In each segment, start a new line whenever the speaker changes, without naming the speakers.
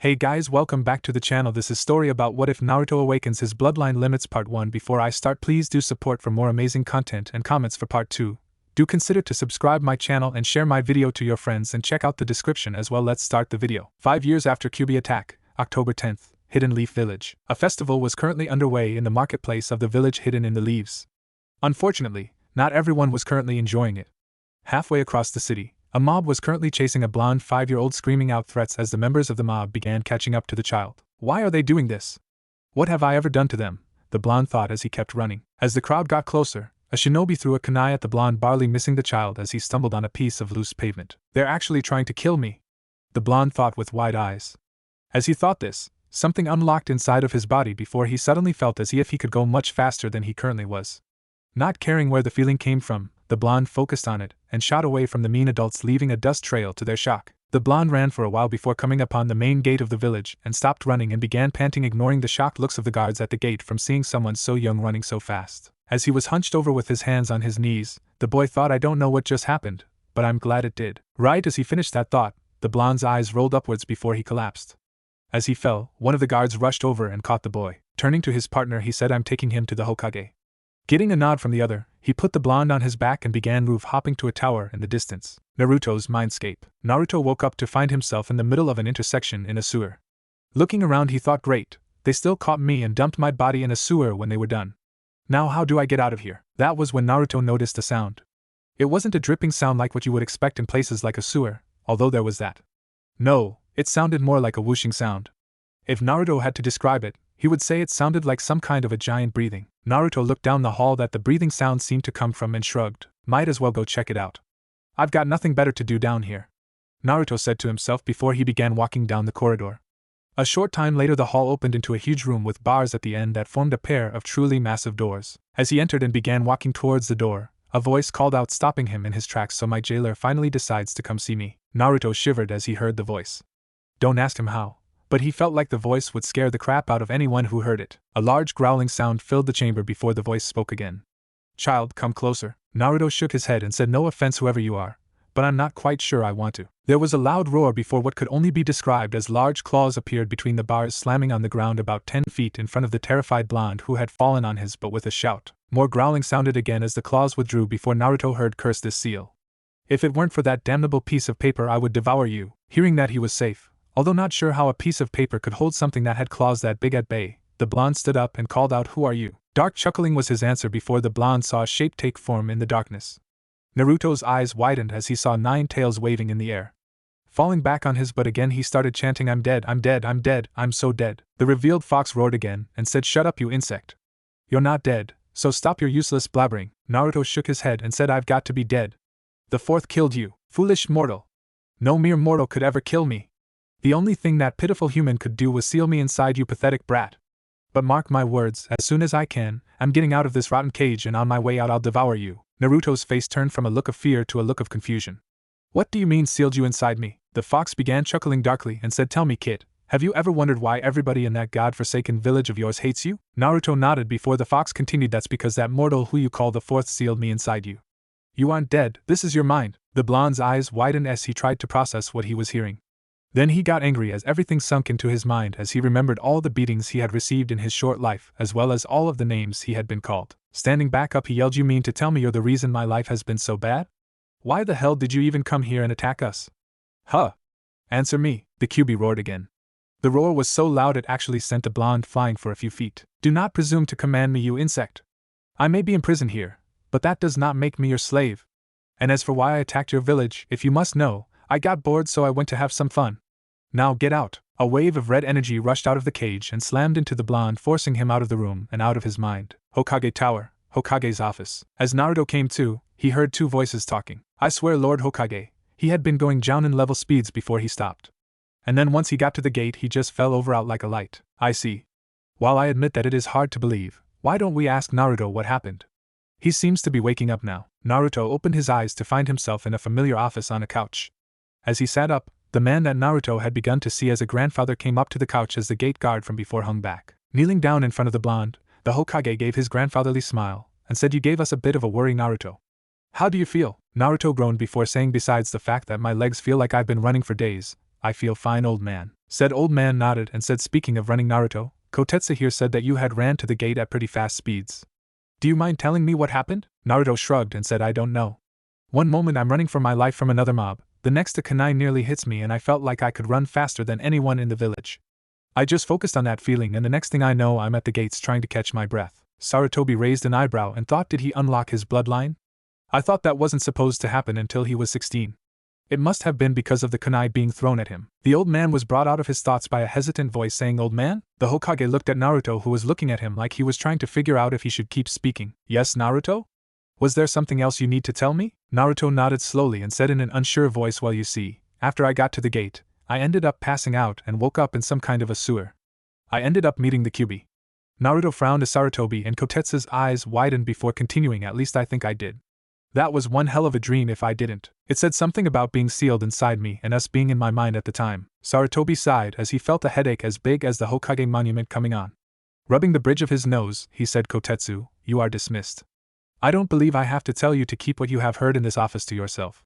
Hey guys, welcome back to the channel. This is story about what if Naruto awakens his bloodline limits part 1. Before I start, please do support for more amazing content and comments for part 2. Do consider to subscribe my channel and share my video to your friends and check out the description as well. Let's start the video. 5 years after Kyuubi attack, October 10th, Hidden Leaf Village. A festival was currently underway in the marketplace of the village hidden in the leaves. Unfortunately, not everyone was currently enjoying it. Halfway across the city, a mob was currently chasing a blonde 5-year-old, screaming out threats as the members of the mob began catching up to the child. Why are they doing this? What have I ever done to them? The blonde thought as he kept running. As the crowd got closer, a shinobi threw a kunai at the blonde, barely missing the child as he stumbled on a piece of loose pavement. They're actually trying to kill me, the blonde thought with wide eyes. As he thought this, something unlocked inside of his body before he suddenly felt as if he could go much faster than he currently was. Not caring where the feeling came from, the blonde focused on it and shot away from the mean adults, leaving a dust trail to their shock. The blonde ran for a while before coming upon the main gate of the village and stopped running and began panting, ignoring the shocked looks of the guards at the gate from seeing someone so young running so fast. As he was hunched over with his hands on his knees, the boy thought, I don't know what just happened, but I'm glad it did. Right as he finished that thought, the blonde's eyes rolled upwards before he collapsed. As he fell, one of the guards rushed over and caught the boy. Turning to his partner, he said, I'm taking him to the Hokage. Getting a nod from the other, he put the blonde on his back and began roof hopping to a tower in the distance. Naruto's mindscape. Naruto woke up to find himself in the middle of an intersection in a sewer. Looking around, he thought, great, they still caught me and dumped my body in a sewer when they were done. Now how do I get out of here? That was when Naruto noticed a sound. It wasn't a dripping sound like what you would expect in places like a sewer, although there was that. No, it sounded more like a whooshing sound. If Naruto had to describe it, he would say it sounded like some kind of a giant breathing. Naruto looked down the hall that the breathing sound seemed to come from and shrugged. Might as well go check it out. I've got nothing better to do down here, Naruto said to himself before he began walking down the corridor. A short time later, the hall opened into a huge room with bars at the end that formed a pair of truly massive doors. As he entered and began walking towards the door, a voice called out, stopping him in his tracks. So my jailer finally decides to come see me. Naruto shivered as he heard the voice. Don't ask him how, but he felt like the voice would scare the crap out of anyone who heard it. A large growling sound filled the chamber before the voice spoke again. Child, come closer. Naruto shook his head and said, no offense whoever you are, but I'm not quite sure I want to. There was a loud roar before what could only be described as large claws appeared between the bars, slamming on the ground about 10 feet in front of the terrified blonde who had fallen on his butt with a shout. More growling sounded again as the claws withdrew before Naruto heard, curse this seal. If it weren't for that damnable piece of paper, I would devour you. Hearing that he was safe, although not sure how a piece of paper could hold something that had claws that big at bay, the blonde stood up and called out, who are you? Dark chuckling was his answer before the blonde saw a shape take form in the darkness. Naruto's eyes widened as he saw 9 tails waving in the air. Falling back on his butt again, he started chanting, I'm dead, I'm dead, I'm dead, I'm so dead. The revealed fox roared again and said, shut up, you insect. You're not dead, so stop your useless blabbering. Naruto shook his head and said, I've got to be dead. The fourth killed you, foolish mortal. No mere mortal could ever kill me. The only thing that pitiful human could do was seal me inside, you pathetic brat. But mark my words, as soon as I can, I'm getting out of this rotten cage, and on my way out I'll devour you. Naruto's face turned from a look of fear to a look of confusion. What do you mean, sealed you inside me? The fox began chuckling darkly and said, tell me, kid, have you ever wondered why everybody in that god-forsaken village of yours hates you? Naruto nodded before the fox continued, that's because that mortal who you call the fourth sealed me inside you. You aren't dead, this is your mind. The blonde's eyes widened as he tried to process what he was hearing. Then he got angry as everything sunk into his mind as he remembered all the beatings he had received in his short life, as well as all of the names he had been called. Standing back up, he yelled, you mean to tell me you're the reason my life has been so bad? Why the hell did you even come here and attack us? Huh? Answer me, the Kyuubi roared again. The roar was so loud it actually sent the blonde flying for a few feet. Do not presume to command me, you insect. I may be imprisoned here, but that does not make me your slave. And as for why I attacked your village, if you must know, I got bored so I went to have some fun. Now get out. A wave of red energy rushed out of the cage and slammed into the blonde, forcing him out of the room and out of his mind. Hokage Tower, Hokage's office. As Naruto came to, he heard 2 voices talking. I swear, Lord Hokage, he had been going Jounin level speeds before he stopped. And then once he got to the gate, he just fell over out like a light. I see. While I admit that it is hard to believe, why don't we ask Naruto what happened? He seems to be waking up now. Naruto opened his eyes to find himself in a familiar office on a couch. As he sat up, the man that Naruto had begun to see as a grandfather came up to the couch as the gate guard from before hung back. Kneeling down in front of the blonde, the Hokage gave his grandfatherly smile and said, you gave us a bit of a worry, Naruto. How do you feel? Naruto groaned before saying, besides the fact that my legs feel like I've been running for days, I feel fine, old man. Said old man nodded and said, speaking of running, Naruto, Kotetsu here said that you had ran to the gate at pretty fast speeds. Do you mind telling me what happened? Naruto shrugged and said, I don't know. One moment I'm running for my life from another mob, the next a kunai nearly hits me and I felt like I could run faster than anyone in the village. I just focused on that feeling and the next thing I know I'm at the gates trying to catch my breath. Sarutobi raised an eyebrow and thought, did he unlock his bloodline? I thought that wasn't supposed to happen until he was 16. It must have been because of the kunai being thrown at him. The old man was brought out of his thoughts by a hesitant voice saying, old man? The Hokage looked at Naruto, who was looking at him like he was trying to figure out if he should keep speaking. Yes, Naruto? Was there something else you need to tell me? Naruto nodded slowly and said in an unsure voice, well, you see, after I got to the gate, I ended up passing out and woke up in some kind of a sewer. I ended up meeting the Kyuubi. Naruto frowned as Sarutobi and Kotetsu's eyes widened before continuing, at least I think I did. That was one hell of a dream if I didn't. It said something about being sealed inside me and us being in my mind at the time. Sarutobi sighed as he felt a headache as big as the Hokage monument coming on. Rubbing the bridge of his nose, he said, Kotetsu, you are dismissed. I don't believe I have to tell you to keep what you have heard in this office to yourself.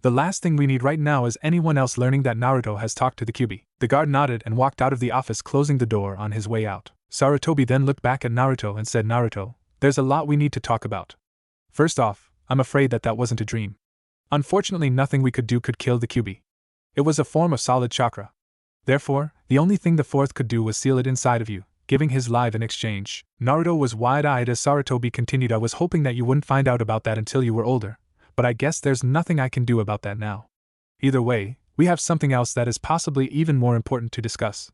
The last thing we need right now is anyone else learning that Naruto has talked to the Kyuubi. The guard nodded and walked out of the office, closing the door on his way out. Sarutobi then looked back at Naruto and said, Naruto, there's a lot we need to talk about. First off, I'm afraid that wasn't a dream. Unfortunately, nothing we could do could kill the Kyuubi. It was a form of solid chakra. Therefore, the only thing the fourth could do was seal it inside of you, giving his life in exchange. Naruto was wide-eyed as Sarutobi continued, I was hoping that you wouldn't find out about that until you were older, but I guess there's nothing I can do about that now. Either way, we have something else that is possibly even more important to discuss.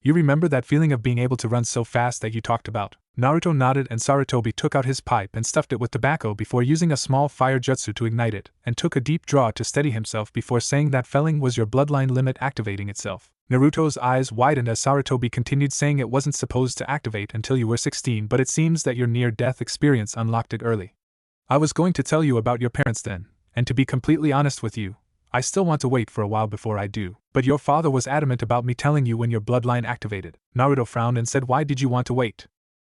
You remember that feeling of being able to run so fast that you talked about? Naruto nodded and Sarutobi took out his pipe and stuffed it with tobacco before using a small fire jutsu to ignite it, and took a deep draw to steady himself before saying that feeling was your bloodline limit activating itself. Naruto's eyes widened as Sarutobi continued, saying it wasn't supposed to activate until you were 16, but it seems that your near-death experience unlocked it early. I was going to tell you about your parents then, and to be completely honest with you, I still want to wait for a while before I do. But your father was adamant about me telling you when your bloodline activated. Naruto frowned and said, why did you want to wait?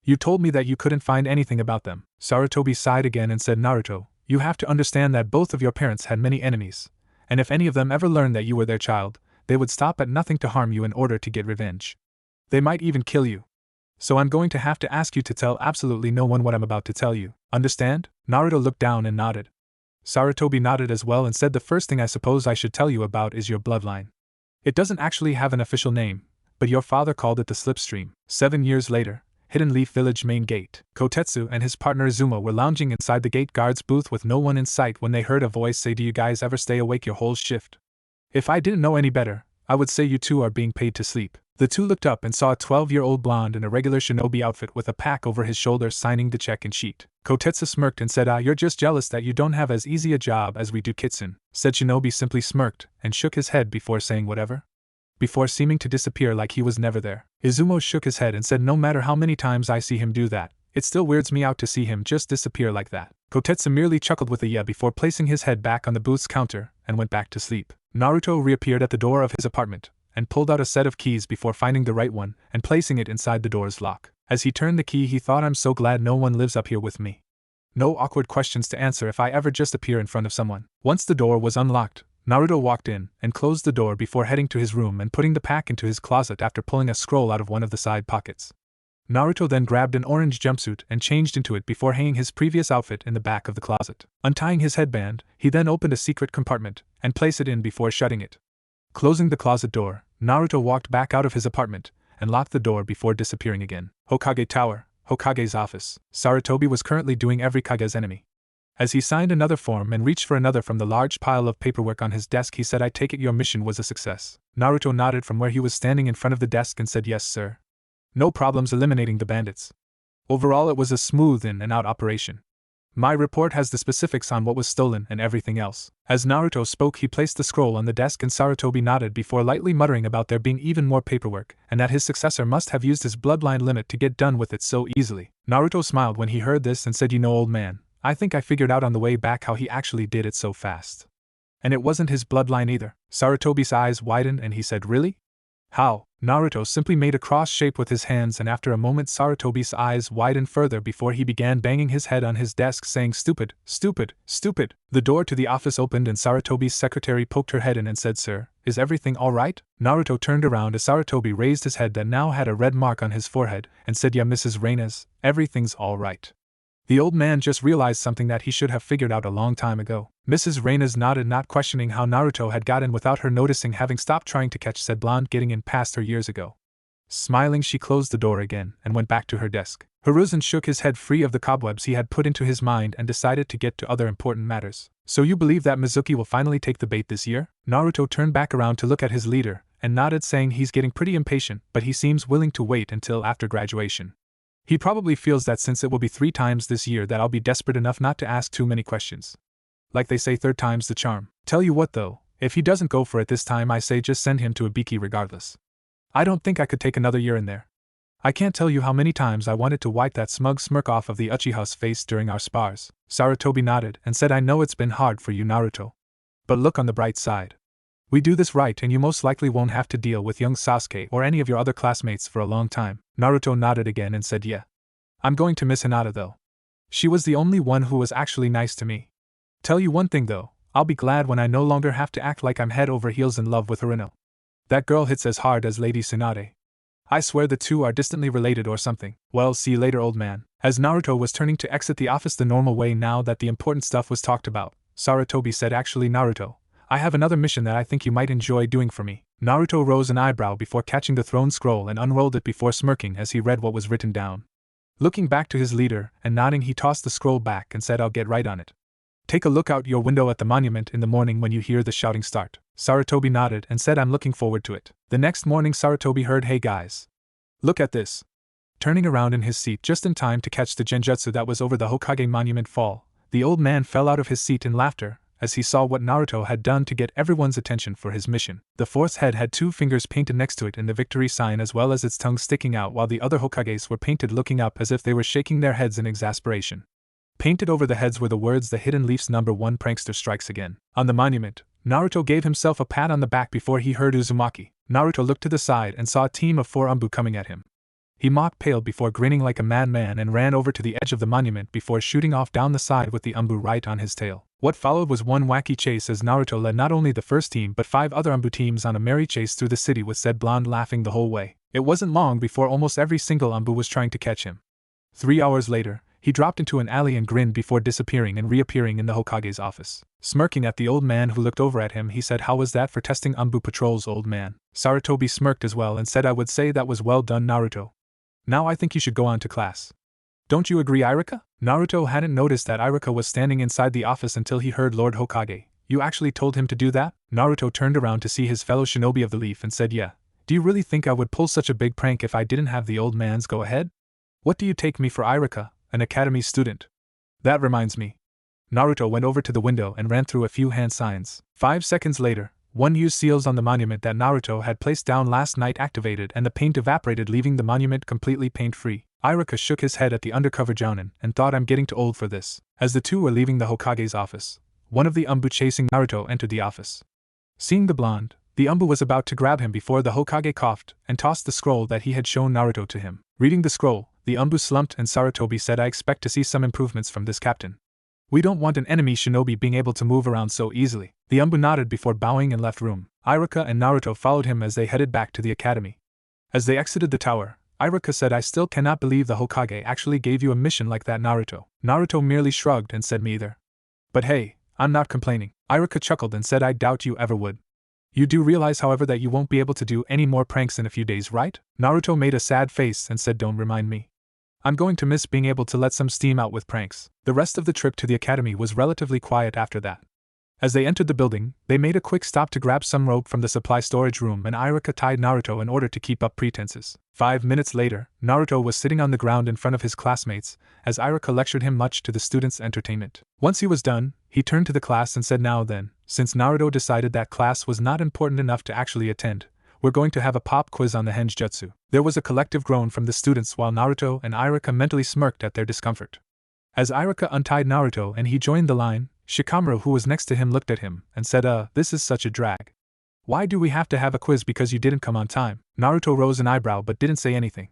You told me that you couldn't find anything about them. Sarutobi sighed again and said, Naruto, you have to understand that both of your parents had many enemies, and if any of them ever learned that you were their child, they would stop at nothing to harm you in order to get revenge. They might even kill you. So I'm going to have to ask you to tell absolutely no one what I'm about to tell you. Understand? Naruto looked down and nodded. Sarutobi nodded as well and said, the first thing I suppose I should tell you about is your bloodline. It doesn't actually have an official name, but your father called it the Slipstream. 7 years later, Hidden Leaf Village main gate. Kotetsu and his partner Izuma were lounging inside the gate guard's booth with no one in sight when they heard a voice say, do you guys ever stay awake your whole shift? If I didn't know any better, I would say you two are being paid to sleep. The two looked up and saw a 12-year-old blonde in a regular shinobi outfit with a pack over his shoulder signing the check-in sheet. Kotetsu smirked and said, you're just jealous that you don't have as easy a job as we do, Kitsune. Said Shinobi simply smirked and shook his head before saying whatever, before seeming to disappear like he was never there. Izumo shook his head and said, no matter how many times I see him do that, it still weirds me out to see him just disappear like that. Kotetsu merely chuckled with a yeah before placing his head back on the booth's counter and went back to sleep. Naruto reappeared at the door of his apartment and pulled out a set of keys before finding the right one and placing it inside the door's lock. As he turned the key, he thought, I'm so glad no one lives up here with me. No awkward questions to answer if I ever just appear in front of someone. Once the door was unlocked, Naruto walked in and closed the door before heading to his room and putting the pack into his closet after pulling a scroll out of one of the side pockets. Naruto then grabbed an orange jumpsuit and changed into it before hanging his previous outfit in the back of the closet. Untying his headband, he then opened a secret compartment and placed it in before shutting it. Closing the closet door, Naruto walked back out of his apartment and locked the door before disappearing again. Hokage Tower, Hokage's office. Sarutobi was currently doing every Kage's enemy. As he signed another form and reached for another from the large pile of paperwork on his desk, he said, I take it your mission was a success. Naruto nodded from where he was standing in front of the desk and said, yes, sir. No problems eliminating the bandits. Overall, it was a smooth in and out operation. My report has the specifics on what was stolen and everything else. As Naruto spoke, he placed the scroll on the desk and Sarutobi nodded before lightly muttering about there being even more paperwork and that his successor must have used his bloodline limit to get done with it so easily. Naruto smiled when he heard this and said, you know, old man, I think I figured out on the way back how he actually did it so fast. And it wasn't his bloodline either. Sarutobi's eyes widened and he said, really? How? Naruto simply made a cross shape with his hands, and after a moment Sarutobi's eyes widened further before he began banging his head on his desk saying stupid, stupid, stupid. The door to the office opened and Sarutobi's secretary poked her head in and said, "Sir, is everything alright?" Naruto turned around as Sarutobi raised his head that now had a red mark on his forehead and said, "Yeah, Mrs. Reynes, everything's alright." The old man just realized something that he should have figured out a long time ago. Mrs. Reynes nodded, not questioning how Naruto had got in without her noticing, having stopped trying to catch said blonde getting in past her years ago. Smiling, she closed the door again and went back to her desk. Hiruzen shook his head free of the cobwebs he had put into his mind and decided to get to other important matters. "So you believe that Mizuki will finally take the bait this year?" Naruto turned back around to look at his leader and nodded, saying he's getting pretty impatient, but he seems willing to wait until after graduation. He probably feels that since it will be 3 times this year that I'll be desperate enough not to ask too many questions. Like they say, third time's the charm. Tell you what though, if he doesn't go for it this time, I say just send him to Ibiki regardless. I don't think I could take another year in there. I can't tell you how many times I wanted to wipe that smug smirk off of the Uchiha's face during our spars. Sarutobi nodded and said, "I know it's been hard for you, Naruto. But look on the bright side. We do this right and you most likely won't have to deal with young Sasuke or any of your other classmates for a long time." Naruto nodded again and said, "Yeah. I'm going to miss Hinata though. She was the only one who was actually nice to me. Tell you one thing though, I'll be glad when I no longer have to act like I'm head over heels in love with Haruno. That girl hits as hard as Lady Tsunade. I swear the two are distantly related or something." "Well, see you later, old man." As Naruto was turning to exit the office the normal way now that the important stuff was talked about, Sarutobi said, "Actually, Naruto, I have another mission that I think you might enjoy doing for me." Naruto rose an eyebrow before catching the throne scroll and unrolled it before smirking as he read what was written down. Looking back to his leader and nodding, he tossed the scroll back and said, "I'll get right on it. Take a look out your window at the monument in the morning when you hear the shouting start." Sarutobi nodded and said, "I'm looking forward to it." The next morning Sarutobi heard, "Hey guys. Look at this." Turning around in his seat just in time to catch the genjutsu that was over the Hokage monument fall, the old man fell out of his seat in laughter as he saw what Naruto had done to get everyone's attention for his mission. The fourth head had 2 fingers painted next to it in the victory sign, as well as its tongue sticking out, while the other Hokages were painted looking up as if they were shaking their heads in exasperation. Painted over the heads were the words, "The Hidden Leaf's #1 prankster strikes again." On the monument, Naruto gave himself a pat on the back before he heard Uzumaki. Naruto looked to the side and saw a team of 4 Umbu coming at him. He mock-paled before grinning like a madman and ran over to the edge of the monument before shooting off down the side with the Umbu right on his tail. What followed was one wacky chase as Naruto led not only the first team but 5 other Umbu teams on a merry chase through the city, with said blonde laughing the whole way. It wasn't long before almost every single Umbu was trying to catch him. 3 hours later, he dropped into an alley and grinned before disappearing and reappearing in the Hokage's office. Smirking at the old man who looked over at him, he said, "How was that for testing Umbu patrols, old man?" Sarutobi smirked as well and said, "I would say that was well done, Naruto. Now I think you should go on to class. Don't you agree, Irika?" Naruto hadn't noticed that Irika was standing inside the office until he heard Lord Hokage. "You actually told him to do that?" Naruto turned around to see his fellow shinobi of the leaf and said, "Yeah. Do you really think I would pull such a big prank if I didn't have the old man's go-ahead? What do you take me for, Irika, an academy student? That reminds me." Naruto went over to the window and ran through a few hand signs. 5 seconds later, 1 used seals on the monument that Naruto had placed down last night activated and the paint evaporated, leaving the monument completely paint-free. Irika shook his head at the undercover Jounin and thought, "I'm getting too old for this." As the two were leaving the Hokage's office, one of the Umbu chasing Naruto entered the office. Seeing the blonde, the Umbu was about to grab him before the Hokage coughed and tossed the scroll that he had shown Naruto to him. Reading the scroll, the Umbu slumped and Sarutobi said, "I expect to see some improvements from this captain. We don't want an enemy shinobi being able to move around so easily." The Umbu nodded before bowing and left room. Irika and Naruto followed him as they headed back to the academy. As they exited the tower, Irika said, "I still cannot believe the Hokage actually gave you a mission like that, Naruto." Naruto merely shrugged and said, "Me either. But hey, I'm not complaining." Irika chuckled and said, "I doubt you ever would. You do realize, however, that you won't be able to do any more pranks in a few days, right?" Naruto made a sad face and said, "Don't remind me. I'm going to miss being able to let some steam out with pranks." The rest of the trip to the academy was relatively quiet after that. As they entered the building, they made a quick stop to grab some rope from the supply storage room, and Irika tied Naruto in order to keep up pretenses. 5 minutes later, Naruto was sitting on the ground in front of his classmates, as Irika lectured him much to the students' entertainment. Once he was done, he turned to the class and said, "Now then, since Naruto decided that class was not important enough to actually attend, we're going to have a pop quiz on the Henjutsu." There was a collective groan from the students while Naruto and Irika mentally smirked at their discomfort. As Irika untied Naruto and he joined the line, Shikamaru, who was next to him, looked at him and said, This is such a drag. Why do we have to have a quiz because you didn't come on time? Naruto rose an eyebrow but didn't say anything.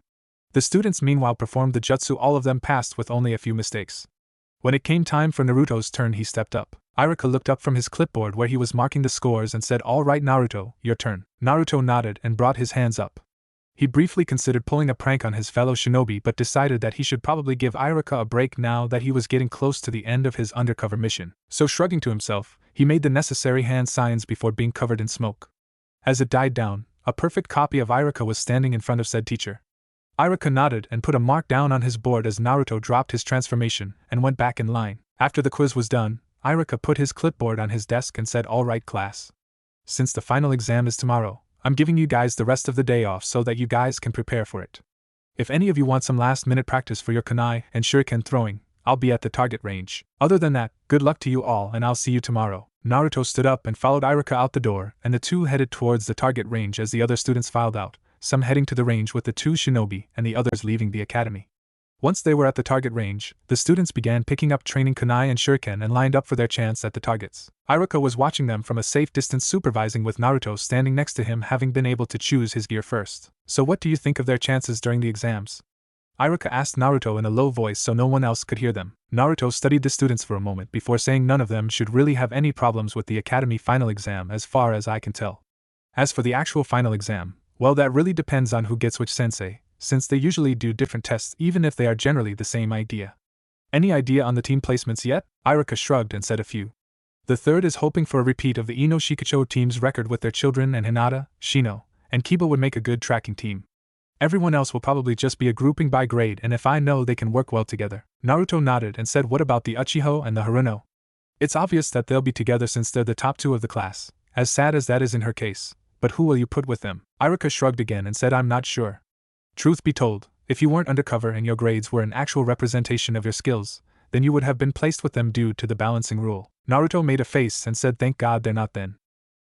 The students meanwhile performed the jutsu. All of them passed with only a few mistakes. When it came time for Naruto's turn, he stepped up. Iruka looked up from his clipboard where he was marking the scores and said, "All right Naruto, your turn." Naruto nodded and brought his hands up. He briefly considered pulling a prank on his fellow shinobi but decided that he should probably give Iruka a break now that he was getting close to the end of his undercover mission. So shrugging to himself, he made the necessary hand signs before being covered in smoke. As it died down, a perfect copy of Iruka was standing in front of said teacher. Iruka nodded and put a mark down on his board as Naruto dropped his transformation and went back in line. After the quiz was done, Iruka put his clipboard on his desk and said, "All right class. Since the final exam is tomorrow, I'm giving you guys the rest of the day off so that you guys can prepare for it. If any of you want some last-minute practice for your kunai and shuriken throwing, I'll be at the target range. Other than that, good luck to you all and I'll see you tomorrow." Naruto stood up and followed Iruka out the door, and the two headed towards the target range as the other students filed out, some heading to the range with the two shinobi and the others leaving the academy. Once they were at the target range, the students began picking up training kunai and shuriken and lined up for their chance at the targets. Iruka was watching them from a safe distance, supervising with Naruto standing next to him, having been able to choose his gear first. "So what do you think of their chances during the exams?" Iruka asked Naruto in a low voice so no one else could hear them. Naruto studied the students for a moment before saying, "None of them should really have any problems with the academy final exam as far as I can tell. As for the actual final exam, well, that really depends on who gets which sensei, since they usually do different tests even if they are generally the same idea." "Any idea on the team placements yet?" Iruka shrugged and said a few. "The third is hoping for a repeat of the Ino Shikucho team's record with their children, and Hinata, Shino, and Kiba would make a good tracking team. Everyone else will probably just be a grouping by grade, and if I know they can work well together." Naruto nodded and said, "What about the Uchiho and the Haruno?" "It's obvious that they'll be together since they're the top two of the class, as sad as that is in her case, but who will you put with them?" Iruka shrugged again and said, "I'm not sure. Truth be told, if you weren't undercover and your grades were an actual representation of your skills, then you would have been placed with them due to the balancing rule." Naruto made a face and said, "Thank God they're not then.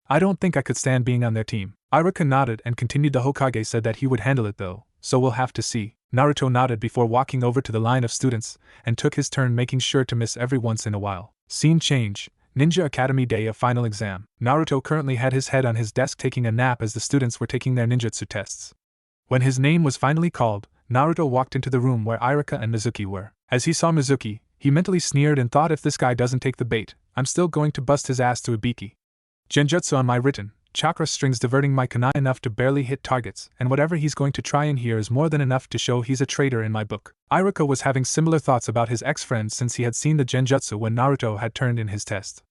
I don't think I could stand being on their team." Iruka nodded and continued, "The Hokage said that he would handle it though, so we'll have to see." Naruto nodded before walking over to the line of students and took his turn, making sure to miss every once in a while. Scene change. Ninja Academy day of final exam. Naruto currently had his head on his desk taking a nap as the students were taking their ninjutsu tests. When his name was finally called, Naruto walked into the room where Iruka and Mizuki were. As he saw Mizuki, he mentally sneered and thought, "If this guy doesn't take the bait, I'm still going to bust his ass to Ibiki. Genjutsu on my written, chakra strings diverting my kunai enough to barely hit targets, and whatever he's going to try in here is more than enough to show he's a traitor in my book." Iruka was having similar thoughts about his ex-friend since he had seen the genjutsu when Naruto had turned in his test.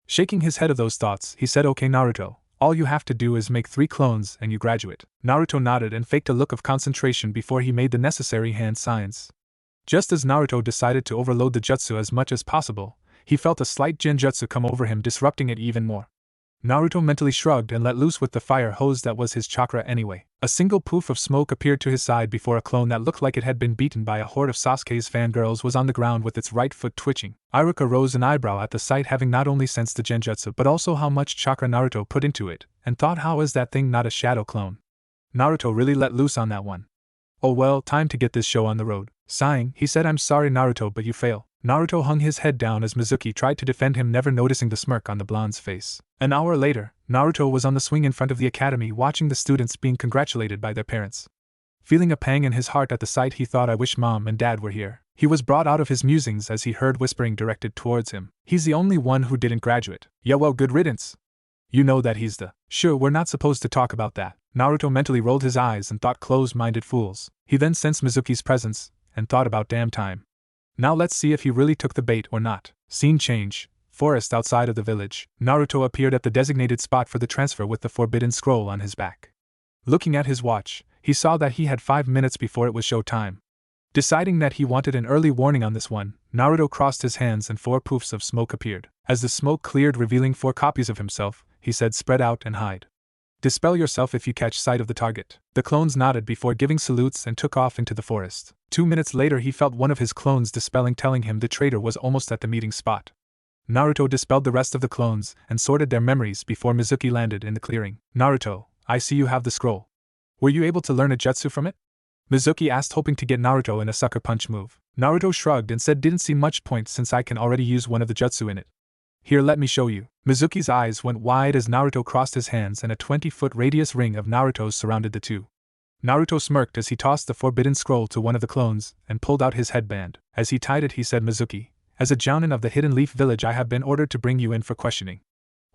Shaking his head of those thoughts, he said, "Okay Naruto, all you have to do is make 3 clones and you graduate." Naruto nodded and faked a look of concentration before he made the necessary hand signs. Just as Naruto decided to overload the jutsu as much as possible, he felt a slight genjutsu come over him, disrupting it even more. Naruto mentally shrugged and let loose with the fire hose that was his chakra anyway. A single poof of smoke appeared to his side before a clone that looked like it had been beaten by a horde of Sasuke's fangirls was on the ground with its right foot twitching. Iruka rose an eyebrow at the sight, having not only sensed the genjutsu but also how much chakra Naruto put into it, and thought, how is that thing not a shadow clone? Naruto really let loose on that one. "Oh well, time to get this show on the road." Sighing, he said, "I'm sorry Naruto, but you fail." Naruto hung his head down as Mizuki tried to defend him, never noticing the smirk on the blonde's face. An hour later, Naruto was on the swing in front of the academy watching the students being congratulated by their parents. Feeling a pang in his heart at the sight, he thought, "I wish Mom and Dad were here." He was brought out of his musings as he heard whispering directed towards him. "He's the only one who didn't graduate." "Yeah well, good riddance. You know that he's the—" "Sure, we're not supposed to talk about that." Naruto mentally rolled his eyes and thought, closed-minded fools. He then sensed Mizuki's presence and thought, about damn time. Now let's see if he really took the bait or not. Scene change. Forest outside of the village. Naruto appeared at the designated spot for the transfer with the forbidden scroll on his back. Looking at his watch, he saw that he had 5 minutes before it was show time. Deciding that he wanted an early warning on this one, Naruto crossed his hands and 4 poofs of smoke appeared. As the smoke cleared, revealing 4 copies of himself, he said, "Spread out and hide. Dispel yourself if you catch sight of the target." The clones nodded before giving salutes and took off into the forest. 2 minutes later he felt one of his clones dispelling, telling him the traitor was almost at the meeting spot. Naruto dispelled the rest of the clones and sorted their memories before Mizuki landed in the clearing. "Naruto, I see you have the scroll. Were you able to learn a jutsu from it?" Mizuki asked, hoping to get Naruto in a sucker punch move. Naruto shrugged and said, "Didn't see much point since I can already use one of the jutsu in it." Here, let me show you. Mizuki's eyes went wide as Naruto crossed his hands and a 20-foot radius ring of Naruto's surrounded the two. Naruto smirked as he tossed the forbidden scroll to one of the clones and pulled out his headband. As he tied it, he said, Mizuki, as a Jounin of the Hidden Leaf Village, I have been ordered to bring you in for questioning.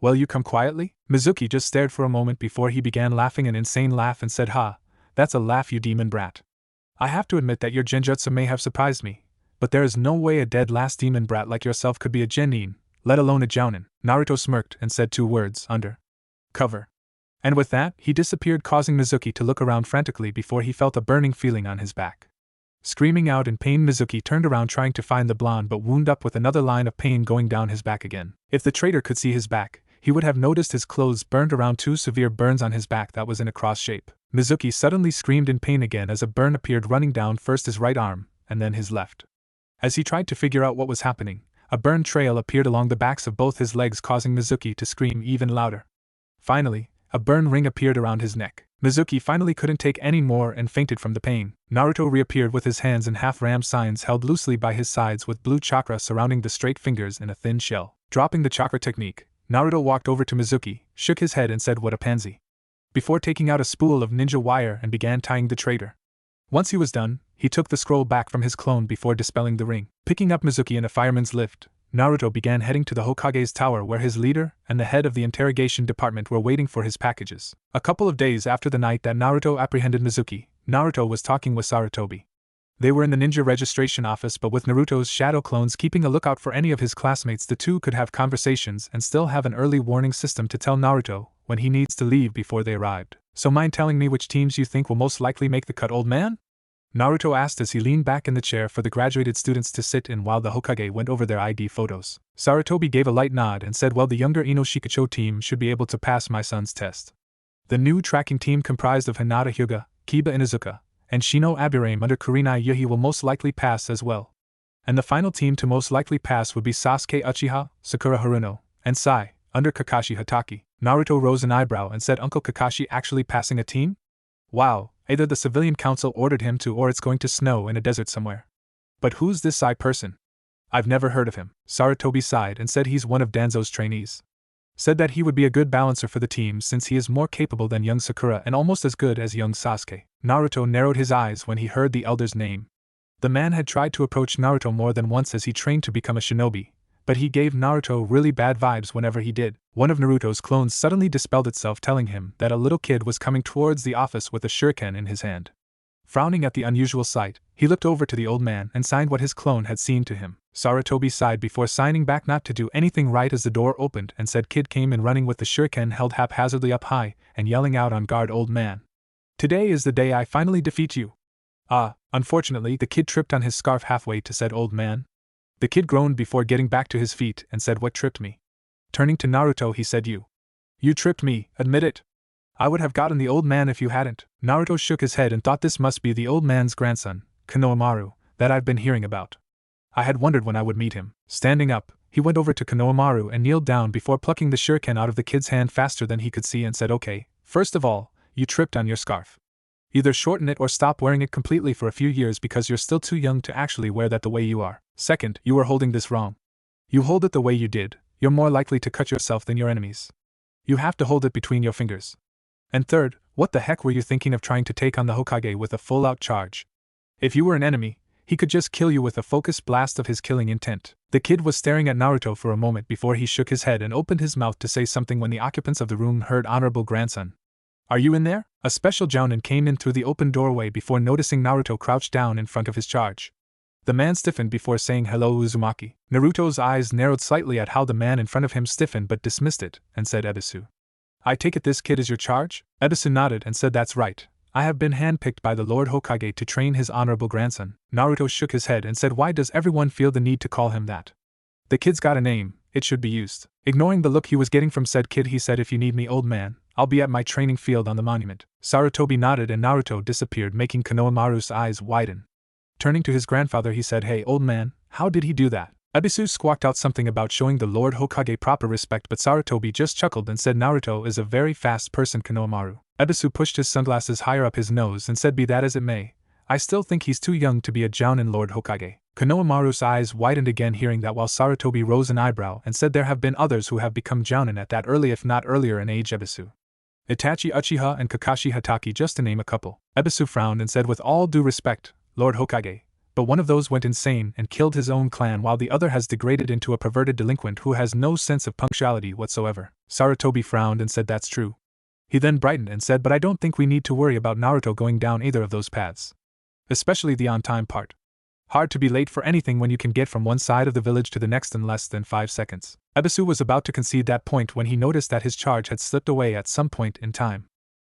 Will you come quietly? Mizuki just stared for a moment before he began laughing an insane laugh and said, Ha, that's a laugh, you demon brat. I have to admit that your genjutsu may have surprised me, but there is no way a dead last demon brat like yourself could be a genin, let alone a Jounin. Naruto smirked and said 2 words, under. Cover. And with that, he disappeared, causing Mizuki to look around frantically before he felt a burning feeling on his back. Screaming out in pain, Mizuki turned around trying to find the blonde but wound up with another line of pain going down his back again. If the traitor could see his back, he would have noticed his clothes burned around 2 severe burns on his back that was in a cross shape. Mizuki suddenly screamed in pain again as a burn appeared running down first his right arm, and then his left. As he tried to figure out what was happening, a burn trail appeared along the backs of both his legs, causing Mizuki to scream even louder. Finally, a burn ring appeared around his neck. Mizuki finally couldn't take any more and fainted from the pain. Naruto reappeared with his hands in half-ram signs held loosely by his sides with blue chakra surrounding the straight fingers in a thin shell. Dropping the chakra technique, Naruto walked over to Mizuki, shook his head and said, what a pansy, before taking out a spool of ninja wire and began tying the traitor. Once he was done, he took the scroll back from his clone before dispelling the ring. Picking up Mizuki in a fireman's lift, Naruto began heading to the Hokage's tower where his leader and the head of the interrogation department were waiting for his packages. A couple of days after the night that Naruto apprehended Mizuki, Naruto was talking with Sarutobi. They were in the ninja registration office, but with Naruto's shadow clones keeping a lookout for any of his classmates, the two could have conversations and still have an early warning system to tell Naruto when he needs to leave before they arrived. So mind telling me which teams you think will most likely make the cut, old man? Naruto asked as he leaned back in the chair for the graduated students to sit in while the Hokage went over their ID photos. Sarutobi gave a light nod and said, well, the younger Inoshikacho team should be able to pass my son's test. The new tracking team comprised of Hinata Hyuga, Kiba Inuzuka, and Shino Aburame under Kurenai Yuhi will most likely pass as well. And the final team to most likely pass would be Sasuke Uchiha, Sakura Haruno, and Sai, under Kakashi Hatake. Naruto rose an eyebrow and said, Uncle Kakashi actually passing a team? Wow, either the civilian council ordered him to or it's going to snow in a desert somewhere. But who's this Sai person? I've never heard of him. Sarutobi sighed and said he's one of Danzo's trainees. Said that he would be a good balancer for the team since he is more capable than young Sakura and almost as good as young Sasuke. Naruto narrowed his eyes when he heard the elder's name. The man had tried to approach Naruto more than once as he trained to become a shinobi, but he gave Naruto really bad vibes whenever he did. One of Naruto's clones suddenly dispelled itself, telling him that a little kid was coming towards the office with a shuriken in his hand. Frowning at the unusual sight, he looked over to the old man and signed what his clone had seen to him. Sarutobi sighed before signing back not to do anything right as the door opened and said kid came in running with the shuriken held haphazardly up high and yelling out, on guard, old man. Today is the day I finally defeat you. Unfortunately the kid tripped on his scarf halfway to said old man. The kid groaned before getting back to his feet and said, what tripped me? Turning to Naruto he said, You tripped me, admit it. I would have gotten the old man if you hadn't. Naruto shook his head and thought this must be the old man's grandson, Konohamaru, that I've been hearing about. I had wondered when I would meet him. Standing up, he went over to Konohamaru and kneeled down before plucking the shuriken out of the kid's hand faster than he could see and said, okay, first of all, you tripped on your scarf. Either shorten it or stop wearing it completely for a few years because you're still too young to actually wear that the way you are. Second, you are holding this wrong. You hold it the way you did, you're more likely to cut yourself than your enemies. You have to hold it between your fingers. And third, what the heck were you thinking of trying to take on the Hokage with a full-out charge? If you were an enemy, he could just kill you with a focused blast of his killing intent. The kid was staring at Naruto for a moment before he shook his head and opened his mouth to say something when the occupants of the room heard honorable grandson. Are you in there? A special jounin came in through the open doorway before noticing Naruto crouched down in front of his charge. The man stiffened before saying hello Uzumaki. Naruto's eyes narrowed slightly at how the man in front of him stiffened but dismissed it, and said Ebisu. I take it this kid is your charge? Ebisu nodded and said that's right. I have been handpicked by the Lord Hokage to train his honorable grandson. Naruto shook his head and said why does everyone feel the need to call him that? The kid's got a name, it should be used. Ignoring the look he was getting from said kid he said if you need me old man, I'll be at my training field on the monument. Sarutobi nodded and Naruto disappeared making Konohamaru's eyes widen. Turning to his grandfather he said hey old man, how did he do that? Ebisu squawked out something about showing the Lord Hokage proper respect but Sarutobi just chuckled and said Naruto is a very fast person Konohamaru. Ebisu pushed his sunglasses higher up his nose and said be that as it may, I still think he's too young to be a jounin Lord Hokage. Konohamaru's eyes widened again hearing that, while Sarutobi rose an eyebrow and said there have been others who have become Jounin at that early if not earlier in age. Ebisu, Itachi Uchiha and Kakashi Hatake, just to name a couple. Ebisu frowned and said, with all due respect, Lord Hokage, but one of those went insane and killed his own clan while the other has degraded into a perverted delinquent who has no sense of punctuality whatsoever. Sarutobi frowned and said that's true. He then brightened and said, but I don't think we need to worry about Naruto going down either of those paths. Especially the on-time part. Hard to be late for anything when you can get from one side of the village to the next in less than 5 seconds. Ebisu was about to concede that point when he noticed that his charge had slipped away at some point in time.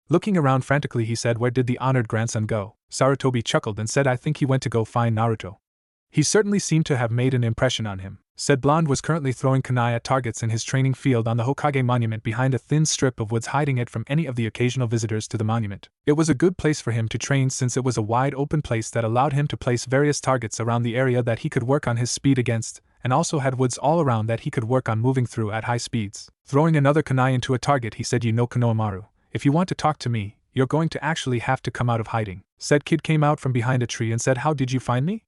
Looking around frantically, he said, where did the honored grandson go? Sarutobi chuckled and said, I think he went to go find Naruto. He certainly seemed to have made an impression on him. Said blonde was currently throwing kunai at targets in his training field on the Hokage monument behind a thin strip of woods, hiding it from any of the occasional visitors to the monument. It was a good place for him to train since it was a wide open place that allowed him to place various targets around the area that he could work on his speed against, and also had woods all around that he could work on moving through at high speeds. Throwing another kunai into a target, he said, you know, Konohamaru, if you want to talk to me, you're going to actually have to come out of hiding. Said kid came out from behind a tree and said, how did you find me?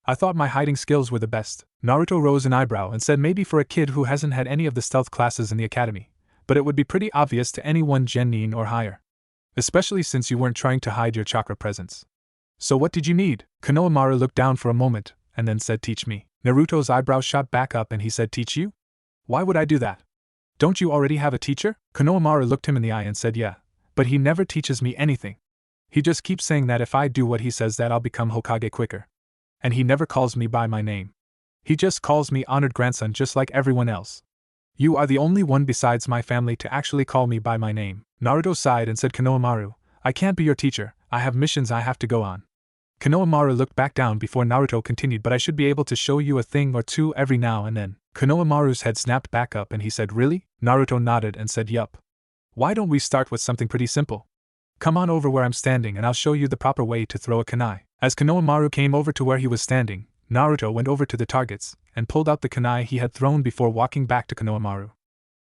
I thought my hiding skills were the best. Naruto rose an eyebrow and said, maybe for a kid who hasn't had any of the stealth classes in the academy, but it would be pretty obvious to anyone Genin or higher. Especially since you weren't trying to hide your chakra presence. So what did you need? Konohamaru looked down for a moment, and then said, teach me. Naruto's eyebrows shot back up and he said, teach you? Why would I do that? Don't you already have a teacher? Konohamaru looked him in the eye and said, yeah, but he never teaches me anything. He just keeps saying that if I do what he says that I'll become Hokage quicker. And he never calls me by my name. He just calls me honored grandson just like everyone else. You are the only one besides my family to actually call me by my name. Naruto sighed and said, Konohamaru, I can't be your teacher, I have missions I have to go on. Konohamaru looked back down before Naruto continued, but I should be able to show you a thing or two every now and then. Konohamaru's head snapped back up and he said, really? Naruto nodded and said, yup. Why don't we start with something pretty simple? Come on over where I'm standing and I'll show you the proper way to throw a kunai. As Konohamaru came over to where he was standing, Naruto went over to the targets and pulled out the kunai he had thrown before walking back to Konohamaru.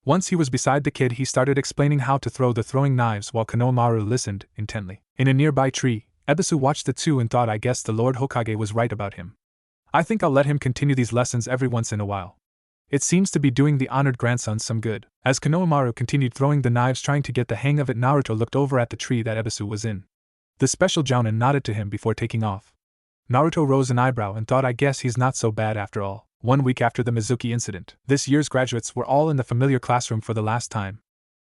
Once he was beside the kid, he started explaining how to throw the throwing knives while Konohamaru listened intently. In a nearby tree, Ebisu watched the two and thought, I guess the Lord Hokage was right about him. I think I'll let him continue these lessons every once in a while. It seems to be doing the honored grandson some good. As Konohamaru continued throwing the knives trying to get the hang of it, Naruto looked over at the tree that Ebisu was in. The special Jounin nodded to him before taking off. Naruto rose an eyebrow and thought, I guess he's not so bad after all. 1 week after the Mizuki incident, this year's graduates were all in the familiar classroom for the last time.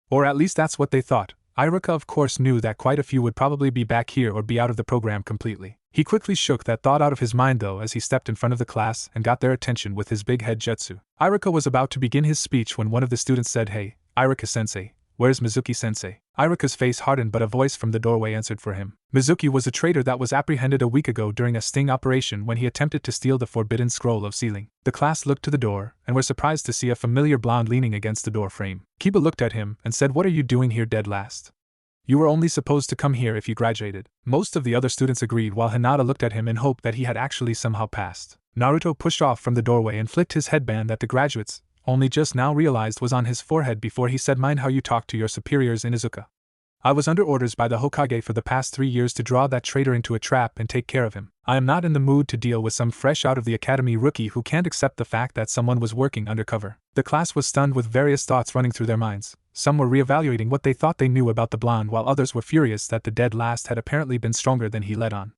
Or at least that's what they thought. Iruka of course knew that quite a few would probably be back here or be out of the program completely. He quickly shook that thought out of his mind though as he stepped in front of the class and got their attention with his big head jutsu. Iruka was about to begin his speech when one of the students said, hey, Iruka-sensei, where's Mizuki-sensei? Iruka's face hardened, but a voice from the doorway answered for him. Mizuki was a traitor that was apprehended a week ago during a sting operation when he attempted to steal the forbidden scroll of sealing. The class looked to the door and were surprised to see a familiar blonde leaning against the door frame. Kiba looked at him and said, what are you doing here dead last? You were only supposed to come here if you graduated. Most of the other students agreed while Hinata looked at him in hope that he had actually somehow passed. Naruto pushed off from the doorway and flicked his headband that the graduates only just now realized was on his forehead before he said, mind how you talk to your superiors in Izuka. I was under orders by the Hokage for the past 3 years to draw that traitor into a trap and take care of him. I am not in the mood to deal with some fresh out of the academy rookie who can't accept the fact that someone was working undercover. The class was stunned with various thoughts running through their minds. Some were reevaluating what they thought they knew about the blonde, while others were furious that the dead last had apparently been stronger than he let on.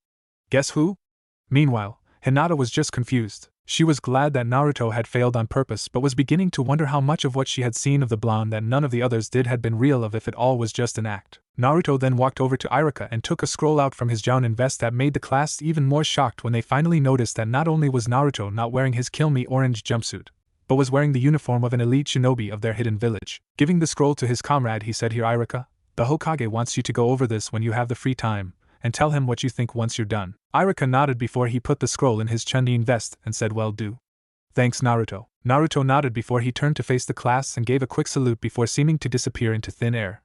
Guess who? Meanwhile, Hinata was just confused. She was glad that Naruto had failed on purpose, but was beginning to wonder how much of what she had seen of the blonde that none of the others did had been real, of if it all was just an act. Naruto then walked over to Iruka and took a scroll out from his Jounin vest that made the class even more shocked when they finally noticed that not only was Naruto not wearing his Kill Me orange jumpsuit, but was wearing the uniform of an elite shinobi of their hidden village. Giving the scroll to his comrade, he said, here Iruka, the Hokage wants you to go over this when you have the free time, and tell him what you think once you're done. Iruka nodded before he put the scroll in his Chunin vest and said, well, do. Thanks, Naruto. Naruto nodded before he turned to face the class and gave a quick salute before seeming to disappear into thin air.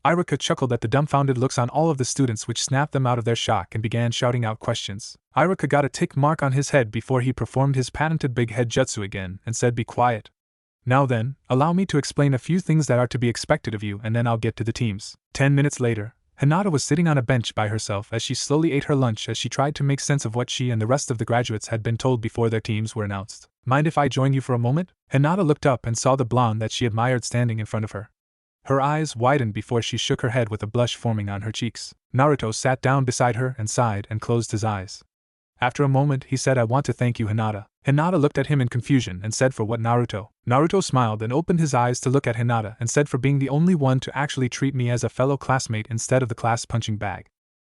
Iruka chuckled at the dumbfounded looks on all of the students, which snapped them out of their shock and began shouting out questions. Iruka got a tick mark on his head before he performed his patented big head jutsu again and said, be quiet. Now then, allow me to explain a few things that are to be expected of you and then I'll get to the teams. 10 minutes later, Hinata was sitting on a bench by herself as she slowly ate her lunch as she tried to make sense of what she and the rest of the graduates had been told before their teams were announced. Mind if I join you for a moment? Hinata looked up and saw the blonde that she admired standing in front of her. Her eyes widened before she shook her head with a blush forming on her cheeks. Naruto sat down beside her and sighed and closed his eyes. After a moment he said, I want to thank you, Hinata. Hinata looked at him in confusion and said, for what, Naruto? Naruto smiled and opened his eyes to look at Hinata and said, for being the only one to actually treat me as a fellow classmate instead of the class punching bag.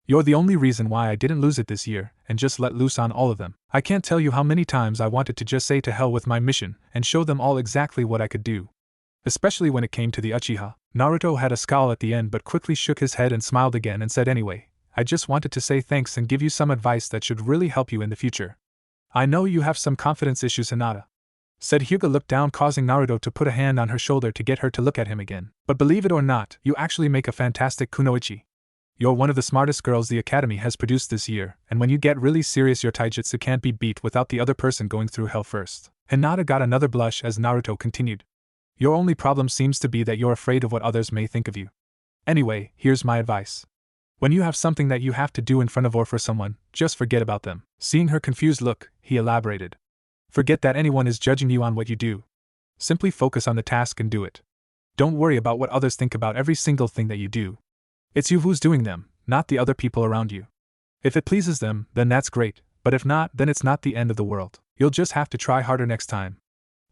You're the only reason why I didn't lose it this year and just let loose on all of them. I can't tell you how many times I wanted to just say to hell with my mission and show them all exactly what I could do. Especially when it came to the Uchiha. Naruto had a scowl at the end but quickly shook his head and smiled again and said, anyway, I just wanted to say thanks and give you some advice that should really help you in the future. I know you have some confidence issues, Hinata, said Hyuga, looked down, causing Naruto to put a hand on her shoulder to get her to look at him again. But believe it or not, you actually make a fantastic kunoichi. You're one of the smartest girls the academy has produced this year, and when you get really serious your taijutsu can't be beat without the other person going through hell first. Hinata got another blush as Naruto continued. Your only problem seems to be that you're afraid of what others may think of you. Anyway, here's my advice. When you have something that you have to do in front of or for someone, just forget about them. Seeing her confused look, he elaborated. Forget that anyone is judging you on what you do. Simply focus on the task and do it. Don't worry about what others think about every single thing that you do. It's you who's doing them, not the other people around you. If it pleases them, then that's great, but if not, then it's not the end of the world. You'll just have to try harder next time.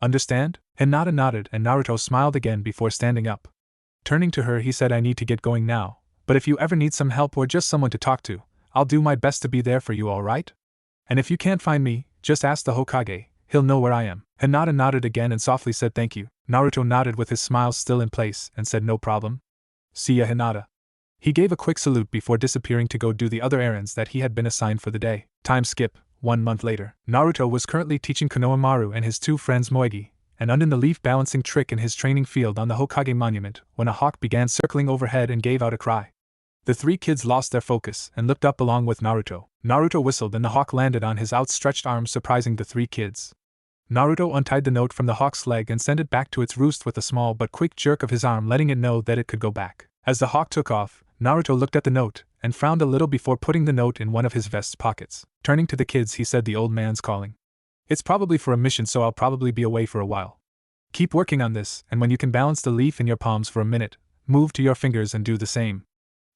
Understand? Hinata nodded and Naruto smiled again before standing up. Turning to her he said, I need to get going now, but if you ever need some help or just someone to talk to, I'll do my best to be there for you, alright? And if you can't find me, just ask the Hokage, he'll know where I am. Hinata nodded again and softly said thank you. Naruto nodded with his smile still in place and said no problem. See ya, Hinata. He gave a quick salute before disappearing to go do the other errands that he had been assigned for the day. Time skip. 1 month later. Naruto was currently teaching Konohamaru and his two friends Moegi and Undin the leaf balancing trick in his training field on the Hokage monument when a hawk began circling overhead and gave out a cry. The three kids lost their focus and looked up along with Naruto. Naruto whistled and the hawk landed on his outstretched arm, surprising the three kids. Naruto untied the note from the hawk's leg and sent it back to its roost with a small but quick jerk of his arm, letting it know that it could go back. As the hawk took off, Naruto looked at the note and frowned a little before putting the note in one of his vest's pockets. Turning to the kids he said, the old man's calling. It's probably for a mission, so I'll probably be away for a while. Keep working on this, and when you can balance the leaf in your palms for a minute, move to your fingers and do the same.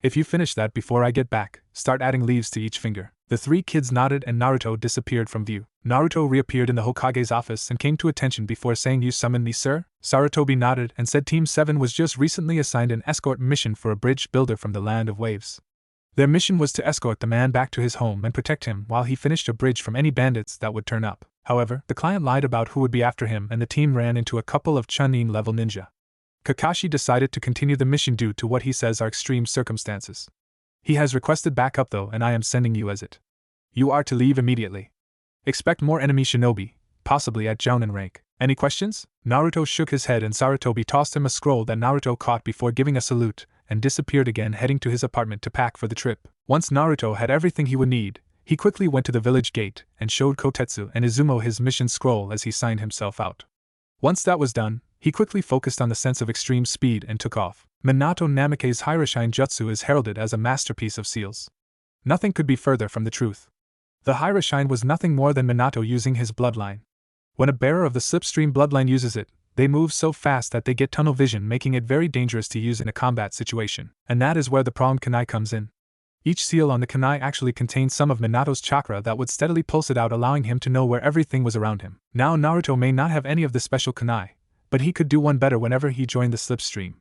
If you finish that before I get back, start adding leaves to each finger. The three kids nodded and Naruto disappeared from view. Naruto reappeared in the Hokage's office and came to attention before saying, you summoned me, sir? Sarutobi nodded and said Team 7 was just recently assigned an escort mission for a bridge builder from the Land of Waves. Their mission was to escort the man back to his home and protect him while he finished a bridge from any bandits that would turn up. However, the client lied about who would be after him and the team ran into a couple of Chunin level ninja. Kakashi decided to continue the mission due to what he says are extreme circumstances. He has requested backup though, and I am sending you as it. You are to leave immediately. Expect more enemy shinobi, possibly at Jounin rank. Any questions? Naruto shook his head and Sarutobi tossed him a scroll that Naruto caught before giving a salute and disappeared again, heading to his apartment to pack for the trip. Once Naruto had everything he would need, he quickly went to the village gate and showed Kotetsu and Izumo his mission scroll as he signed himself out. Once that was done, he quickly focused on the sense of extreme speed and took off. Minato Namikaze's Hirashine Jutsu is heralded as a masterpiece of seals. Nothing could be further from the truth. The Hirashine was nothing more than Minato using his bloodline. When a bearer of the slipstream bloodline uses it, they move so fast that they get tunnel vision, making it very dangerous to use in a combat situation. And that is where the pronged kunai comes in. Each seal on the kunai actually contained some of Minato's chakra that would steadily pulse it out, allowing him to know where everything was around him. Now Naruto may not have any of the special kunai, but he could do one better whenever he joined the slipstream.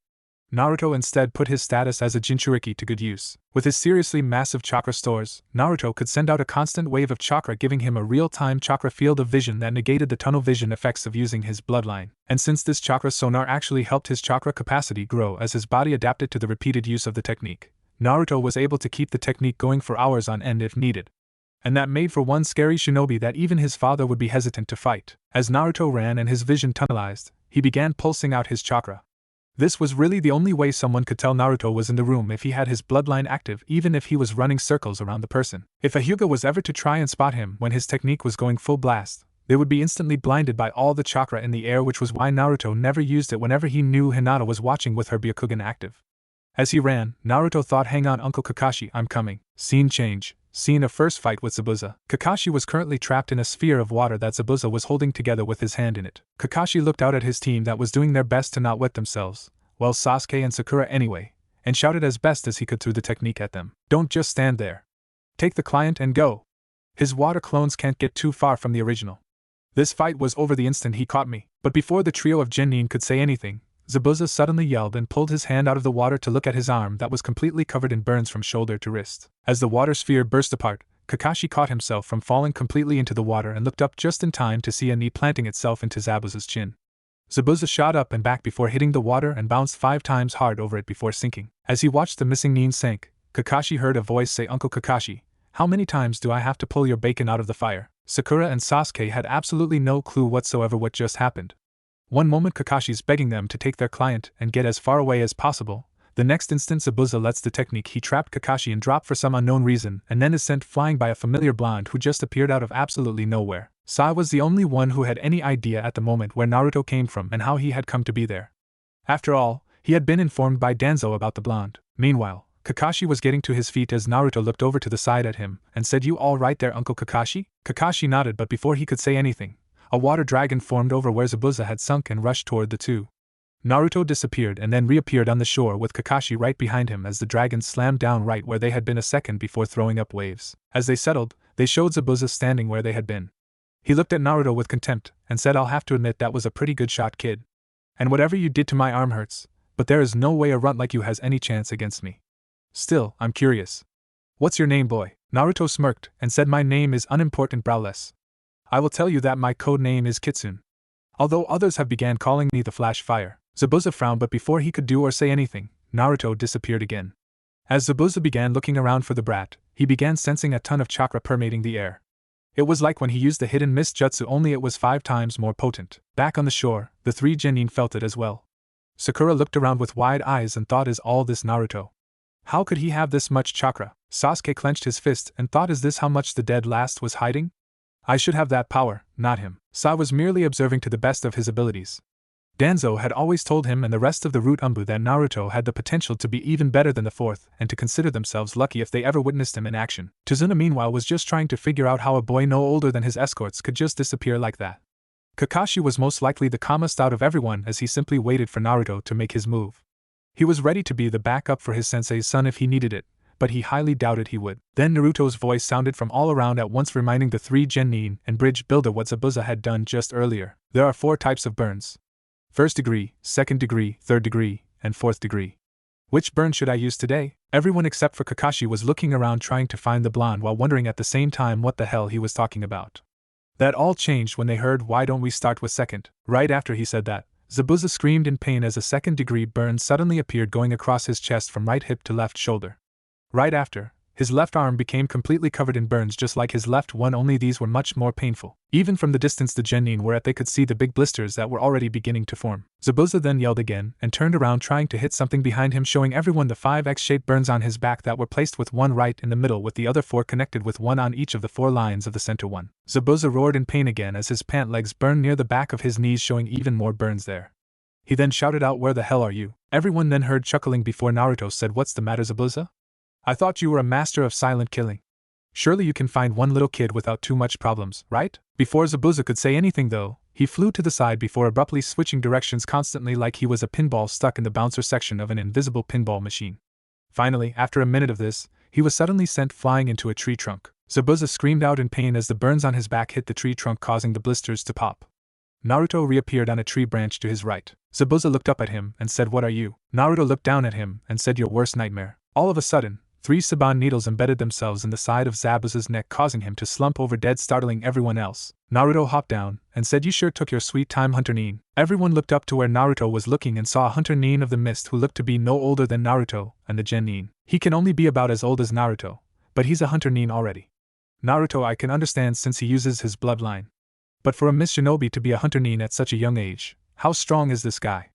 Naruto instead put his status as a Jinchuriki to good use. With his seriously massive chakra stores, Naruto could send out a constant wave of chakra, giving him a real-time chakra field of vision that negated the tunnel vision effects of using his bloodline. And since this chakra sonar actually helped his chakra capacity grow as his body adapted to the repeated use of the technique, Naruto was able to keep the technique going for hours on end if needed. And that made for one scary shinobi that even his father would be hesitant to fight. As Naruto ran and his vision tunnelized, he began pulsing out his chakra. This was really the only way someone could tell Naruto was in the room if he had his bloodline active, even if he was running circles around the person. If a Hyuga was ever to try and spot him when his technique was going full blast, they would be instantly blinded by all the chakra in the air, which was why Naruto never used it whenever he knew Hinata was watching with her Byakugan active. As he ran, Naruto thought, hang on Uncle Kakashi, I'm coming. Scene change. Scene of first fight with Zabuza. Kakashi was currently trapped in a sphere of water that Zabuza was holding together with his hand in it. Kakashi looked out at his team that was doing their best to not wet themselves, well Sasuke and Sakura anyway, and shouted as best as he could through the technique at them. Don't just stand there. Take the client and go. His water clones can't get too far from the original. This fight was over the instant he caught me, but before the trio of Genin could say anything, Zabuza suddenly yelled and pulled his hand out of the water to look at his arm that was completely covered in burns from shoulder to wrist. As the water sphere burst apart, Kakashi caught himself from falling completely into the water and looked up just in time to see a knee planting itself into Zabuza's chin. Zabuza shot up and back before hitting the water and bounced 5 times hard over it before sinking. As he watched the missing knee sink, Kakashi heard a voice say, Uncle Kakashi, how many times do I have to pull your bacon out of the fire? Sakura and Sasuke had absolutely no clue whatsoever what just happened. One moment Kakashi's begging them to take their client and get as far away as possible, the next instant Zabuza lets the technique he trapped Kakashi and drop for some unknown reason and then is sent flying by a familiar blonde who just appeared out of absolutely nowhere. Sai was the only one who had any idea at the moment where Naruto came from and how he had come to be there. After all, he had been informed by Danzo about the blonde. Meanwhile, Kakashi was getting to his feet as Naruto looked over to the side at him and said, You all right there, Uncle Kakashi? Kakashi nodded, but before he could say anything, a water dragon formed over where Zabuza had sunk and rushed toward the two. Naruto disappeared and then reappeared on the shore with Kakashi right behind him as the dragons slammed down right where they had been a second before throwing up waves. As they settled, they showed Zabuza standing where they had been. He looked at Naruto with contempt and said, I'll have to admit that was a pretty good shot, kid. And whatever you did to my arm hurts, but there is no way a runt like you has any chance against me. Still, I'm curious. What's your name, boy? Naruto smirked and said, My name is unimportant, browless. I will tell you that my code name is Kitsune. Although others have began calling me the Flash Fire. Zabuza frowned, but before he could do or say anything, Naruto disappeared again. As Zabuza began looking around for the brat, he began sensing a ton of chakra permeating the air. It was like when he used the hidden mist jutsu, only it was 5 times more potent. Back on the shore, the 3 genin felt it as well. Sakura looked around with wide eyes and thought, is all this Naruto? How could he have this much chakra? Sasuke clenched his fist and thought, is this how much the dead last was hiding? I should have that power, not him. Sai was merely observing to the best of his abilities. Danzo had always told him and the rest of the Root Umbu that Naruto had the potential to be even better than the 4th and to consider themselves lucky if they ever witnessed him in action. Tazuna meanwhile was just trying to figure out how a boy no older than his escorts could just disappear like that. Kakashi was most likely the calmest out of everyone as he simply waited for Naruto to make his move. He was ready to be the backup for his sensei's son if he needed it, but he highly doubted he would. Then Naruto's voice sounded from all around at once, reminding the 3 genin and bridge builder what Zabuza had done just earlier. There are 4 types of burns. 1st degree, 2nd degree, 3rd degree, and 4th degree. Which burn should I use today? Everyone except for Kakashi was looking around trying to find the blonde while wondering at the same time what the hell he was talking about. That all changed when they heard, why don't we start with 2nd? Right after he said that, Zabuza screamed in pain as a 2nd degree burn suddenly appeared going across his chest from right hip to left shoulder. Right after, his left arm became completely covered in burns just like his left one, only these were much more painful. Even from the distance the genin were at, they could see the big blisters that were already beginning to form. Zabuza then yelled again and turned around trying to hit something behind him, showing everyone the 5 X-shaped burns on his back that were placed with one right in the middle with the other 4 connected with one on each of the 4 lines of the center one. Zabuza roared in pain again as his pant legs burned near the back of his knees, showing even more burns there. He then shouted out, where the hell are you? Everyone then heard chuckling before Naruto said, what's the matter, Zabuza? I thought you were a master of silent killing. Surely you can find one little kid without too much problems, right? Before Zabuza could say anything though, he flew to the side before abruptly switching directions constantly like he was a pinball stuck in the bouncer section of an invisible pinball machine. Finally, after a minute of this, he was suddenly sent flying into a tree trunk. Zabuza screamed out in pain as the burns on his back hit the tree trunk, causing the blisters to pop. Naruto reappeared on a tree branch to his right. Zabuza looked up at him and said, what are you? Naruto looked down at him and said, your worst nightmare. All of a sudden, 3 Saban needles embedded themselves in the side of Zabuza's neck, causing him to slump over dead, startling everyone else. Naruto hopped down and said, you sure took your sweet time, Hunter Nin. Everyone looked up to where Naruto was looking and saw Hunter Nin of the Mist, who looked to be no older than Naruto and the genin. He can only be about as old as Naruto, but he's a Hunter Nin already. Naruto I can understand since he uses his bloodline. But for a Miss Shinobi to be a Hunter Nin at such a young age, how strong is this guy?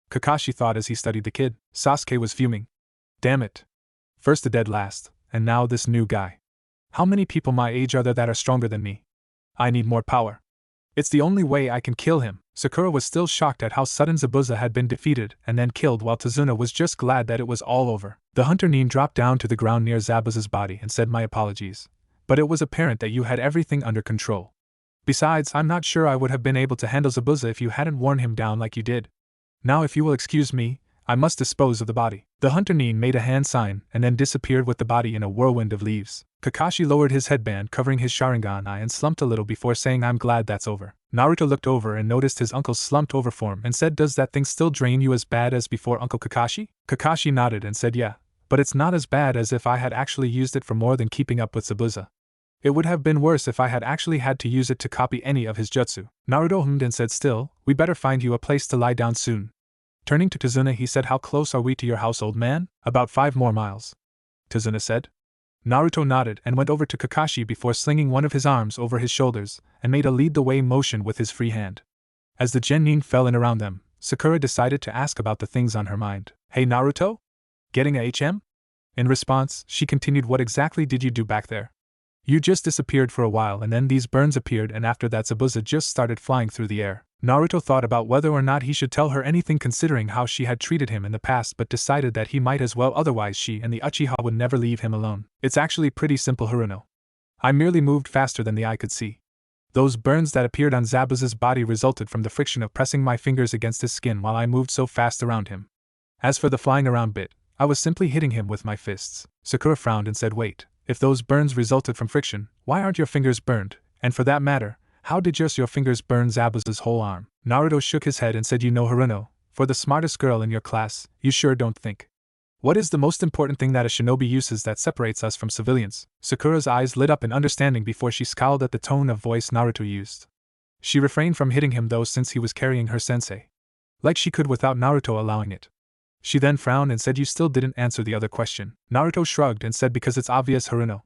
Kakashi thought as he studied the kid. Sasuke was fuming. Damn it. First the dead last, and now this new guy. How many people my age are there that are stronger than me? I need more power. It's the only way I can kill him. Sakura was still shocked at how sudden Zabuza had been defeated and then killed, while Tazuna was just glad that it was all over. The hunter Nin dropped down to the ground near Zabuza's body and said, "My apologies. But it was apparent that you had everything under control. Besides, I'm not sure I would have been able to handle Zabuza if you hadn't worn him down like you did. Now if you will excuse me, I must dispose of the body." The hunter Nin made a hand sign and then disappeared with the body in a whirlwind of leaves. Kakashi lowered his headband covering his Sharingan eye and slumped a little before saying, "I'm glad that's over." Naruto looked over and noticed his uncle's slumped over form and said, "Does that thing still drain you as bad as before, Uncle Kakashi?" Kakashi nodded and said, "Yeah, but it's not as bad as if I had actually used it for more than keeping up with Zabuza. It would have been worse if I had actually had to use it to copy any of his jutsu." Naruto hummed and said, "Still, we better find you a place to lie down soon." Turning to Tazuna, he said, "How close are we to your house, old man?" "About 5 more miles," Tazuna said. Naruto nodded and went over to Kakashi before slinging one of his arms over his shoulders and made a lead-the-way motion with his free hand. As the genin fell in around them, Sakura decided to ask about the things on her mind. "Hey Naruto? Getting a HM?" In response, she continued, "What exactly did you do back there? You just disappeared for a while and then these burns appeared, and after that Zabuza just started flying through the air." Naruto thought about whether or not he should tell her anything considering how she had treated him in the past, but decided that he might as well, otherwise she and the Uchiha would never leave him alone. "It's actually pretty simple, Haruno. I merely moved faster than the eye could see. Those burns that appeared on Zabuza's body resulted from the friction of pressing my fingers against his skin while I moved so fast around him. As for the flying around bit, I was simply hitting him with my fists." Sakura frowned and said, "Wait, if those burns resulted from friction, why aren't your fingers burned? And for that matter, how did just your fingers burn Zabuza's whole arm?" Naruto shook his head and said, "You know, Haruno, for the smartest girl in your class, you sure don't think. What is the most important thing that a shinobi uses that separates us from civilians?" Sakura's eyes lit up in understanding before she scowled at the tone of voice Naruto used. She refrained from hitting him though, since he was carrying her sensei. Like she could without Naruto allowing it. She then frowned and said, "You still didn't answer the other question." Naruto shrugged and said, "Because it's obvious, Haruno.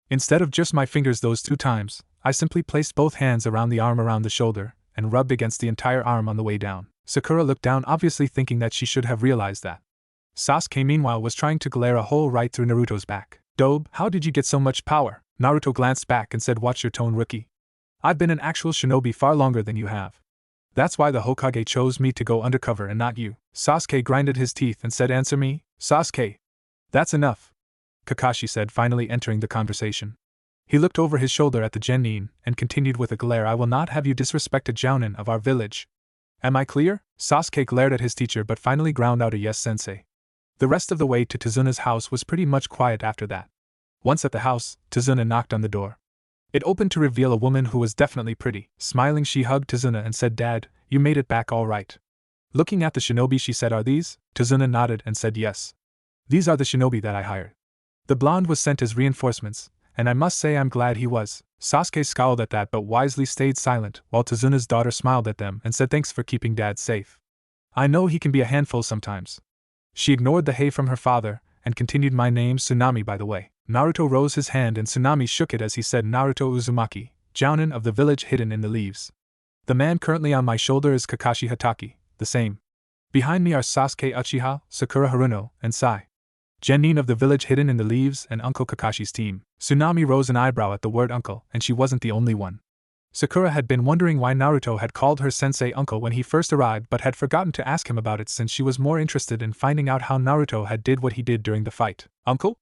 Instead of just my fingers those 2 times, I simply placed both hands around the arm around the shoulder, and rubbed against the entire arm on the way down." Sakura looked down, obviously thinking that she should have realized that. Sasuke meanwhile was trying to glare a hole right through Naruto's back. "Dobe, how did you get so much power?" Naruto glanced back and said, "Watch your tone, rookie. I've been an actual shinobi far longer than you have. That's why the Hokage chose me to go undercover and not you." Sasuke grinded his teeth and said, "Answer me, Sasuke." "That's enough," Kakashi said, finally entering the conversation. He looked over his shoulder at the genin and continued with a glare, "I will not have you disrespect a jounin of our village. Am I clear?" Sasuke glared at his teacher but finally ground out a "yes, sensei." The rest of the way to Tazuna's house was pretty much quiet after that. Once at the house, Tazuna knocked on the door. It opened to reveal a woman who was definitely pretty. Smiling, she hugged Tazuna and said, "Dad, you made it back all right." Looking at the shinobi, she said, "Are these?" Tazuna nodded and said, "Yes. These are the shinobi that I hired. The blonde was sent as reinforcements, and I must say I'm glad he was." Sasuke scowled at that but wisely stayed silent, while Tazuna's daughter smiled at them and said, "Thanks for keeping Dad safe. I know he can be a handful sometimes." She ignored the hey from her father, and continued, "My name's Tsunami, by the way." Naruto rose his hand and Tsunami shook it as he said, "Naruto Uzumaki, jounin of the village hidden in the leaves. The man currently on my shoulder is Kakashi Hatake, the same. Behind me are Sasuke Uchiha, Sakura Haruno, and Sai, genin of the village hidden in the leaves, and Uncle Kakashi's team." Tsunami rose an eyebrow at the word uncle, and she wasn't the only one. Sakura had been wondering why Naruto had called her sensei uncle when he first arrived but had forgotten to ask him about it, since she was more interested in finding out how Naruto had did what he did during the fight. "Uncle?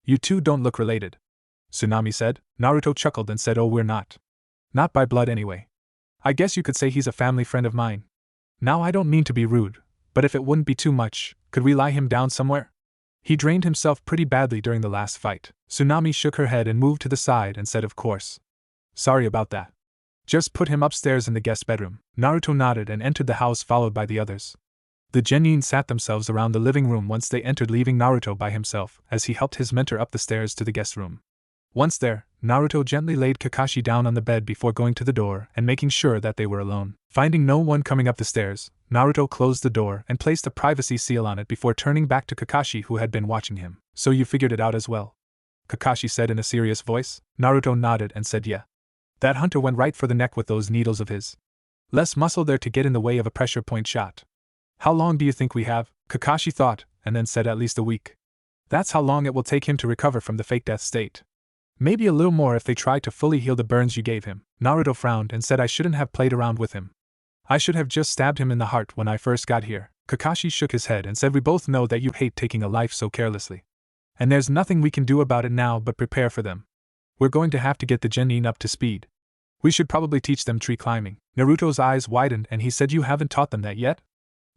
You two don't look related," Tsunami said. Naruto chuckled and said, "Oh, we're not. Not by blood anyway. I guess you could say he's a family friend of mine. Now I don't mean to be rude, but if it wouldn't be too much, could we lie him down somewhere? He drained himself pretty badly during the last fight." Tsunami shook her head and moved to the side and said, "Of course. Sorry about that. Just put him upstairs in the guest bedroom." Naruto nodded and entered the house followed by the others. The genin sat themselves around the living room once they entered, leaving Naruto by himself as he helped his mentor up the stairs to the guest room. Once there, Naruto gently laid Kakashi down on the bed before going to the door and making sure that they were alone. Finding no one coming up the stairs, Naruto closed the door and placed a privacy seal on it before turning back to Kakashi, who had been watching him. "So you figured it out as well?" Kakashi said in a serious voice. Naruto nodded and said, "Yeah. That hunter went right for the neck with those needles of his. Less muscle there to get in the way of a pressure point shot." "How long do you think we have?" Kakashi thought, and then said, "At least a week. That's how long it will take him to recover from the fake death state. Maybe a little more if they try to fully heal the burns you gave him." Naruto frowned and said, "I shouldn't have played around with him. I should have just stabbed him in the heart when I first got here. Kakashi shook his head and said, we both know that you hate taking a life so carelessly. And there's nothing we can do about it now but prepare for them. We're going to have to get the Chunin up to speed. We should probably teach them tree climbing. Naruto's eyes widened and he said, you haven't taught them that yet?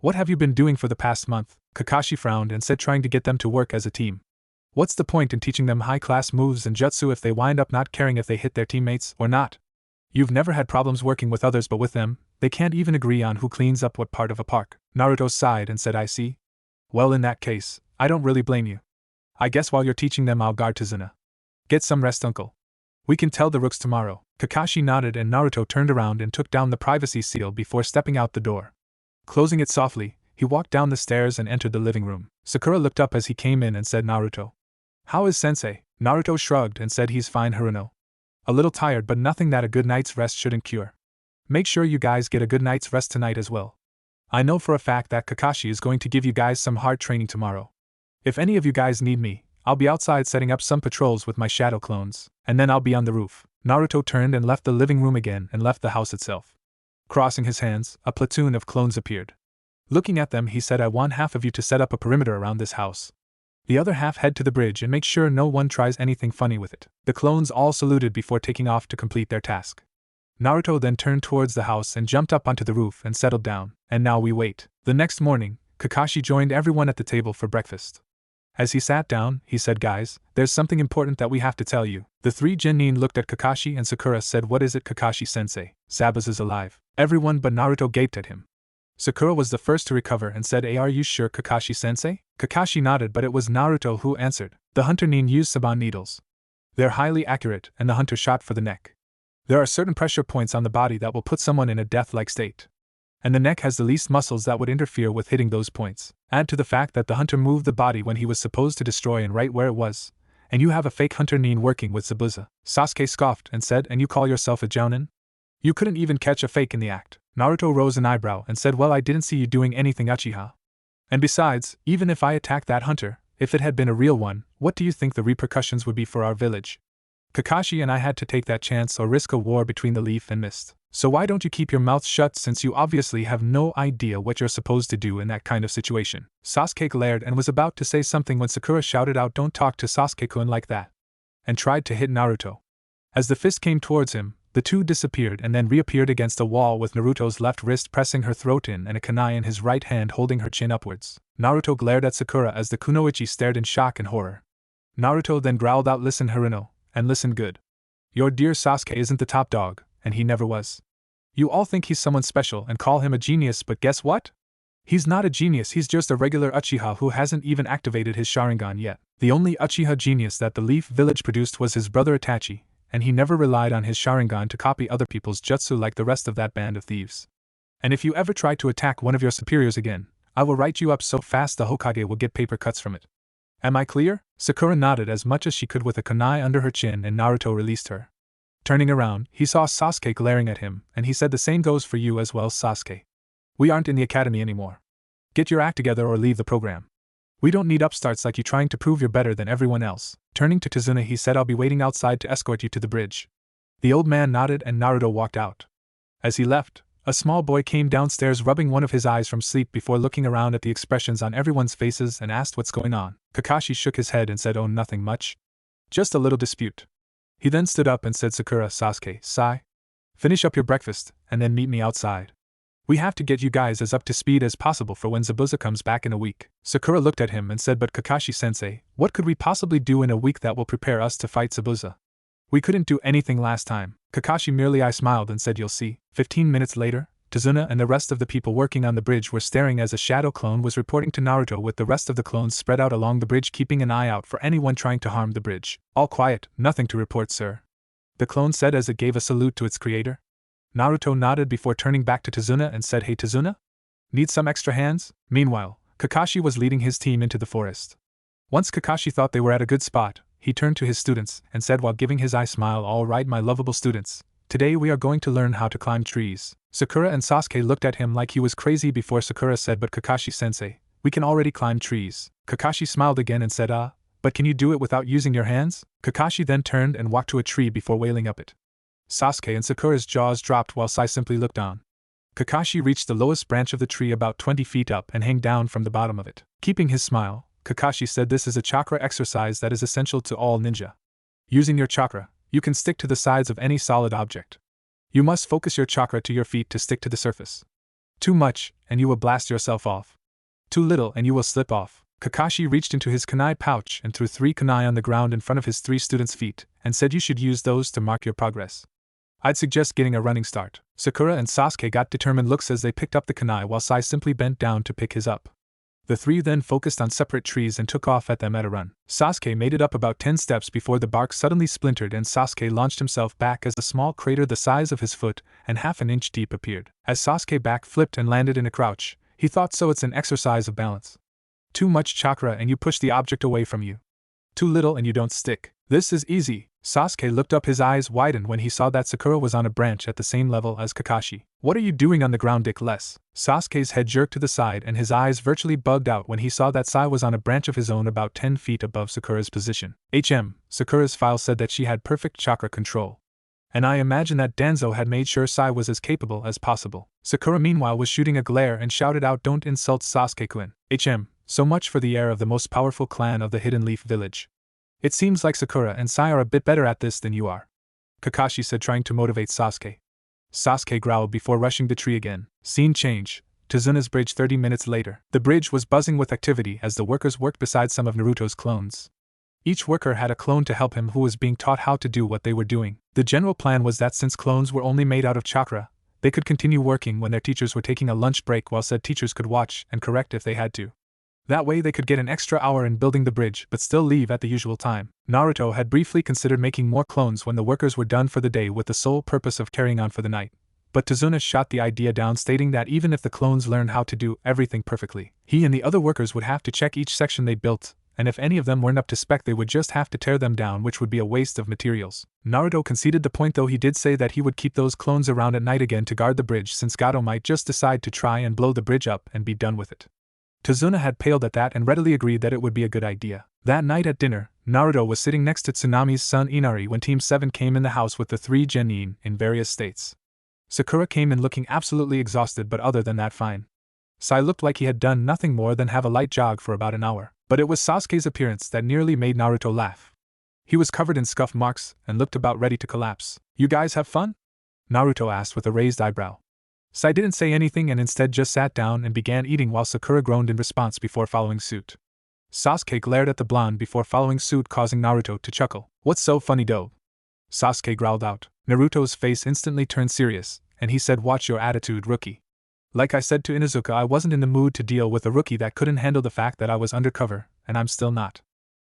What have you been doing for the past month? Kakashi frowned and said, trying to get them to work as a team. What's the point in teaching them high-class moves and jutsu if they wind up not caring if they hit their teammates or not? You've never had problems working with others, but with them, they can't even agree on who cleans up what part of a park. Naruto sighed and said, I see. Well, in that case, I don't really blame you. I guess while you're teaching them, I'll guard Tazuna. Get some rest, uncle. We can tell the rooks tomorrow. Kakashi nodded and Naruto turned around and took down the privacy seal before stepping out the door. Closing it softly, he walked down the stairs and entered the living room. Sakura looked up as he came in and said, Naruto. How is sensei? Naruto shrugged and said, he's fine, Haruno. A little tired, but nothing that a good night's rest shouldn't cure. Make sure you guys get a good night's rest tonight as well. I know for a fact that Kakashi is going to give you guys some hard training tomorrow. If any of you guys need me, I'll be outside setting up some patrols with my shadow clones, and then I'll be on the roof. Naruto turned and left the living room again and left the house itself. Crossing his hands, a platoon of clones appeared. Looking at them, he said, I want half of you to set up a perimeter around this house. The other half head to the bridge and make sure no one tries anything funny with it. The clones all saluted before taking off to complete their task. Naruto then turned towards the house and jumped up onto the roof and settled down, and now we wait. The next morning, Kakashi joined everyone at the table for breakfast. As he sat down, he said, guys, there's something important that we have to tell you. The three Chunin looked at Kakashi and Sakura said, what is it, Kakashi-sensei? Sabas is alive. Everyone but Naruto gaped at him. Sakura was the first to recover and said, are you sure, Kakashi-sensei? Kakashi nodded, but it was Naruto who answered. The hunter Nin used Saban needles. They're highly accurate, and the hunter shot for the neck. There are certain pressure points on the body that will put someone in a death-like state. And the neck has the least muscles that would interfere with hitting those points. Add to the fact that the hunter moved the body when he was supposed to destroy and right where it was, and you have a fake hunter Nin working with Zabuza. Sasuke scoffed and said, and you call yourself a Jounin? You couldn't even catch a fake in the act. Naruto rose an eyebrow and said, well, I didn't see you doing anything, Uchiha. And besides, even if I attacked that hunter, if it had been a real one, what do you think the repercussions would be for our village? Kakashi and I had to take that chance or risk a war between the leaf and mist. So why don't you keep your mouth shut, since you obviously have no idea what you're supposed to do in that kind of situation? Sasuke glared and was about to say something when Sakura shouted out, don't talk to Sasuke-kun like that, and tried to hit Naruto. As the fist came towards him, the two disappeared and then reappeared against a wall with Naruto's left wrist pressing her throat in and a kunai in his right hand holding her chin upwards. Naruto glared at Sakura as the kunoichi stared in shock and horror. Naruto then growled out, listen, Haruno, and listen good. Your dear Sasuke isn't the top dog, and he never was. You all think he's someone special and call him a genius, but guess what? He's not a genius, he's just a regular Uchiha who hasn't even activated his Sharingan yet. The only Uchiha genius that the Leaf Village produced was his brother Itachi, and he never relied on his Sharingan to copy other people's jutsu like the rest of that band of thieves. And if you ever try to attack one of your superiors again, I will write you up so fast the Hokage will get paper cuts from it. Am I clear? Sakura nodded as much as she could with a kunai under her chin, and Naruto released her. Turning around, he saw Sasuke glaring at him, and he said, the same goes for you as well, Sasuke. We aren't in the academy anymore. Get your act together or leave the program. We don't need upstarts like you trying to prove you're better than everyone else. Turning to Tazuna, he said, I'll be waiting outside to escort you to the bridge. The old man nodded and Naruto walked out. As he left, a small boy came downstairs rubbing one of his eyes from sleep before looking around at the expressions on everyone's faces and asked what's going on. Kakashi shook his head and said, oh, nothing much. Just a little dispute. He then stood up and said, Sakura, Sasuke, Sai, finish up your breakfast, and then meet me outside. We have to get you guys as up to speed as possible for when Zabuza comes back in a week. Sakura looked at him and said, but Kakashi-sensei, what could we possibly do in a week that will prepare us to fight Zabuza? We couldn't do anything last time. Kakashi merely smiled and said, you'll see. 15 minutes later, Tazuna and the rest of the people working on the bridge were staring as a shadow clone was reporting to Naruto with the rest of the clones spread out along the bridge, keeping an eye out for anyone trying to harm the bridge. All quiet, nothing to report, sir. The clone said as it gave a salute to its creator. Naruto nodded before turning back to Tazuna and said, hey Tazuna? Need some extra hands? Meanwhile, Kakashi was leading his team into the forest. Once Kakashi thought they were at a good spot, he turned to his students and said while giving his eye smile, all right, my lovable students, today we are going to learn how to climb trees. Sakura and Sasuke looked at him like he was crazy before Sakura said, but Kakashi-sensei, we can already climb trees. Kakashi smiled again and said, but can you do it without using your hands? Kakashi then turned and walked to a tree before wailing up it. Sasuke and Sakura's jaws dropped while Sai simply looked on. Kakashi reached the lowest branch of the tree about 20 feet up and hung down from the bottom of it. Keeping his smile, Kakashi said this is a chakra exercise that is essential to all ninja. Using your chakra, you can stick to the sides of any solid object. You must focus your chakra to your feet to stick to the surface. Too much, and you will blast yourself off. Too little and you will slip off. Kakashi reached into his kunai pouch and threw 3 kunai on the ground in front of his 3 students' feet, and said you should use those to mark your progress. I'd suggest getting a running start. Sakura and Sasuke got determined looks as they picked up the kunai while Sai simply bent down to pick his up. The 3 then focused on separate trees and took off at them at a run. Sasuke made it up about 10 steps before the bark suddenly splintered and Sasuke launched himself back as a small crater the size of his foot and half an inch deep appeared. As Sasuke back flipped and landed in a crouch, he thought so it's an exercise of balance. Too much chakra and you push the object away from you. Too little and you don't stick. This is easy. Sasuke looked up, his eyes widened when he saw that Sakura was on a branch at the same level as Kakashi. What are you doing on the ground, Dick Less? Sasuke's head jerked to the side and his eyes virtually bugged out when he saw that Sai was on a branch of his own about 10 feet above Sakura's position. Sakura's file said that she had perfect chakra control. And I imagine that Danzo had made sure Sai was as capable as possible. Sakura meanwhile was shooting a glare and shouted out, don't insult Sasuke-kun. So much for the heir of the most powerful clan of the Hidden Leaf Village. It seems like Sakura and Sai are a bit better at this than you are, Kakashi said, trying to motivate Sasuke. Sasuke growled before rushing the tree again. Scene change. Tazuna's bridge 30 minutes later. The bridge was buzzing with activity as the workers worked beside some of Naruto's clones. Each worker had a clone to help him who was being taught how to do what they were doing. The general plan was that since clones were only made out of chakra, they could continue working when their teachers were taking a lunch break, while said teachers could watch and correct if they had to. That way they could get an extra hour in building the bridge but still leave at the usual time. Naruto had briefly considered making more clones when the workers were done for the day with the sole purpose of carrying on for the night. But Tazuna shot the idea down, stating that even if the clones learned how to do everything perfectly, he and the other workers would have to check each section they built, and if any of them weren't up to spec they would just have to tear them down, which would be a waste of materials. Naruto conceded the point, though he did say that he would keep those clones around at night again to guard the bridge, since Gato might just decide to try and blow the bridge up and be done with it. Tazuna had paled at that and readily agreed that it would be a good idea. That night at dinner, Naruto was sitting next to Tsunami's son Inari when Team 7 came in the house with the 3 genin in various states. Sakura came in looking absolutely exhausted, but other than that fine. Sai looked like he had done nothing more than have a light jog for about an hour, but it was Sasuke's appearance that nearly made Naruto laugh. He was covered in scuff marks and looked about ready to collapse. You guys have fun? Naruto asked with a raised eyebrow. Sai didn't say anything and instead just sat down and began eating while Sakura groaned in response before following suit. Sasuke glared at the blonde before following suit, causing Naruto to chuckle. What's so funny, dope? Sasuke growled out. Naruto's face instantly turned serious, and he said, watch your attitude, rookie. Like I said to Inuzuka, I wasn't in the mood to deal with a rookie that couldn't handle the fact that I was undercover, and I'm still not.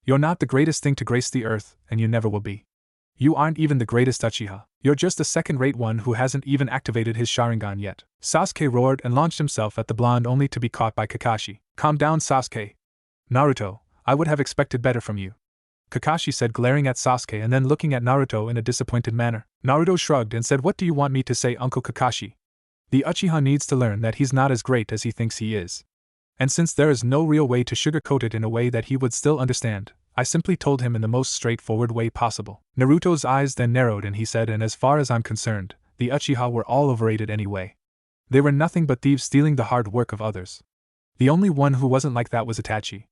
You're not the greatest thing to grace the earth, and you never will be. You aren't even the greatest Uchiha. You're just a second-rate one who hasn't even activated his Sharingan yet. Sasuke roared and launched himself at the blonde, only to be caught by Kakashi. Calm down, Sasuke. Naruto, I would have expected better from you, Kakashi said, glaring at Sasuke and then looking at Naruto in a disappointed manner. Naruto shrugged and said, what do you want me to say, Uncle Kakashi? The Uchiha needs to learn that he's not as great as he thinks he is. And since there is no real way to sugarcoat it in a way that he would still understand, I simply told him in the most straightforward way possible. Naruto's eyes then narrowed and he said, and as far as I'm concerned, the Uchiha were all overrated anyway. They were nothing but thieves stealing the hard work of others. The only one who wasn't like that was Itachi.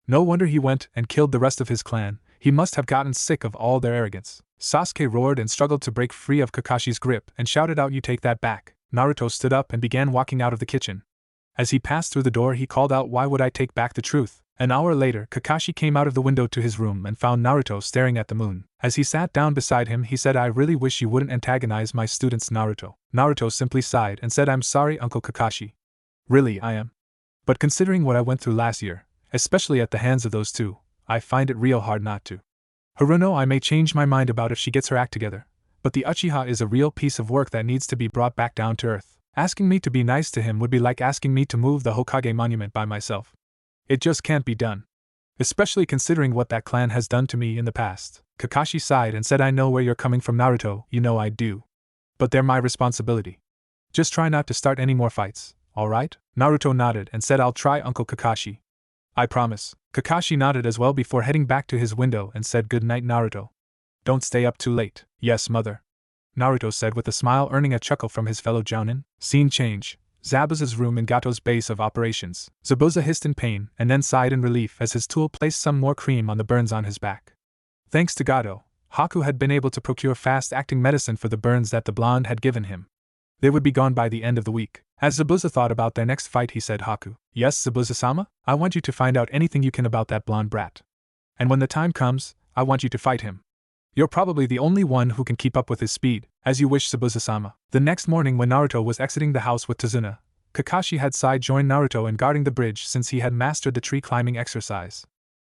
No wonder he went and killed the rest of his clan. He must have gotten sick of all their arrogance. Sasuke roared and struggled to break free of Kakashi's grip and shouted out, you take that back. Naruto stood up and began walking out of the kitchen. As he passed through the door he called out, why would I take back the truth? An hour later, Kakashi came out of the window to his room and found Naruto staring at the moon. As he sat down beside him he said, I really wish you wouldn't antagonize my students, Naruto. Naruto simply sighed and said, I'm sorry, Uncle Kakashi. Really, I am. But considering what I went through last year, especially at the hands of those two, I find it real hard not to. Haruno I may change my mind about if she gets her act together, but the Uchiha is a real piece of work that needs to be brought back down to earth. Asking me to be nice to him would be like asking me to move the Hokage monument by myself. It just can't be done. Especially considering what that clan has done to me in the past. Kakashi sighed and said, I know where you're coming from, Naruto, you know I do. But they're my responsibility. Just try not to start any more fights, alright? Naruto nodded and said, I'll try, Uncle Kakashi. I promise. Kakashi nodded as well before heading back to his window and said, good night, Naruto. Don't stay up too late. Yes, mother. Naruto said with a smile, earning a chuckle from his fellow jounin. Scene change. Zabuza's room in Gato's base of operations. Zabuza hissed in pain and then sighed in relief as his tool placed some more cream on the burns on his back. Thanks to Gato, Haku had been able to procure fast-acting medicine for the burns that the blonde had given him. They would be gone by the end of the week. As Zabuza thought about their next fight, he said, Haku, yes, Zabuza-sama? I want you to find out anything you can about that blonde brat. And when the time comes, I want you to fight him. You're probably the only one who can keep up with his speed, as you wish, Zabuza-sama. The next morning when Naruto was exiting the house with Tazuna, Kakashi had side-joined Naruto in guarding the bridge since he had mastered the tree-climbing exercise.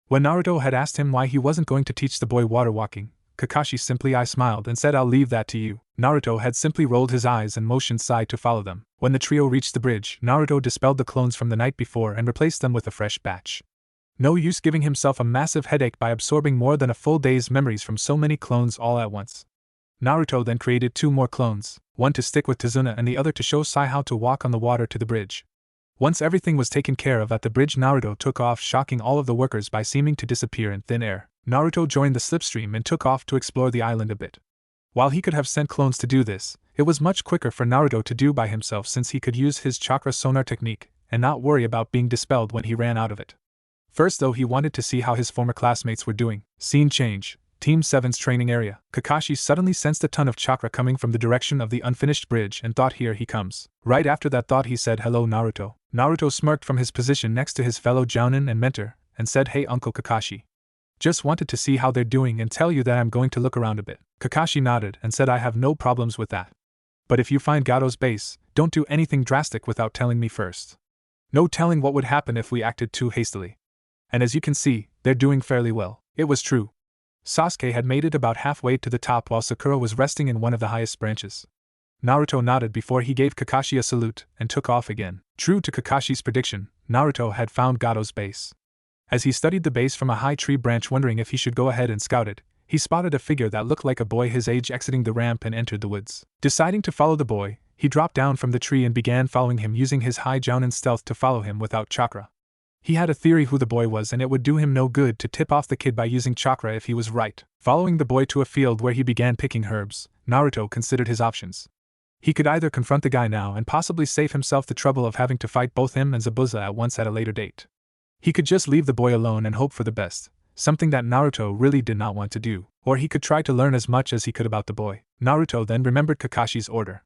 When Naruto had asked him why he wasn't going to teach the boy water walking, Kakashi simply smiled and said, I'll leave that to you. Naruto had simply rolled his eyes and motioned side to follow them. When the trio reached the bridge, Naruto dispelled the clones from the night before and replaced them with a fresh batch. No use giving himself a massive headache by absorbing more than a full day's memories from so many clones all at once. Naruto then created 2 more clones, one to stick with Tazuna and the other to show Sai how to walk on the water to the bridge. Once everything was taken care of at the bridge, Naruto took off, shocking all of the workers by seeming to disappear in thin air. Naruto joined the slipstream and took off to explore the island a bit. While he could have sent clones to do this, it was much quicker for Naruto to do by himself since he could use his chakra sonar technique and not worry about being dispelled when he ran out of it. First though, he wanted to see how his former classmates were doing. Scene change. Team 7's training area. Kakashi suddenly sensed a ton of chakra coming from the direction of the unfinished bridge and thought, here he comes. Right after that thought he said, hello Naruto. Naruto smirked from his position next to his fellow jounin and mentor, and said, hey Uncle Kakashi. Just wanted to see how they're doing and tell you that I'm going to look around a bit. Kakashi nodded and said, I have no problems with that. But if you find Gato's base, don't do anything drastic without telling me first. No telling what would happen if we acted too hastily. And as you can see, they're doing fairly well. It was true. Sasuke had made it about halfway to the top while Sakura was resting in one of the highest branches. Naruto nodded before he gave Kakashi a salute and took off again. True to Kakashi's prediction, Naruto had found Gato's base. As he studied the base from a high tree branch wondering if he should go ahead and scout it, he spotted a figure that looked like a boy his age exiting the ramp and entered the woods. Deciding to follow the boy, he dropped down from the tree and began following him using his high jounin stealth to follow him without chakra. He had a theory who the boy was and it would do him no good to tip off the kid by using chakra if he was right. Following the boy to a field where he began picking herbs, Naruto considered his options. He could either confront the guy now and possibly save himself the trouble of having to fight both him and Zabuza at once at a later date. He could just leave the boy alone and hope for the best, something that Naruto really did not want to do. Or he could try to learn as much as he could about the boy. Naruto then remembered Kakashi's order.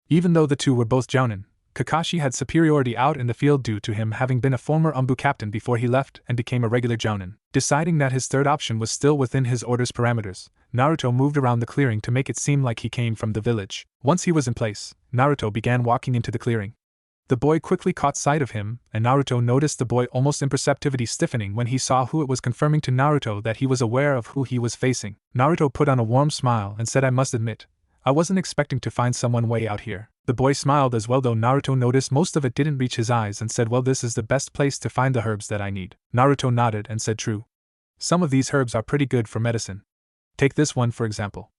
Even though the two were both jounin, Kakashi had superiority out in the field due to him having been a former Umbu captain before he left and became a regular jounin. Deciding that his third option was still within his order's parameters, Naruto moved around the clearing to make it seem like he came from the village. Once he was in place, Naruto began walking into the clearing. The boy quickly caught sight of him, and Naruto noticed the boy almost imperceptibly stiffening when he saw who it was, confirming to Naruto that he was aware of who he was facing. Naruto put on a warm smile and said, I must admit, I wasn't expecting to find someone way out here. The boy smiled as well, though Naruto noticed most of it didn't reach his eyes, and said, well, this is the best place to find the herbs that I need. Naruto nodded and said, true. Some of these herbs are pretty good for medicine. Take this one for example.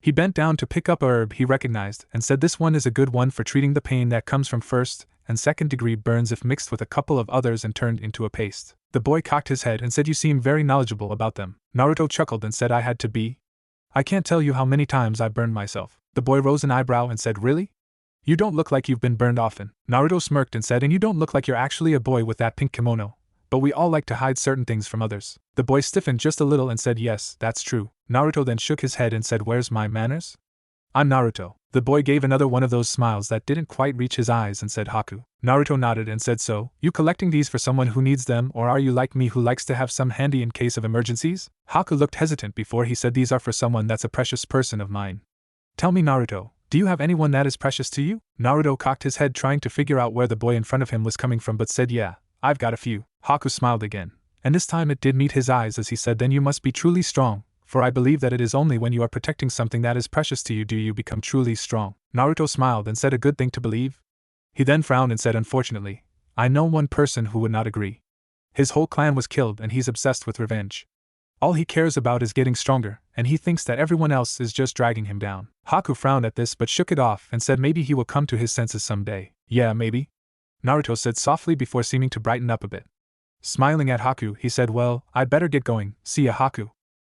He bent down to pick up a herb he recognized and said, this one is a good one for treating the pain that comes from first and second degree burns if mixed with a couple of others and turned into a paste. The boy cocked his head and said, you seem very knowledgeable about them. Naruto chuckled and said, I had to be. I can't tell you how many times I burned myself. The boy rose an eyebrow and said, really? You don't look like you've been burned often. Naruto smirked and said, and you don't look like you're actually a boy with that pink kimono. But we all like to hide certain things from others. The boy stiffened just a little and said, yes, that's true. Naruto then shook his head and said, where's my manners? I'm Naruto. The boy gave another one of those smiles that didn't quite reach his eyes and said, Haku. Naruto nodded and said, so, you collecting these for someone who needs them, or are you like me who likes to have some handy in case of emergencies? Haku looked hesitant before he said, these are for someone that's a precious person of mine. Tell me, Naruto, do you have anyone that is precious to you? Naruto cocked his head trying to figure out where the boy in front of him was coming from but said, yeah, I've got a few. Haku smiled again, and this time it did meet his eyes as he said, then you must be truly strong, for I believe that it is only when you are protecting something that is precious to you do you become truly strong. Naruto smiled and said, a good thing to believe? He then frowned and said, unfortunately, I know one person who would not agree. His whole clan was killed and he's obsessed with revenge. All he cares about is getting stronger, and he thinks that everyone else is just dragging him down. Haku frowned at this but shook it off and said maybe he will come to his senses someday. Yeah, maybe? Naruto said softly before seeming to brighten up a bit. Smiling at Haku, he said, well, I'd better get going. See ya, Haku.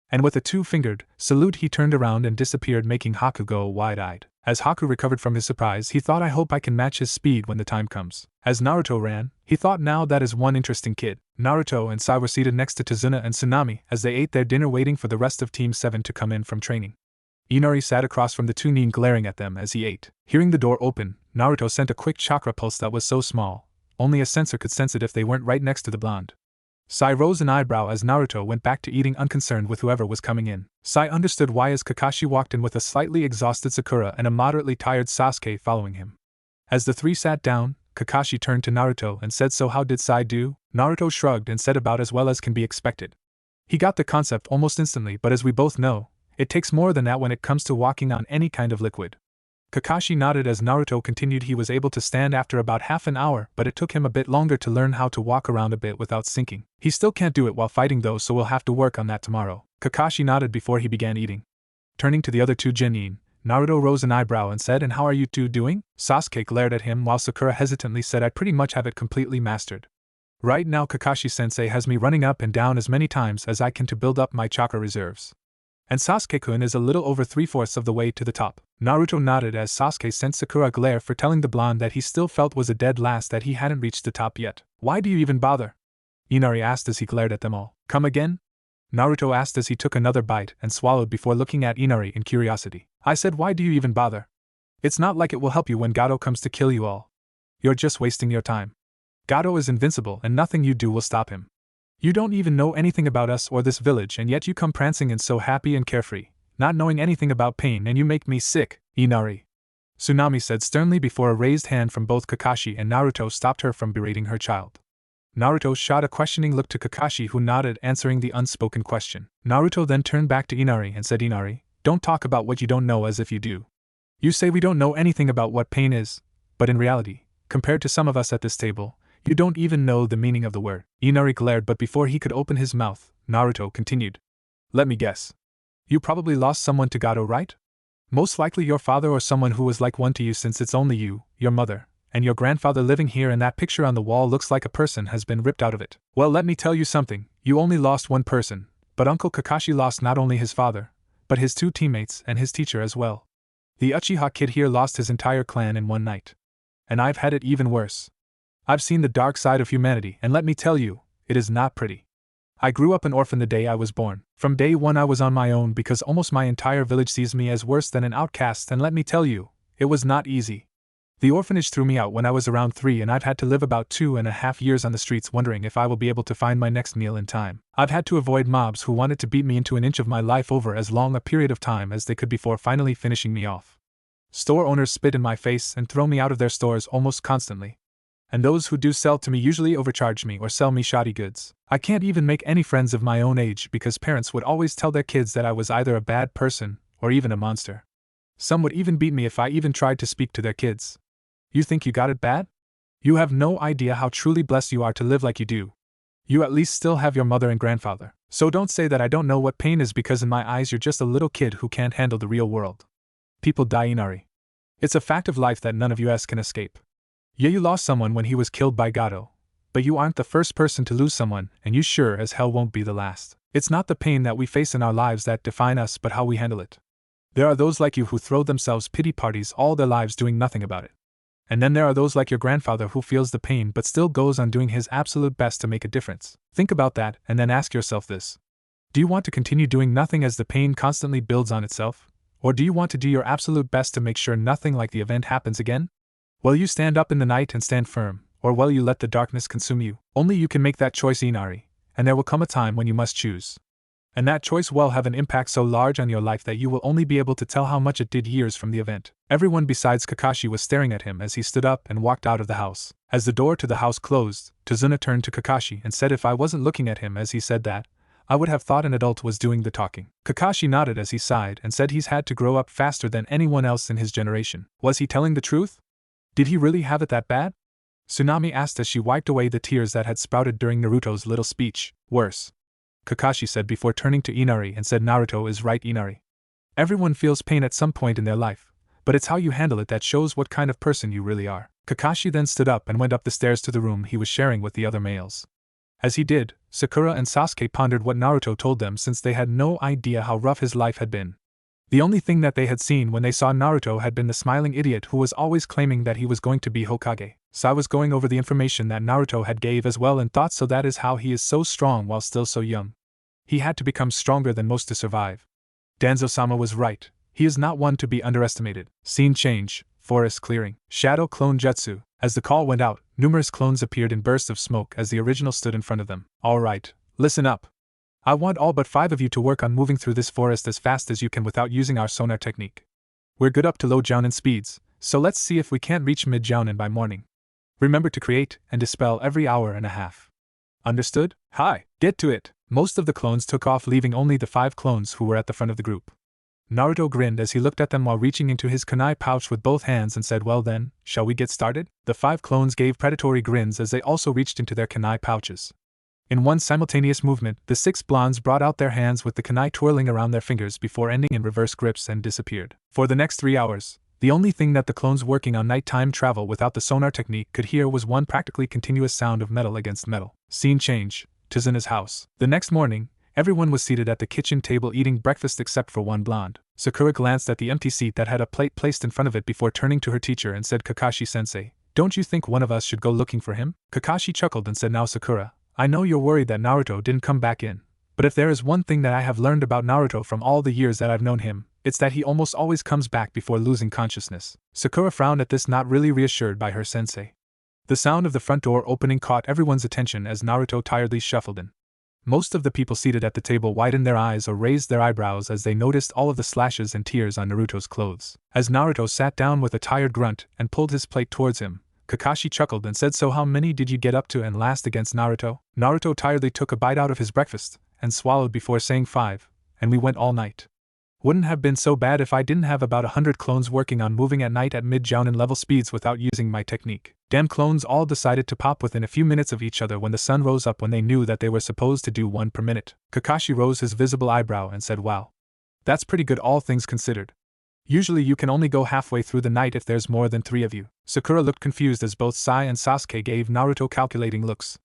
And with a two-fingered salute he turned around and disappeared, making Haku go wide-eyed. As Haku recovered from his surprise, he thought, I hope I can match his speed when the time comes. As Naruto ran, he thought, now that is one interesting kid. Naruto and Sai were seated next to Tazuna and Tsunami as they ate their dinner, waiting for the rest of Team 7 to come in from training. Inari sat across from the Chunin, glaring at them as he ate. Hearing the door open, Naruto sent a quick chakra pulse that was so small, only a sensor could sense it if they weren't right next to the blonde. Sai rose an eyebrow as Naruto went back to eating, unconcerned with whoever was coming in. Sai understood why as Kakashi walked in with a slightly exhausted Sakura and a moderately tired Sasuke following him. As the three sat down, Kakashi turned to Naruto and said, so how did Sai do? Naruto shrugged and said, about as well as can be expected. He got the concept almost instantly, but as we both know, it takes more than that when it comes to walking on any kind of liquid. Kakashi nodded as Naruto continued. He was able to stand after about half an hour, but it took him a bit longer to learn how to walk around a bit without sinking. He still can't do it while fighting though, so we'll have to work on that tomorrow. Kakashi nodded before he began eating. Turning to the other two genin, Naruto rose an eyebrow and said, and how are you two doing? Sasuke glared at him while Sakura hesitantly said, I pretty much have it completely mastered. Right now Kakashi-sensei has me running up and down as many times as I can to build up my chakra reserves. And Sasuke-kun is a little over 3/4 of the way to the top. Naruto nodded as Sasuke sent Sakura a glare for telling the blonde that he still felt was a dead last, that he hadn't reached the top yet. Why do you even bother? Inari asked as he glared at them all. Come again? Naruto asked as he took another bite and swallowed before looking at Inari in curiosity. I said, why do you even bother? It's not like it will help you when Gato comes to kill you all. You're just wasting your time. Gato is invincible and nothing you do will stop him. You don't even know anything about us or this village, and yet you come prancing in so happy and carefree, not knowing anything about pain, and you make me sick, Inari. Tsunami said sternly before a raised hand from both Kakashi and Naruto stopped her from berating her child. Naruto shot a questioning look to Kakashi, who nodded, answering the unspoken question. Naruto then turned back to Inari and said, Inari, don't talk about what you don't know as if you do. You say we don't know anything about what pain is, but in reality, compared to some of us at this table, you don't even know the meaning of the word. Inari glared, but before he could open his mouth, Naruto continued. Let me guess. You probably lost someone to Gato, right? Most likely your father or someone who was like one to you, since it's only you, your mother, and your grandfather living here, and that picture on the wall looks like a person has been ripped out of it. Well, let me tell you something, you only lost one person, but Uncle Kakashi lost not only his father, but his two teammates and his teacher as well. The Uchiha kid here lost his entire clan in one night. And I've had it even worse. I've seen the dark side of humanity, and let me tell you, it is not pretty. I grew up an orphan the day I was born. From day one I was on my own because almost my entire village sees me as worse than an outcast, and let me tell you, it was not easy. The orphanage threw me out when I was around 3, and I've had to live about 2.5 years on the streets wondering if I will be able to find my next meal in time. I've had to avoid mobs who wanted to beat me into an inch of my life over as long a period of time as they could before finally finishing me off. Store owners spit in my face and throw me out of their stores almost constantly. And those who do sell to me usually overcharge me or sell me shoddy goods. I can't even make any friends of my own age because parents would always tell their kids that I was either a bad person or even a monster. Some would even beat me if I even tried to speak to their kids. You think you got it bad? You have no idea how truly blessed you are to live like you do. You at least still have your mother and grandfather. So don't say that I don't know what pain is, because in my eyes you're just a little kid who can't handle the real world. People die, Inari. It's a fact of life that none of us can escape. Yeah, you lost someone when he was killed by Gato, but you aren't the first person to lose someone, and you sure as hell won't be the last. It's not the pain that we face in our lives that define us, but how we handle it. There are those like you who throw themselves pity parties all their lives doing nothing about it. And then there are those like your grandfather who feels the pain but still goes on doing his absolute best to make a difference. Think about that and then ask yourself this. Do you want to continue doing nothing as the pain constantly builds on itself? Or do you want to do your absolute best to make sure nothing like the event happens again? Will you stand up in the night and stand firm, or will you let the darkness consume you? Only you can make that choice, Inari, and there will come a time when you must choose. And that choice will have an impact so large on your life that you will only be able to tell how much it did years from the event. Everyone besides Kakashi was staring at him as he stood up and walked out of the house. As the door to the house closed, Tazuna turned to Kakashi and said, if I wasn't looking at him as he said that, I would have thought an adult was doing the talking. Kakashi nodded as he sighed and said he's had to grow up faster than anyone else in his generation. Was he telling the truth? Did he really have it that bad? Tsunami asked as she wiped away the tears that had sprouted during Naruto's little speech. Worse, Kakashi said before turning to Inari and said, Naruto is right, Inari. Everyone feels pain at some point in their life, but it's how you handle it that shows what kind of person you really are. Kakashi then stood up and went up the stairs to the room he was sharing with the other males. As he did, Sakura and Sasuke pondered what Naruto told them since they had no idea how rough his life had been. The only thing that they had seen when they saw Naruto had been the smiling idiot who was always claiming that he was going to be Hokage. Sai was going over the information that Naruto had gave as well and thought so that is how he is so strong while still so young. He had to become stronger than most to survive. Danzo-sama was right, he is not one to be underestimated. Scene change, forest clearing. Shadow clone jutsu. As the call went out, numerous clones appeared in bursts of smoke as the original stood in front of them. Alright, listen up. I want all but 5 of you to work on moving through this forest as fast as you can without using our sonar technique. We're good up to low jounin speeds, so let's see if we can't reach mid jounin by morning. Remember to create and dispel every hour and a half. Understood? Hi, get to it! Most of the clones took off, leaving only the 5 clones who were at the front of the group. Naruto grinned as he looked at them while reaching into his kunai pouch with both hands and said, well then, shall we get started? The 5 clones gave predatory grins as they also reached into their kunai pouches. In one simultaneous movement, the 6 blondes brought out their hands with the kunai twirling around their fingers before ending in reverse grips and disappeared. For the next 3 hours, the only thing that the clones working on nighttime travel without the sonar technique could hear was one practically continuous sound of metal against metal. Scene change, Tizuna's house. The next morning, everyone was seated at the kitchen table eating breakfast except for one blonde. Sakura glanced at the empty seat that had a plate placed in front of it before turning to her teacher and said, Kakashi-sensei, don't you think one of us should go looking for him? Kakashi chuckled and said, now Sakura, I know you're worried that Naruto didn't come back in, but if there is one thing that I have learned about Naruto from all the years that I've known him, it's that he almost always comes back before losing consciousness. Sakura frowned at this, not really reassured by her sensei. The sound of the front door opening caught everyone's attention as Naruto tiredly shuffled in. Most of the people seated at the table widened their eyes or raised their eyebrows as they noticed all of the slashes and tears on Naruto's clothes. As Naruto sat down with a tired grunt and pulled his plate towards him, Kakashi chuckled and said, so how many did you get up to and last against Naruto? Naruto tiredly took a bite out of his breakfast and swallowed before saying 5, and we went all night. Wouldn't have been so bad if I didn't have about 100 clones working on moving at night at mid-jounin level speeds without using my technique. Damn, clones all decided to pop within a few minutes of each other when the sun rose up when they knew that they were supposed to do 1 per minute. Kakashi rose his visible eyebrow and said, wow. That's pretty good all things considered. Usually you can only go halfway through the night if there's more than 3 of you. Sakura looked confused as both Sai and Sasuke gave Naruto calculating looks.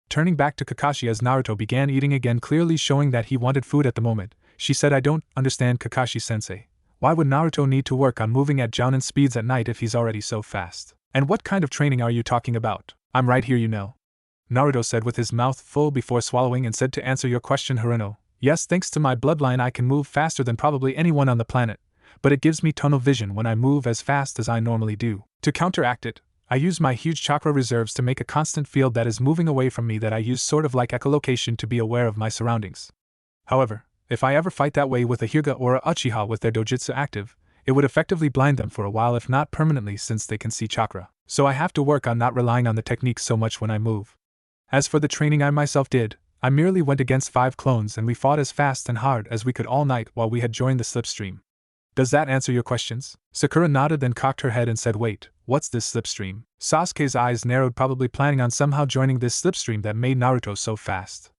Turning back to Kakashi as Naruto began eating again, clearly showing that he wanted food at the moment, she said, I don't understand, Kakashi-sensei. Why would Naruto need to work on moving at jounin speeds at night if he's already so fast? And what kind of training are you talking about? I'm right here, you know. Naruto said with his mouth full before swallowing and said, to answer your question, Haruno, yes, thanks to my bloodline I can move faster than probably anyone on the planet, but it gives me tunnel vision when I move as fast as I normally do. To counteract it, I use my huge chakra reserves to make a constant field that is moving away from me that I use sort of like echolocation to be aware of my surroundings. However, if I ever fight that way with a Hyuga or a Uchiha with their dojutsu active, it would effectively blind them for a while if not permanently since they can see chakra. So I have to work on not relying on the technique so much when I move. As for the training I myself did, I merely went against 5 clones and we fought as fast and hard as we could all night while we had joined the slipstream. Does that answer your questions? Sakura nodded, then cocked her head and said, wait, what's this slipstream? Sasuke's eyes narrowed, probably planning on somehow joining this slipstream that made Naruto so fast.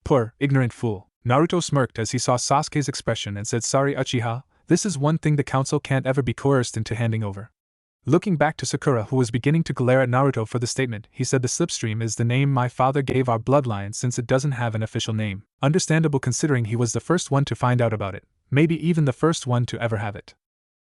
Poor, ignorant fool. Naruto smirked as he saw Sasuke's expression and said, sorry Uchiha, this is one thing the council can't ever be coerced into handing over. Looking back to Sakura, who was beginning to glare at Naruto for the statement, he said, the slipstream is the name my father gave our bloodline since it doesn't have an official name. Understandable considering he was the first one to find out about it, maybe even the first one to ever have it.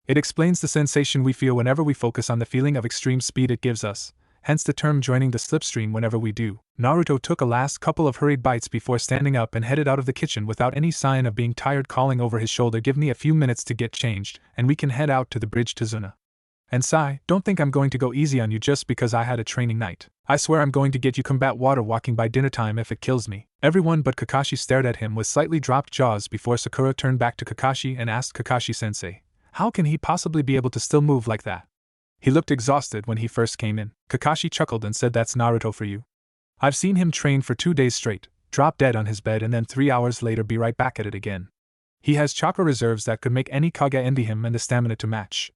It explains the sensation we feel whenever we focus on the feeling of extreme speed it gives us, hence the term joining the slipstream whenever we do. Naruto took a last couple of hurried bites before standing up and headed out of the kitchen without any sign of being tired, calling over his shoulder, give me a few minutes to get changed, and we can head out to the bridge to Zuna. And Sai, don't think I'm going to go easy on you just because I had a training night. I swear I'm going to get you combat water walking by dinner time if it kills me. Everyone but Kakashi stared at him with slightly dropped jaws before Sakura turned back to Kakashi and asked Kakashi-sensei, how can he possibly be able to still move like that? He looked exhausted when he first came in. Kakashi chuckled and said, that's Naruto for you. I've seen him train for 2 days straight, drop dead on his bed and then 3 hours later be right back at it again. He has chakra reserves that could make any Kage envy him and the stamina to match.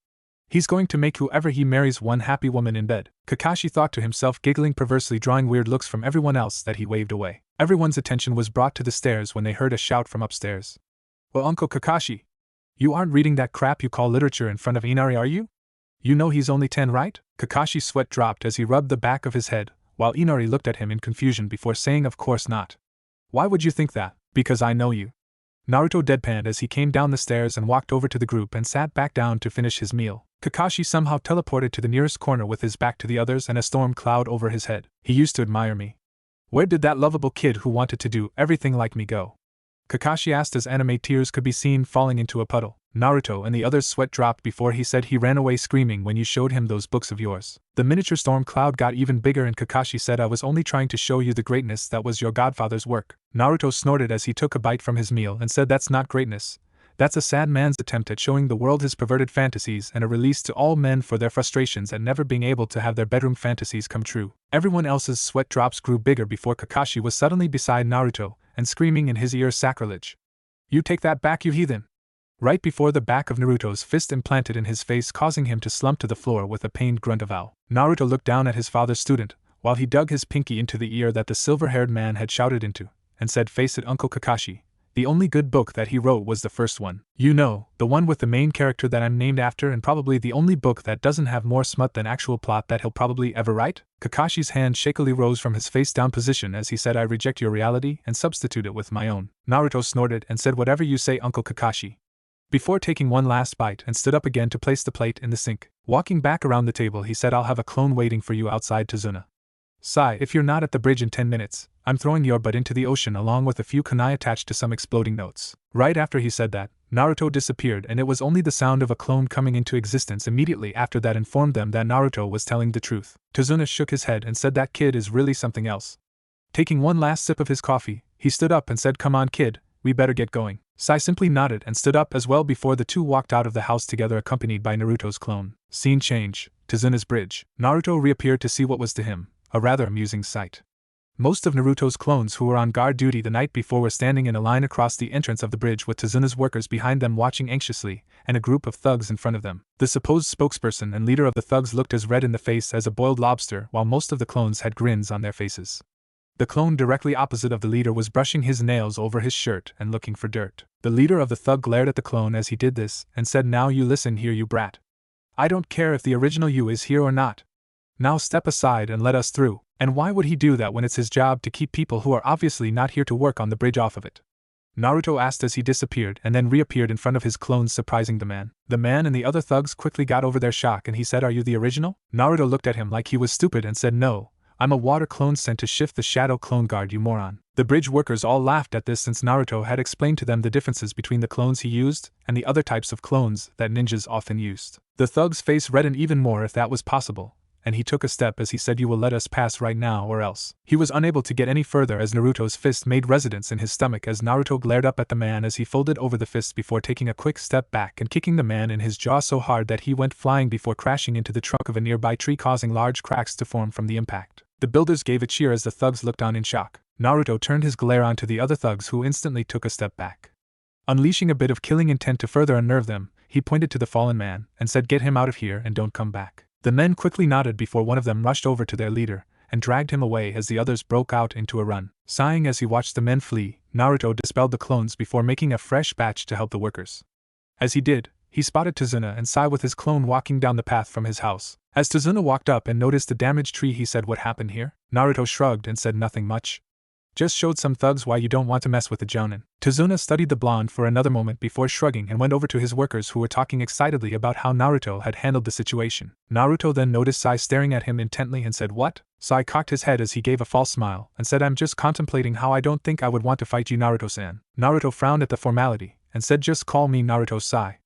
He's going to make whoever he marries one happy woman in bed. Kakashi thought to himself, giggling perversely, drawing weird looks from everyone else that he waved away. Everyone's attention was brought to the stairs when they heard a shout from upstairs. Well, Uncle Kakashi, you aren't reading that crap you call literature in front of Inari, are you? You know he's only 10, right? Kakashi's sweat dropped as he rubbed the back of his head, while Inari looked at him in confusion before saying of course not. Why would you think that? Because I know you. Naruto deadpanned as he came down the stairs and walked over to the group and sat back down to finish his meal. Kakashi somehow teleported to the nearest corner with his back to the others and a storm cloud over his head. He used to admire me. Where did that lovable kid who wanted to do everything like me go? Kakashi asked as anime tears could be seen falling into a puddle. Naruto and the others' sweat dropped before he said he ran away screaming when you showed him those books of yours. The miniature storm cloud got even bigger and Kakashi said I was only trying to show you the greatness that was your godfather's work. Naruto snorted as he took a bite from his meal and said that's not greatness. That's a sad man's attempt at showing the world his perverted fantasies and a release to all men for their frustrations at never being able to have their bedroom fantasies come true. Everyone else's sweat drops grew bigger before Kakashi was suddenly beside Naruto and screaming in his ear sacrilege. You take that back, you heathen! Right before the back of Naruto's fist implanted in his face, causing him to slump to the floor with a pained grunt of ow. Naruto looked down at his father's student, while he dug his pinky into the ear that the silver-haired man had shouted into, and said, "Face it, Uncle Kakashi. The only good book that he wrote was the first one. You know, the one with the main character that I'm named after, and probably the only book that doesn't have more smut than actual plot that he'll probably ever write?" Kakashi's hand shakily rose from his face-down position as he said, "I reject your reality and substitute it with my own." Naruto snorted and said, "Whatever you say, Uncle Kakashi," before taking one last bite and stood up again to place the plate in the sink. Walking back around the table, he said, "I'll have a clone waiting for you outside Tazuna. Sai, if you're not at the bridge in 10 minutes, I'm throwing your butt into the ocean along with a few kunai attached to some exploding notes." Right after he said that, Naruto disappeared and it was only the sound of a clone coming into existence immediately after that informed them that Naruto was telling the truth. Tazuna shook his head and said that kid is really something else. Taking one last sip of his coffee, he stood up and said, "Come on kid, we better get going." Sai simply nodded and stood up as well before the two walked out of the house together accompanied by Naruto's clone. Scene change, Tazuna's bridge. Naruto reappeared to see what was to him a rather amusing sight. Most of Naruto's clones who were on guard duty the night before were standing in a line across the entrance of the bridge with Tazuna's workers behind them watching anxiously, and a group of thugs in front of them. The supposed spokesperson and leader of the thugs looked as red in the face as a boiled lobster, while most of the clones had grins on their faces. The clone directly opposite of the leader was brushing his nails over his shirt and looking for dirt. The leader of the thug glared at the clone as he did this, and said, "Now you listen here, you brat. I don't care if the original you is here or not. Now step aside and let us through." And why would he do that when it's his job to keep people who are obviously not here to work on the bridge off of it? Naruto asked as he disappeared and then reappeared in front of his clones, surprising the man. The man and the other thugs quickly got over their shock and he said, "Are you the original?" Naruto looked at him like he was stupid and said, "No, I'm a water clone sent to shift the shadow clone guard, you moron." The bridge workers all laughed at this since Naruto had explained to them the differences between the clones he used and the other types of clones that ninjas often used. The thug's face reddened even more if that was possible, and he took a step as he said, "You will let us pass right now or else." He was unable to get any further as Naruto's fist made residence in his stomach as Naruto glared up at the man as he folded over the fist before taking a quick step back and kicking the man in his jaw so hard that he went flying before crashing into the trunk of a nearby tree, causing large cracks to form from the impact. The builders gave a cheer as the thugs looked on in shock. Naruto turned his glare on to the other thugs who instantly took a step back. Unleashing a bit of killing intent to further unnerve them, he pointed to the fallen man and said, "Get him out of here and don't come back." The men quickly nodded before one of them rushed over to their leader and dragged him away as the others broke out into a run. Sighing as he watched the men flee, Naruto dispelled the clones before making a fresh batch to help the workers. As he did, he spotted Tazuna and Sai with his clone walking down the path from his house. As Tazuna walked up and noticed the damaged tree, he said, "What happened here?" Naruto shrugged and said, "Nothing much. Just showed some thugs why you don't want to mess with the Chunin." Tazuna studied the blonde for another moment before shrugging and went over to his workers who were talking excitedly about how Naruto had handled the situation. Naruto then noticed Sai staring at him intently and said, "What?" Sai cocked his head as he gave a false smile and said, "I'm just contemplating how I don't think I would want to fight you, Naruto-san." Naruto frowned at the formality and said, "Just call me Naruto-sai."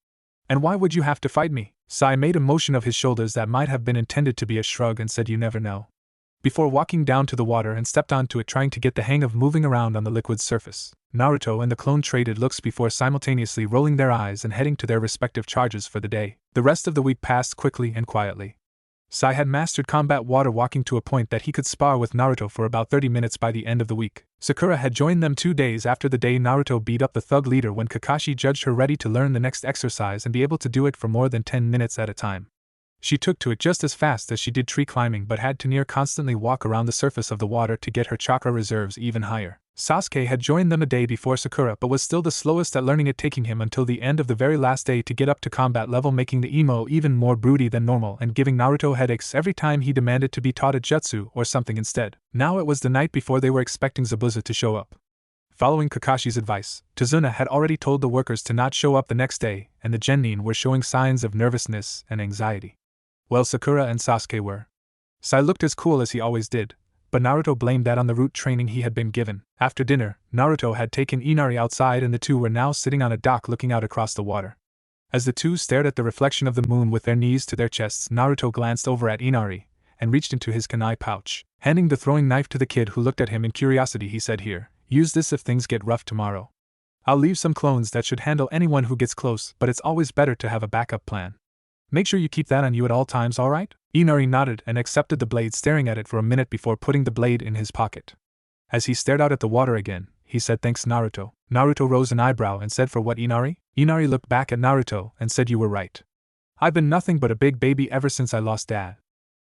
"And why would you have to fight me?" Sai made a motion of his shoulders that might have been intended to be a shrug and said, "You never know." Before walking down to the water and stepped onto it, trying to get the hang of moving around on the liquid surface. Naruto and the clone traded looks before simultaneously rolling their eyes and heading to their respective charges for the day. The rest of the week passed quickly and quietly. Sai had mastered combat water walking to a point that he could spar with Naruto for about 30 minutes by the end of the week. Sakura had joined them 2 days after the day Naruto beat up the thug leader when Kakashi judged her ready to learn the next exercise and be able to do it for more than 10 minutes at a time. She took to it just as fast as she did tree climbing but had to near constantly walk around the surface of the water to get her chakra reserves even higher. Sasuke had joined them a day before Sakura but was still the slowest at learning it, taking him until the end of the very last day to get up to combat level, making the emo even more broody than normal and giving Naruto headaches every time he demanded to be taught a jutsu or something instead. Now it was the night before they were expecting Zabuza to show up. Following Kakashi's advice, Tazuna had already told the workers to not show up the next day, and the genin were showing signs of nervousness and anxiety. Well, Sakura and Sasuke were. Sai looked as cool as he always did, but Naruto blamed that on the root training he had been given. After dinner, Naruto had taken Inari outside and the two were now sitting on a dock looking out across the water. As the two stared at the reflection of the moon with their knees to their chests, Naruto glanced over at Inari and reached into his kunai pouch. Handing the throwing knife to the kid who looked at him in curiosity, he said, "Here, use this if things get rough tomorrow. I'll leave some clones that should handle anyone who gets close, but it's always better to have a backup plan. Make sure you keep that on you at all times, alright?" Inari nodded and accepted the blade, staring at it for a minute before putting the blade in his pocket. As he stared out at the water again, he said, "Thanks, Naruto." Naruto rose an eyebrow and said, "For what, Inari?" Inari looked back at Naruto and said, "You were right. I've been nothing but a big baby ever since I lost Dad.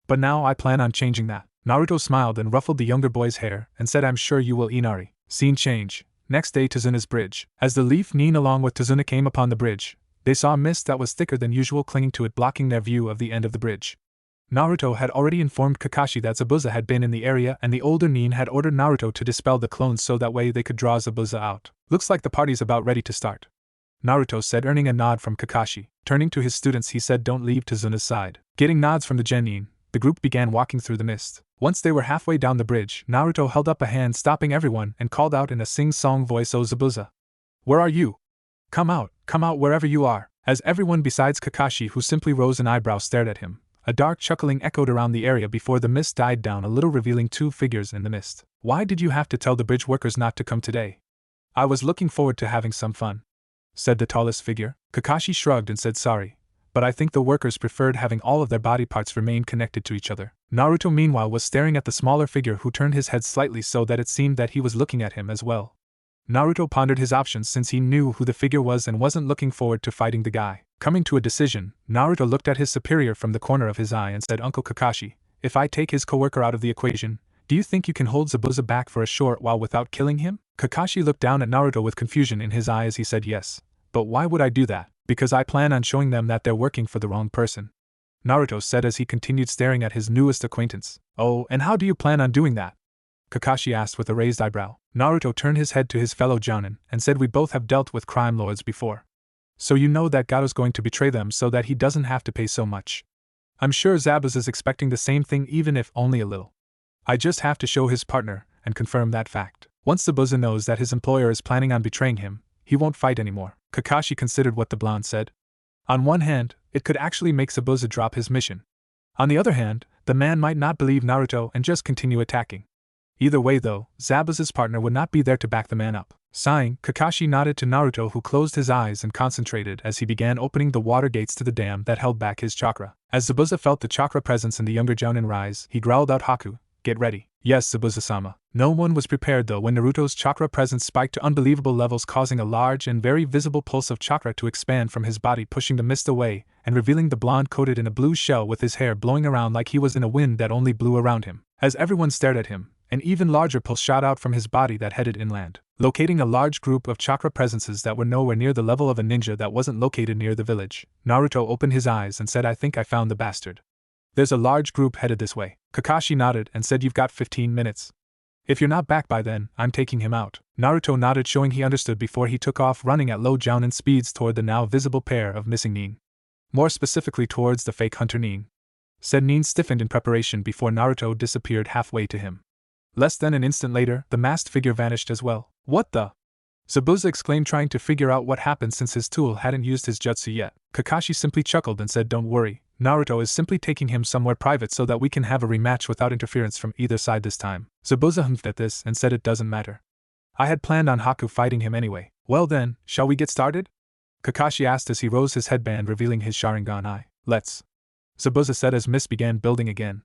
But now I plan on changing that." Naruto smiled and ruffled the younger boy's hair and said, "I'm sure you will, Inari." Scene change. Next day, Tazuna's bridge. As the Leaf Nin along with Tazuna came upon the bridge, they saw a mist that was thicker than usual clinging to it, blocking their view of the end of the bridge. Naruto had already informed Kakashi that Zabuza had been in the area, and the older Nin had ordered Naruto to dispel the clones so that way they could draw Zabuza out. "Looks like the party's about ready to start," Naruto said, earning a nod from Kakashi. Turning to his students, he said, "Don't leave Tazuna's side." Getting nods from the genin, the group began walking through the mist. Once they were halfway down the bridge, Naruto held up a hand, stopping everyone, and called out in a sing-song voice, "Oh Zabuza! Where are you? Come out wherever you are." As everyone besides Kakashi, who simply rose an eyebrow, stared at him, a dark chuckling echoed around the area before the mist died down a little, revealing two figures in the mist. "Why did you have to tell the bridge workers not to come today?" "I was looking forward to having some fun," said the tallest figure. Kakashi shrugged and said, "Sorry, but I think the workers preferred having all of their body parts remain connected to each other." Naruto meanwhile was staring at the smaller figure, who turned his head slightly so that it seemed that he was looking at him as well. Naruto pondered his options since he knew who the figure was and wasn't looking forward to fighting the guy. Coming to a decision, Naruto looked at his superior from the corner of his eye and said, "Uncle Kakashi, if I take his coworker out of the equation, do you think you can hold Zabuza back for a short while without killing him?" Kakashi looked down at Naruto with confusion in his eye as he said, "Yes, but why would I do that?" "Because I plan on showing them that they're working for the wrong person," Naruto said as he continued staring at his newest acquaintance. "Oh, and how do you plan on doing that?" Kakashi asked with a raised eyebrow. Naruto turned his head to his fellow Jounin and said, "We both have dealt with crime lords before. So you know that Gato's going to betray them so that he doesn't have to pay so much. I'm sure Zabuza's expecting the same thing, even if only a little. I just have to show his partner and confirm that fact. Once Zabuza knows that his employer is planning on betraying him, he won't fight anymore." Kakashi considered what the blonde said. On one hand, it could actually make Zabuza drop his mission. On the other hand, the man might not believe Naruto and just continue attacking. Either way though, Zabuza's partner would not be there to back the man up. Sighing, Kakashi nodded to Naruto, who closed his eyes and concentrated as he began opening the water gates to the dam that held back his chakra. As Zabuza felt the chakra presence in the younger Jounin rise, he growled out, "Haku, get ready." "Yes, Zabuza-sama." No one was prepared though when Naruto's chakra presence spiked to unbelievable levels, causing a large and very visible pulse of chakra to expand from his body, pushing the mist away and revealing the blonde coated in a blue shell with his hair blowing around like he was in a wind that only blew around him. As everyone stared at him, an even larger pulse shot out from his body that headed inland, locating a large group of chakra presences that were nowhere near the level of a ninja that wasn't located near the village. Naruto opened his eyes and said, "I think I found the bastard. There's a large group headed this way." Kakashi nodded and said, "You've got 15 minutes. If you're not back by then, I'm taking him out." Naruto nodded, showing he understood before he took off running at low Jounin speeds toward the now visible pair of missing Nin. More specifically towards the fake hunter Nin. Said Nin stiffened in preparation before Naruto disappeared halfway to him. Less than an instant later, the masked figure vanished as well. "What the?" Zabuza exclaimed, trying to figure out what happened since his tool hadn't used his jutsu yet. Kakashi simply chuckled and said, "Don't worry, Naruto is simply taking him somewhere private so that we can have a rematch without interference from either side this time." Zabuza humphed at this and said, "It doesn't matter. I had planned on Haku fighting him anyway." "Well then, shall we get started?" Kakashi asked as he rose his headband, revealing his Sharingan eye. "Let's," Zabuza said as mist began building again.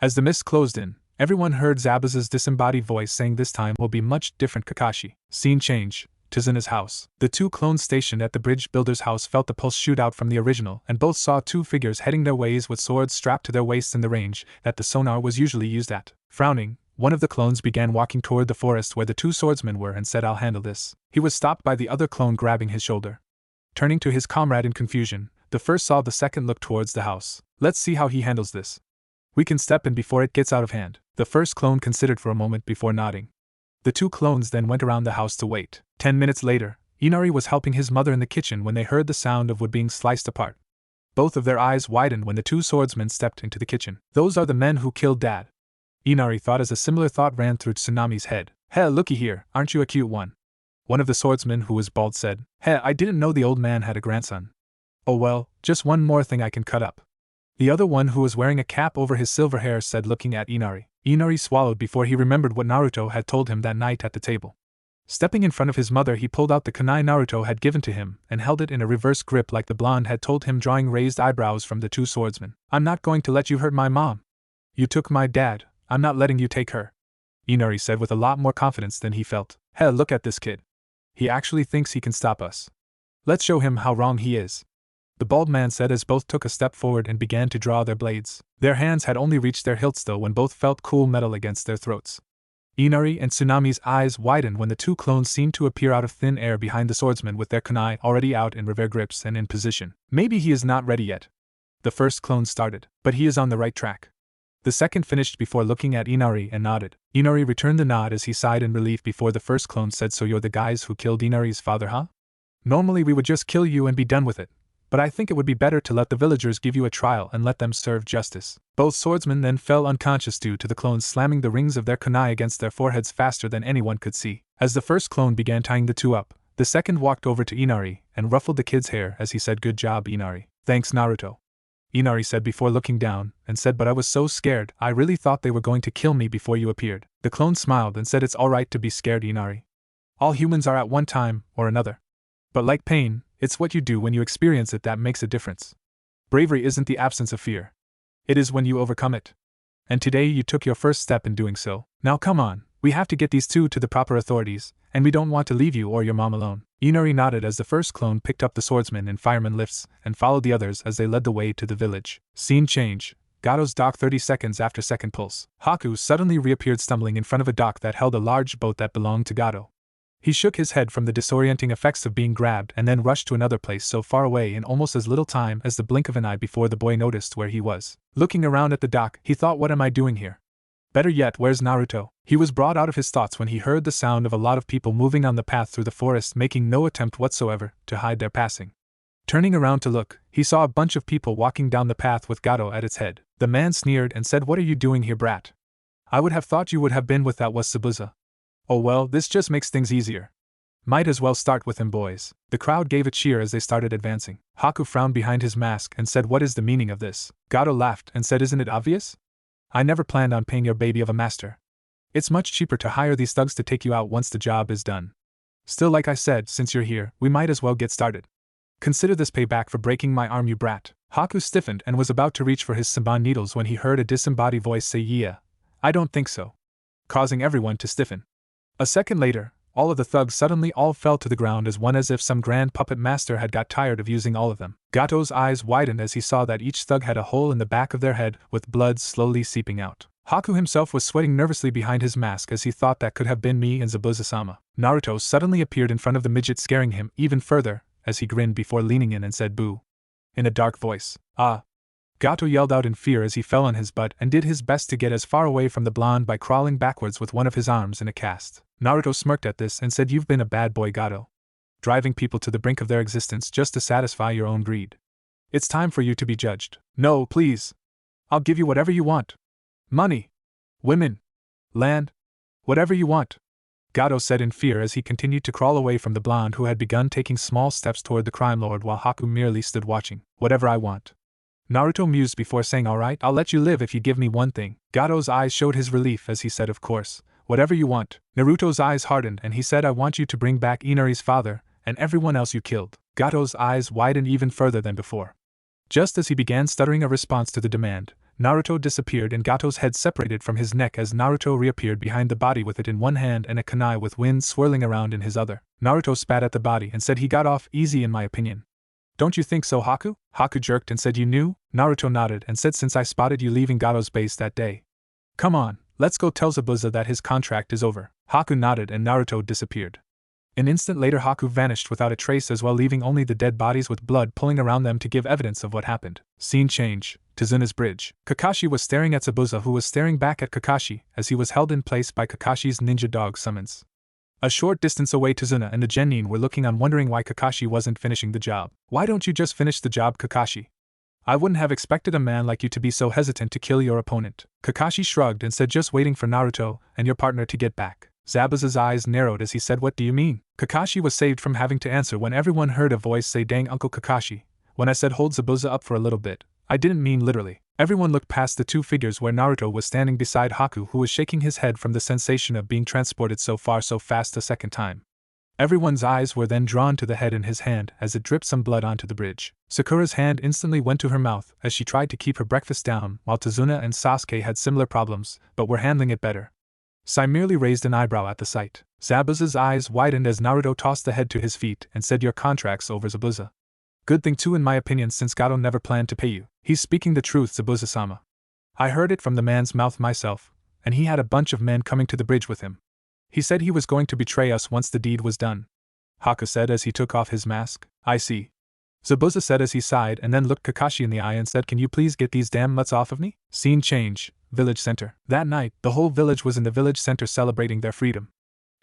As the mist closed in, everyone heard Zabuza's disembodied voice saying, "This time will be much different, Kakashi." Scene change. Tazuna's house. The two clones stationed at the bridge builder's house felt the pulse shoot out from the original, and both saw two figures heading their ways with swords strapped to their waists in the range that the sonar was usually used at. Frowning, One of the clones began walking toward the forest where the two swordsmen were and said, "I'll handle this." He was stopped by the other clone grabbing his shoulder. Turning to his comrade in confusion, the first saw the second look towards the house. "Let's see how he handles this. We can step in before it gets out of hand." The first clone considered for a moment before nodding. The two clones then went around the house to wait. 10 minutes later, Inari was helping his mother in the kitchen when they heard the sound of wood being sliced apart. Both of their eyes widened when the two swordsmen stepped into the kitchen. "Those are the men who killed Dad," Inari thought as a similar thought ran through Tsunami's head. "Heh, looky here, aren't you a cute one?" One of the swordsmen, who was bald, said. "Heh, I didn't know the old man had a grandson." "Oh well, just one more thing I can cut up." The other one, who was wearing a cap over his silver hair, said, looking at Inari. Inari swallowed before he remembered what Naruto had told him that night at the table. Stepping in front of his mother, he pulled out the kunai Naruto had given to him and held it in a reverse grip like the blonde had told him, drawing raised eyebrows from the two swordsmen. "I'm not going to let you hurt my mom. You took my dad, I'm not letting you take her," Inari said with a lot more confidence than he felt. "Hell, look at this kid. He actually thinks he can stop us. Let's show him how wrong he is," the bald man said as both took a step forward and began to draw their blades. Their hands had only reached their hilts though when both felt cool metal against their throats. Inari and Tsunami's eyes widened when the two clones seemed to appear out of thin air behind the swordsmen with their kunai already out in reverse grips and in position. "Maybe he is not ready yet," the first clone started, "but he is on the right track." The second finished before looking at Inari and nodded. Inari returned the nod as he sighed in relief before the first clone said, "So you're the guys who killed Inari's father, huh? Normally we would just kill you and be done with it, but I think it would be better to let the villagers give you a trial and let them serve justice." Both swordsmen then fell unconscious due to the clones slamming the rings of their kunai against their foreheads faster than anyone could see. As the first clone began tying the two up, the second walked over to Inari and ruffled the kid's hair as he said, "Good job, Inari." "Thanks, Naruto," Inari said before looking down, and said, "But I was so scared, I really thought they were going to kill me before you appeared." The clone smiled and said, "It's alright to be scared, Inari. All humans are at one time or another. But like pain, it's what you do when you experience it that makes a difference. Bravery isn't the absence of fear. It is when you overcome it. And today you took your first step in doing so. Now come on, we have to get these two to the proper authorities, and we don't want to leave you or your mom alone." Inari nodded as the first clone picked up the swordsman in fireman lifts and followed the others as they led the way to the village. Scene change. Gato's dock 30 seconds after second pulse. Haku suddenly reappeared stumbling in front of a dock that held a large boat that belonged to Gato. He shook his head from the disorienting effects of being grabbed and then rushed to another place so far away in almost as little time as the blink of an eye before the boy noticed where he was. Looking around at the dock, he thought, "What am I doing here? Better yet, where's Naruto?" He was brought out of his thoughts when he heard the sound of a lot of people moving on the path through the forest, making no attempt whatsoever to hide their passing. Turning around to look, he saw a bunch of people walking down the path with Gato at its head. The man sneered and said, "What are you doing here, brat? I would have thought you would have been with that was Sabuza. Oh well, this just makes things easier. Might as well start with him, boys." The crowd gave a cheer as they started advancing. Haku frowned behind his mask and said, "What is the meaning of this?" Gato laughed and said, "Isn't it obvious? I never planned on paying your baby of a master. It's much cheaper to hire these thugs to take you out once the job is done. Still, like I said, since you're here, we might as well get started. Consider this payback for breaking my arm, you brat." Haku stiffened and was about to reach for his Saban needles when he heard a disembodied voice say, "Yeah, I don't think so," causing everyone to stiffen. A second later, all of the thugs suddenly all fell to the ground as one, as if some grand puppet master had got tired of using all of them. Gato's eyes widened as he saw that each thug had a hole in the back of their head with blood slowly seeping out. Haku himself was sweating nervously behind his mask as he thought that could have been me and Zabuza-sama. Naruto suddenly appeared in front of the midget, scaring him even further as he grinned before leaning in and said, "Boo," in a dark voice. "Ah!" Gato yelled out in fear as he fell on his butt and did his best to get as far away from the blonde by crawling backwards with one of his arms in a cast. Naruto smirked at this and said, "You've been a bad boy, Gato. Driving people to the brink of their existence just to satisfy your own greed. It's time for you to be judged." "No, please. I'll give you whatever you want. Money, women, land, whatever you want," Gato said in fear as he continued to crawl away from the blonde who had begun taking small steps toward the crime lord while Haku merely stood watching. "Whatever I want," Naruto mused before saying, "Alright, I'll let you live if you give me one thing." Gato's eyes showed his relief as he said, "Of course, whatever you want." Naruto's eyes hardened and he said, "I want you to bring back Inari's father and everyone else you killed." Gato's eyes widened even further than before. Just as he began stuttering a response to the demand, Naruto disappeared and Gato's head separated from his neck as Naruto reappeared behind the body with it in one hand and a kunai with wind swirling around in his other. Naruto spat at the body and said, "He got off easy in my opinion. Don't you think so, Haku?" Haku jerked and said, "You knew?" Naruto nodded and said, "Since I spotted you leaving Gato's base that day." "Come on, Let's go tell Zabuza that his contract is over. Haku nodded and Naruto disappeared. An instant later Haku vanished without a trace as well, leaving only the dead bodies with blood pooling around them to give evidence of what happened. Scene change. Tizuna's bridge. Kakashi was staring at Zabuza, who was staring back at Kakashi as he was held in place by Kakashi's ninja dog summons. A short distance away, Tizuna and the Genin were looking on, wondering why Kakashi wasn't finishing the job. Why don't you just finish the job, Kakashi? I wouldn't have expected a man like you to be so hesitant to kill your opponent. Kakashi shrugged and said, just waiting for Naruto and your partner to get back. Zabuza's eyes narrowed as he said, what do you mean? Kakashi was saved from having to answer when everyone heard a voice say, dang Uncle Kakashi. When I said hold Zabuza up for a little bit, I didn't mean literally. Everyone looked past the two figures where Naruto was standing beside Haku, who was shaking his head from the sensation of being transported so far so fast a second time. Everyone's eyes were then drawn to the head in his hand as it dripped some blood onto the bridge. Sakura's hand instantly went to her mouth as she tried to keep her breakfast down, while Tizuna and Sasuke had similar problems, but were handling it better. Sai merely raised an eyebrow at the sight. Zabuza's eyes widened as Naruto tossed the head to his feet and said, your contract's over, Zabuza. Good thing too in my opinion, since Gato never planned to pay you. He's speaking the truth, Zabuza-sama. I heard it from the man's mouth myself, and he had a bunch of men coming to the bridge with him. He said he was going to betray us once the deed was done. Haku said as he took off his mask. I see. Zabuza said as he sighed and then looked Kakashi in the eye and said, can you please get these damn mutts off of me? Scene change. Village center. That night, the whole village was in the village center celebrating their freedom.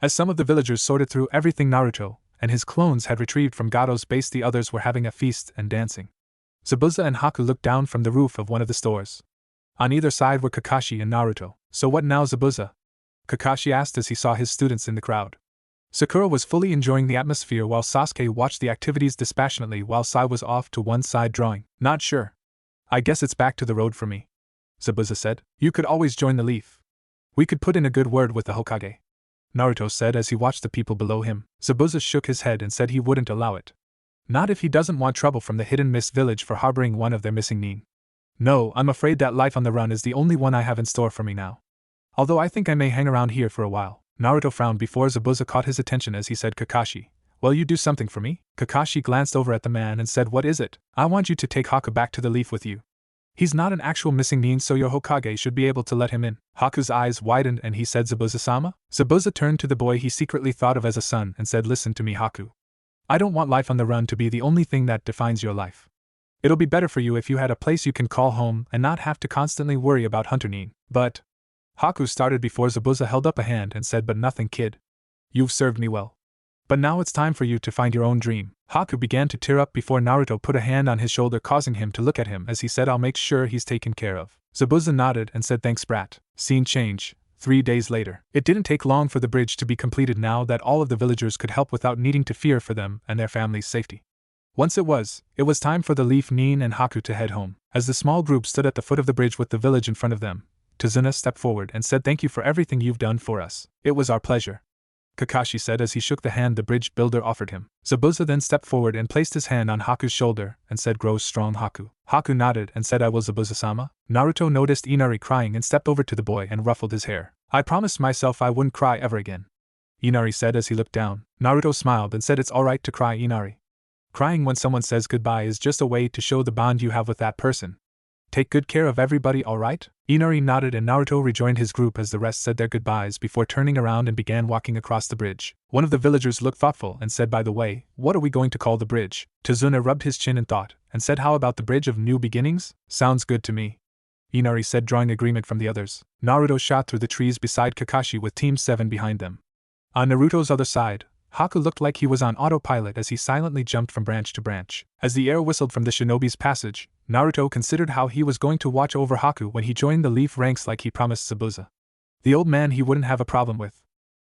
As some of the villagers sorted through everything Naruto and his clones had retrieved from Gato's base, the others were having a feast and dancing. Zabuza and Haku looked down from the roof of one of the stores. On either side were Kakashi and Naruto. So what now, Zabuza? Kakashi asked as he saw his students in the crowd. Sakura was fully enjoying the atmosphere while Sasuke watched the activities dispassionately while Sai was off to one side drawing. Not sure. I guess it's back to the road for me, Zabuza said. You could always join the Leaf. We could put in a good word with the Hokage, Naruto said as he watched the people below him. Zabuza shook his head and said he wouldn't allow it. Not if he doesn't want trouble from the Hidden Mist village for harboring one of their missing nin. No, I'm afraid that life on the run is the only one I have in store for me now. Although I think I may hang around here for a while. Naruto frowned before Zabuza caught his attention as he said, Kakashi, will you do something for me? Kakashi glanced over at the man and said, what is it? I want you to take Haku back to the Leaf with you. He's not an actual missing nin, so your Hokage should be able to let him in. Haku's eyes widened and he said, Zabuza-sama? Zabuza turned to the boy he secretly thought of as a son and said, listen to me, Haku. I don't want life on the run to be the only thing that defines your life. It'll be better for you if you had a place you can call home and not have to constantly worry about hunter nin. But Haku started before Zabuza held up a hand and said, but nothing, kid. You've served me well. But now it's time for you to find your own dream. Haku began to tear up before Naruto put a hand on his shoulder, causing him to look at him as he said, I'll make sure he's taken care of. Zabuza nodded and said, thanks, brat. Scene change. 3 days later. It didn't take long for the bridge to be completed now that all of the villagers could help without needing to fear for them and their families' safety. Once it was time for the Leaf, Nin and Haku to head home. As the small group stood at the foot of the bridge with the village in front of them, Tizuna stepped forward and said, thank you for everything you've done for us. It was our pleasure, Kakashi said as he shook the hand the bridge builder offered him. Zabuza then stepped forward and placed his hand on Haku's shoulder and said, grow strong, Haku. Haku nodded and said, I will, Zabuza-sama. Naruto noticed Inari crying and stepped over to the boy and ruffled his hair. I promised myself I wouldn't cry ever again, Inari said as he looked down. Naruto smiled and said, it's alright to cry, Inari. Crying when someone says goodbye is just a way to show the bond you have with that person. Take good care of everybody, alright? Inari nodded and Naruto rejoined his group as the rest said their goodbyes before turning around and began walking across the bridge. One of the villagers looked thoughtful and said, by the way, what are we going to call the bridge? Tizuna rubbed his chin in thought and said, how about the Bridge of New Beginnings? Sounds good to me, Inari said, drawing agreement from the others. Naruto shot through the trees beside Kakashi with Team 7 behind them. On Naruto's other side, Haku looked like he was on autopilot as he silently jumped from branch to branch. As the air whistled from the shinobi's passage, Naruto considered how he was going to watch over Haku when he joined the Leaf ranks like he promised Zabuza. The old man he wouldn't have a problem with.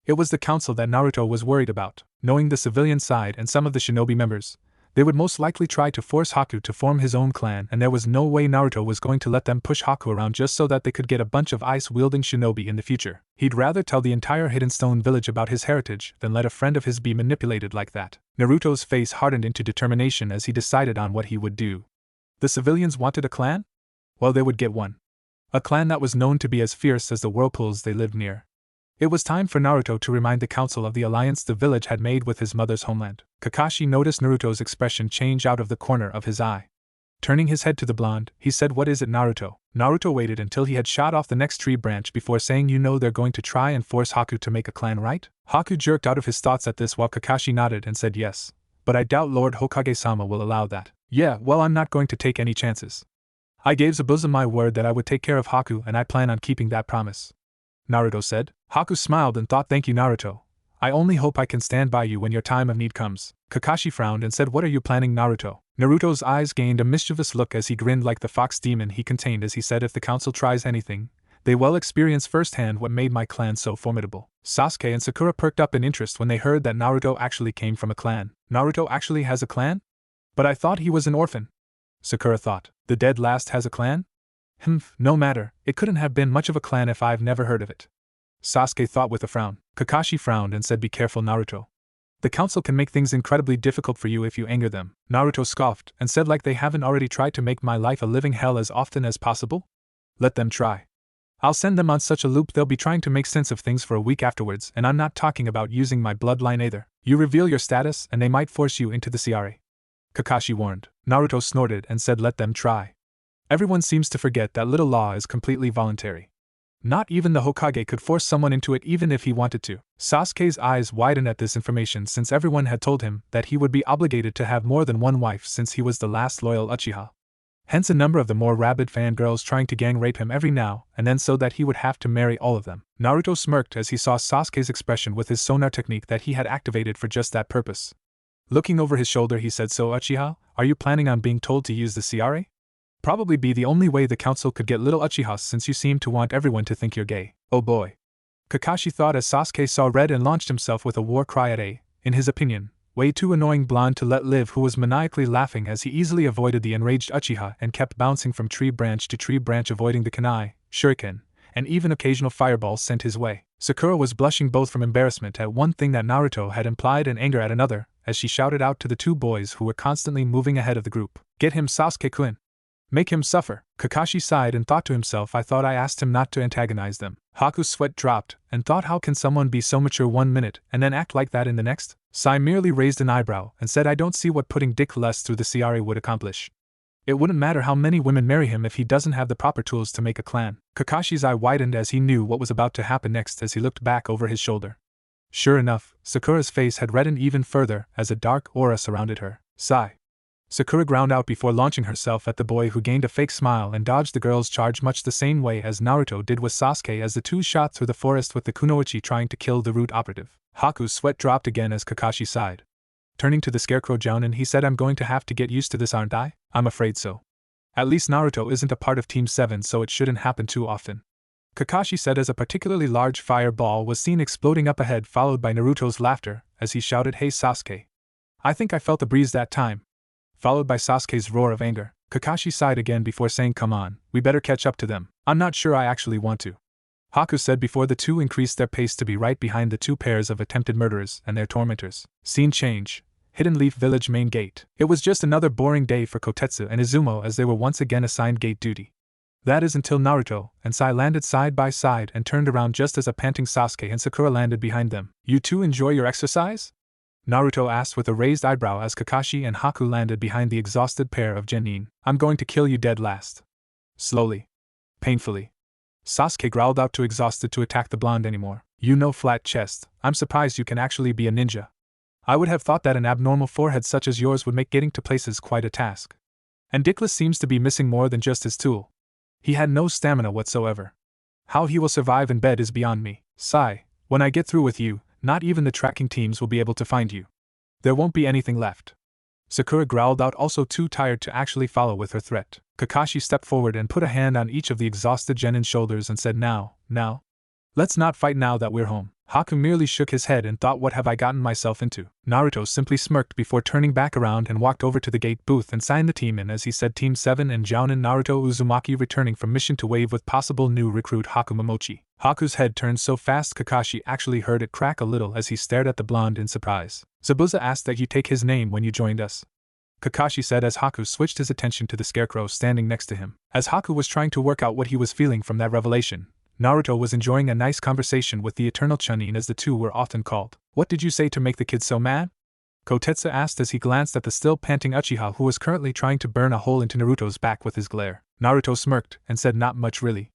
It was the council that Naruto was worried about. Knowing the civilian side and some of the shinobi members, they would most likely try to force Haku to form his own clan, and there was no way Naruto was going to let them push Haku around just so that they could get a bunch of ice-wielding shinobi in the future. He'd rather tell the entire Hidden Stone village about his heritage than let a friend of his be manipulated like that. Naruto's face hardened into determination as he decided on what he would do. The civilians wanted a clan? Well, they would get one. A clan that was known to be as fierce as the whirlpools they lived near. It was time for Naruto to remind the council of the alliance the village had made with his mother's homeland. Kakashi noticed Naruto's expression change out of the corner of his eye. Turning his head to the blonde, he said, "What is it, Naruto?" Naruto waited until he had shot off the next tree branch before saying, "You know they're going to try and force Haku to make a clan, right?" Haku jerked out of his thoughts at this while Kakashi nodded and said yes. "But I doubt Lord Hokage-sama will allow that." "Yeah, well, I'm not going to take any chances. I gave Zabuza my word that I would take care of Haku, and I plan on keeping that promise," Naruto said. Haku smiled and thought, "Thank you, Naruto. I only hope I can stand by you when your time of need comes." Kakashi frowned and said, "What are you planning, Naruto?" Naruto's eyes gained a mischievous look as he grinned like the fox demon he contained as he said, "If the council tries anything, they will experience firsthand what made my clan so formidable." Sasuke and Sakura perked up in interest when they heard that Naruto actually came from a clan. Naruto actually has a clan? But I thought he was an orphan. Sakura thought. The dead last has a clan? No matter, it couldn't have been much of a clan if I've never heard of it. Sasuke thought with a frown. Kakashi frowned and said, "Be careful, Naruto. The council can make things incredibly difficult for you if you anger them." Naruto scoffed and said, "Like they haven't already tried to make my life a living hell as often as possible? Let them try. I'll send them on such a loop they'll be trying to make sense of things for a week afterwards, and I'm not talking about using my bloodline either. You reveal your status and they might force you into the CRA." Kakashi warned. Naruto snorted and said, "Let them try. Everyone seems to forget that little law is completely voluntary. Not even the Hokage could force someone into it even if he wanted to." Sasuke's eyes widened at this information since everyone had told him that he would be obligated to have more than one wife since he was the last loyal Uchiha. Hence a number of the more rabid fangirls trying to gang rape him every now and then so that he would have to marry all of them. Naruto smirked as he saw Sasuke's expression with his sonar technique that he had activated for just that purpose. Looking over his shoulder he said, "So Uchiha, are you planning on being told to use the CRA? Probably be the only way the council could get little Uchihas since you seem to want everyone to think you're gay." "Oh boy," Kakashi thought as Sasuke saw red and launched himself with a war cry at a, in his opinion, way too annoying blonde to let live who was maniacally laughing as he easily avoided the enraged Uchiha and kept bouncing from tree branch to tree branch avoiding the kunai, shuriken, and even occasional fireballs sent his way. Sakura was blushing both from embarrassment at one thing that Naruto had implied and anger at another, as she shouted out to the two boys who were constantly moving ahead of the group, "Get him, Sasuke-kun! Make him suffer." Kakashi sighed and thought to himself, "I thought I asked him not to antagonize them." Haku's sweat dropped, and thought, how can someone be so mature one minute and then act like that in the next? Sai merely raised an eyebrow and said, "I don't see what putting Dick less through the CRA would accomplish. It wouldn't matter how many women marry him if he doesn't have the proper tools to make a clan." Kakashi's eye widened as he knew what was about to happen next as he looked back over his shoulder. Sure enough, Sakura's face had reddened even further as a dark aura surrounded her. "Sai." Sakura ground out before launching herself at the boy who gained a fake smile and dodged the girl's charge much the same way as Naruto did with Sasuke as the two shot through the forest with the kunoichi trying to kill the root operative. Haku's sweat dropped again as Kakashi sighed. Turning to the scarecrow Jounin, he said, "I'm going to have to get used to this, aren't I?" "I'm afraid so. At least Naruto isn't a part of Team 7, so it shouldn't happen too often," Kakashi said as a particularly large fireball was seen exploding up ahead, followed by Naruto's laughter as he shouted, "Hey Sasuke. I think I felt the breeze that time," followed by Sasuke's roar of anger. Kakashi sighed again before saying, "Come on, we better catch up to them. I'm not sure I actually want to," Haku said before the two increased their pace to be right behind the two pairs of attempted murderers and their tormentors. Scene change. Hidden Leaf Village main gate. It was just another boring day for Kotetsu and Izumo as they were once again assigned gate duty. That is until Naruto and Sai landed side by side and turned around just as a panting Sasuke and Sakura landed behind them. "You two enjoy your exercise?" Naruto asked with a raised eyebrow as Kakashi and Haku landed behind the exhausted pair of genin. "I'm going to kill you dead last." Slowly. Painfully. Sasuke growled out, too exhausted to attack the blonde anymore. "You know, flat chest, I'm surprised you can actually be a ninja. I would have thought that an abnormal forehead such as yours would make getting to places quite a task. And Dickless seems to be missing more than just his tool. He had no stamina whatsoever. How he will survive in bed is beyond me. Sai, when I get through with you, not even the tracking teams will be able to find you. There won't be anything left." Sakura growled out, also too tired to actually follow with her threat. Kakashi stepped forward and put a hand on each of the exhausted genin's shoulders and said, Now. Let's not fight now that we're home." Haku merely shook his head and thought, what have I gotten myself into? Naruto simply smirked before turning back around and walked over to the gate booth and signed the team in as he said, "Team 7 and Jounin Naruto Uzumaki returning from mission to wave with possible new recruit Haku Momochi." Haku's head turned so fast Kakashi actually heard it crack a little as he stared at the blonde in surprise. "Zabuza asked that you take his name when you joined us," Kakashi said as Haku switched his attention to the scarecrow standing next to him. As Haku was trying to work out what he was feeling from that revelation, Naruto was enjoying a nice conversation with the Eternal Chunin, as the two were often called. "What did you say to make the kid so mad?" Kotetsu asked as he glanced at the still panting Uchiha who was currently trying to burn a hole into Naruto's back with his glare. Naruto smirked and said not much really.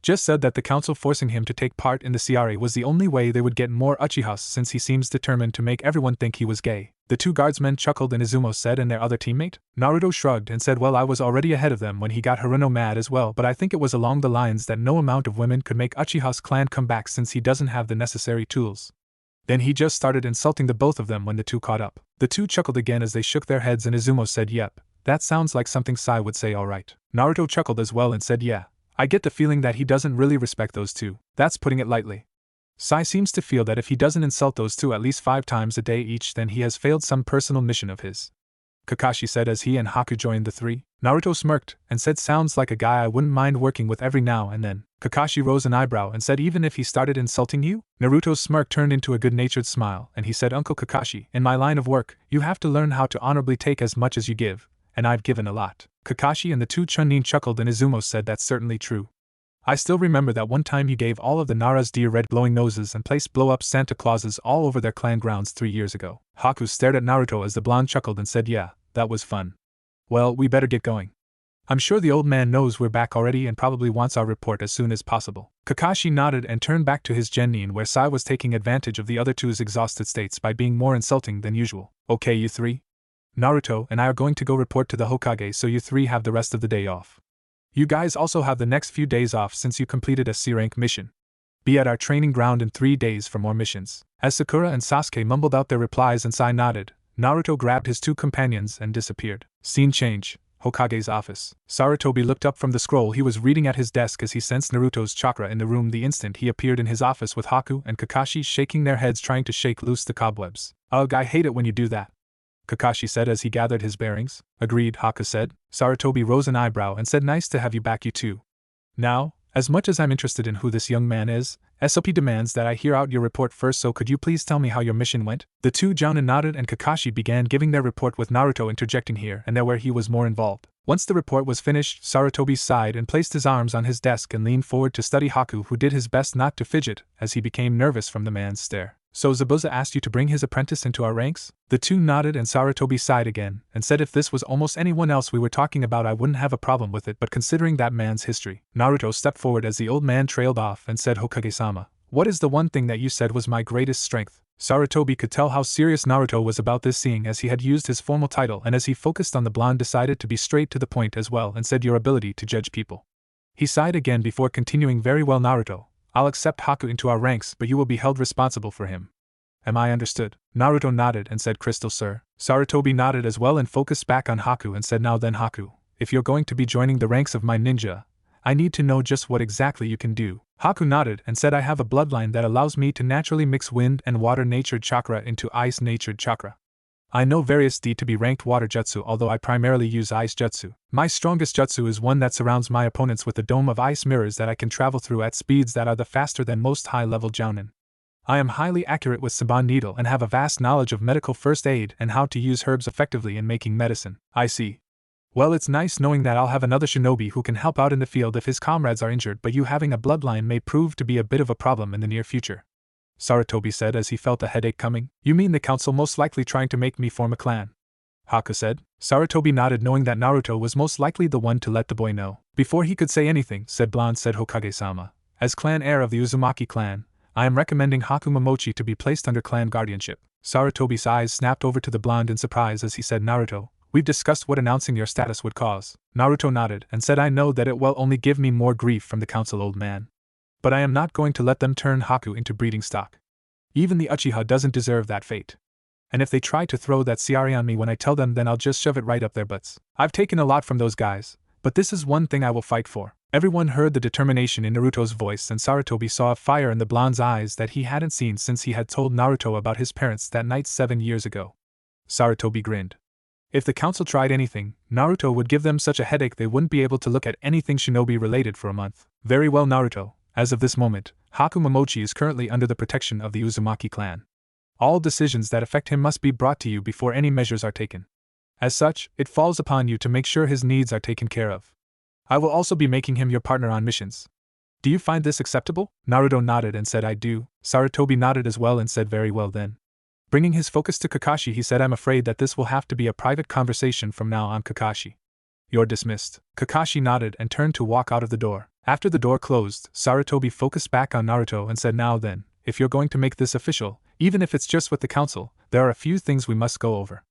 Just said that the council forcing him to take part in the CRA was the only way they would get more Uchihas since he seems determined to make everyone think he was gay. The two guardsmen chuckled and Izumo said and their other teammate? Naruto shrugged and said well I was already ahead of them when he got Haruno mad as well but I think it was along the lines that no amount of women could make Uchiha's clan come back since he doesn't have the necessary tools. Then he just started insulting the both of them when the two caught up. The two chuckled again as they shook their heads and Izumo said yep, that sounds like something Sai would say alright. Naruto chuckled as well and said yeah, I get the feeling that he doesn't really respect those two. That's putting it lightly. Sai seems to feel that if he doesn't insult those two at least 5 times a day each then he has failed some personal mission of his. Kakashi said as he and Haku joined the three. Naruto smirked and said sounds like a guy I wouldn't mind working with every now and then. Kakashi rose an eyebrow and said even if he started insulting you? Naruto's smirk turned into a good-natured smile and he said Uncle Kakashi, in my line of work, you have to learn how to honorably take as much as you give, and I've given a lot. Kakashi and the two Chunin chuckled and Izumo said that's certainly true. I still remember that one time you gave all of the Nara's deer red glowing noses and placed blow-up Santa Clauses all over their clan grounds 3 years ago. Haku stared at Naruto as the blonde chuckled and said yeah, that was fun. Well, we better get going. I'm sure the old man knows we're back already and probably wants our report as soon as possible. Kakashi nodded and turned back to his genin where Sai was taking advantage of the other two's exhausted states by being more insulting than usual. Okay you three? Naruto and I are going to go report to the Hokage so you three have the rest of the day off. You guys also have the next few days off since you completed a C-rank mission. Be at our training ground in 3 days for more missions. As Sakura and Sasuke mumbled out their replies and Sai nodded, Naruto grabbed his two companions and disappeared. Scene change. Hokage's office. Sarutobi looked up from the scroll he was reading at his desk as he sensed Naruto's chakra in the room the instant he appeared in his office with Haku and Kakashi shaking their heads trying to shake loose the cobwebs. Ugh, I hate it when you do that, Kakashi said as he gathered his bearings. Agreed, Haku said. Sarutobi rose an eyebrow and said nice to have you back you two. Now, as much as I'm interested in who this young man is, SOP demands that I hear out your report first so could you please tell me how your mission went? The two Jounin nodded and Kakashi began giving their report with Naruto interjecting here and there where he was more involved. Once the report was finished, Sarutobi sighed and placed his arms on his desk and leaned forward to study Haku who did his best not to fidget as he became nervous from the man's stare. So Zabuza asked you to bring his apprentice into our ranks? The two nodded and Sarutobi sighed again, and said if this was almost anyone else we were talking about I wouldn't have a problem with it but considering that man's history. Naruto stepped forward as the old man trailed off and said Hokage-sama, what is the one thing that you said was my greatest strength? Sarutobi could tell how serious Naruto was about this seeing as he had used his formal title and as he focused on the blonde decided to be straight to the point as well and said your ability to judge people. He sighed again before continuing very well Naruto. I'll accept Haku into our ranks but you will be held responsible for him. Am I understood? Naruto nodded and said crystal sir. Sarutobi nodded as well and focused back on Haku and said now then Haku, if you're going to be joining the ranks of my ninja, I need to know just what exactly you can do. Haku nodded and said I have a bloodline that allows me to naturally mix wind and water natured chakra into ice natured chakra. I know various D to be ranked water jutsu although I primarily use ice jutsu. My strongest jutsu is one that surrounds my opponents with a dome of ice mirrors that I can travel through at speeds that are the faster than most high-level jounin. I am highly accurate with Saban needle and have a vast knowledge of medical first aid and how to use herbs effectively in making medicine. I see. Well, it's nice knowing that I'll have another shinobi who can help out in the field if his comrades are injured, but you having a bloodline may prove to be a bit of a problem in the near future. Sarutobi said as he felt a headache coming. You mean the council most likely trying to make me form a clan? Haku said. Sarutobi nodded knowing that Naruto was most likely the one to let the boy know. Before he could say anything, said Hokage-sama. As clan heir of the Uzumaki clan, I am recommending Haku Momochi to be placed under clan guardianship. Sarutobi's eyes snapped over to the blonde in surprise as he said Naruto, we've discussed what announcing your status would cause. Naruto nodded and said I know that it will only give me more grief from the council old man. But I am not going to let them turn Haku into breeding stock. Even the Uchiha doesn't deserve that fate. And if they try to throw that CRA on me when I tell them then I'll just shove it right up their butts. I've taken a lot from those guys, but this is one thing I will fight for. Everyone heard the determination in Naruto's voice and Sarutobi saw a fire in the blonde's eyes that he hadn't seen since he had told Naruto about his parents that night 7 years ago. Sarutobi grinned. If the council tried anything, Naruto would give them such a headache they wouldn't be able to look at anything shinobi related for a month. Very well Naruto, as of this moment, Haku Momochi is currently under the protection of the Uzumaki clan. All decisions that affect him must be brought to you before any measures are taken. As such, it falls upon you to make sure his needs are taken care of. I will also be making him your partner on missions. Do you find this acceptable? Naruto nodded and said I do. Sarutobi nodded as well and said very well then. Bringing his focus to Kakashi, he said, I'm afraid that this will have to be a private conversation from now on, Kakashi. You're dismissed. Kakashi nodded and turned to walk out of the door. After the door closed, Sarutobi focused back on Naruto and said, now then, if you're going to make this official, even if it's just with the council, there are a few things we must go over.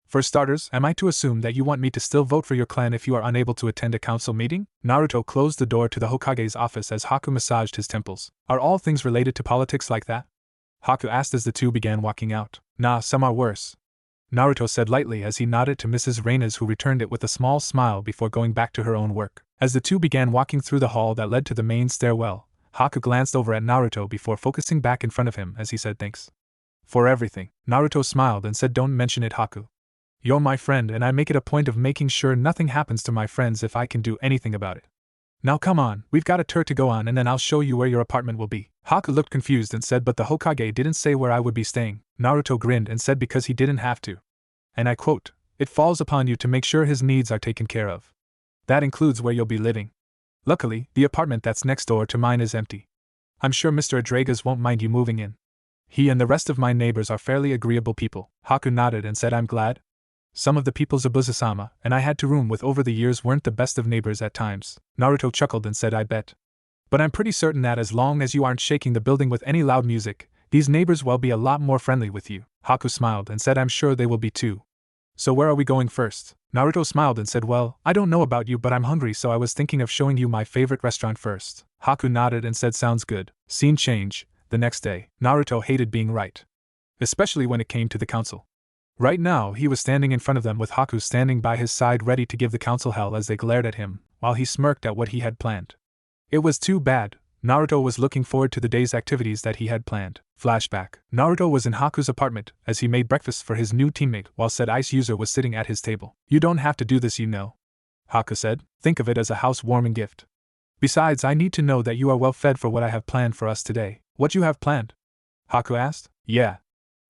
For starters, am I to assume that you want me to still vote for your clan if you are unable to attend a council meeting? Naruto closed the door to the Hokage's office as Haku massaged his temples. Are all things related to politics like that? Haku asked as the two began walking out. Nah, some are worse, Naruto said lightly as he nodded to Mrs. Reina's, who returned it with a small smile before going back to her own work. As the two began walking through the hall that led to the main stairwell, Haku glanced over at Naruto before focusing back in front of him as he said, thanks for everything. Naruto smiled and said, don't mention it, Haku. You're my friend and I make it a point of making sure nothing happens to my friends if I can do anything about it. Now come on, we've got a tour to go on and then I'll show you where your apartment will be. Haku looked confused and said, but the Hokage didn't say where I would be staying. Naruto grinned and said, because he didn't have to. And I quote, it falls upon you to make sure his needs are taken care of. That includes where you'll be living. Luckily, the apartment that's next door to mine is empty. I'm sure Mr. Adragas won't mind you moving in. He and the rest of my neighbors are fairly agreeable people. Haku nodded and said, I'm glad. Some of the peoples of Busasama and I had to room with over the years weren't the best of neighbors at times. Naruto chuckled and said, I bet. But I'm pretty certain that as long as you aren't shaking the building with any loud music, these neighbors will be a lot more friendly with you. Haku smiled and said, I'm sure they will be too. So where are we going first? Naruto smiled and said, well, I don't know about you but I'm hungry, so I was thinking of showing you my favorite restaurant first. Haku nodded and said, sounds good. Scene change. The next day, Naruto hated being right. Especially when it came to the council. Right now he was standing in front of them with Haku standing by his side ready to give the council hell as they glared at him, while he smirked at what he had planned. It was too bad. Naruto was looking forward to the day's activities that he had planned. Flashback. Naruto was in Haku's apartment as he made breakfast for his new teammate while said ice user was sitting at his table. You don't have to do this, you know, Haku said. Think of it as a housewarming gift. Besides, I need to know that you are well fed for what I have planned for us today. What you have planned? Haku asked. Yeah,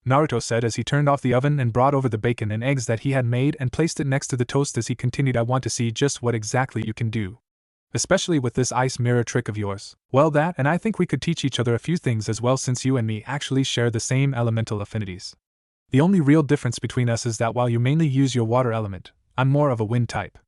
Naruto said as he turned off the oven and brought over the bacon and eggs that he had made and placed it next to the toast as he continued, I want to see just what exactly you can do. Especially with this ice mirror trick of yours. Well, that and I think we could teach each other a few things as well since you and me actually share the same elemental affinities. The only real difference between us is that while you mainly use your water element, I'm more of a wind type.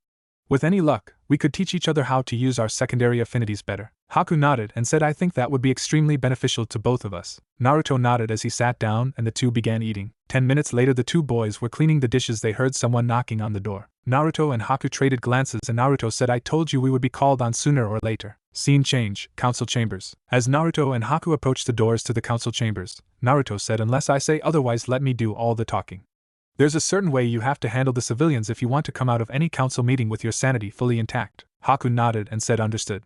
With any luck, we could teach each other how to use our secondary affinities better. Haku nodded and said, I think that would be extremely beneficial to both of us. Naruto nodded as he sat down and the two began eating. 10 minutes later the two boys were cleaning the dishes. They heard someone knocking on the door. Naruto and Haku traded glances and Naruto said, I told you we would be called on sooner or later. Scene change. Council chambers. As Naruto and Haku approached the doors to the council chambers, Naruto said, unless I say otherwise, let me do all the talking. There's a certain way you have to handle the civilians if you want to come out of any council meeting with your sanity fully intact. Haku nodded and said, understood.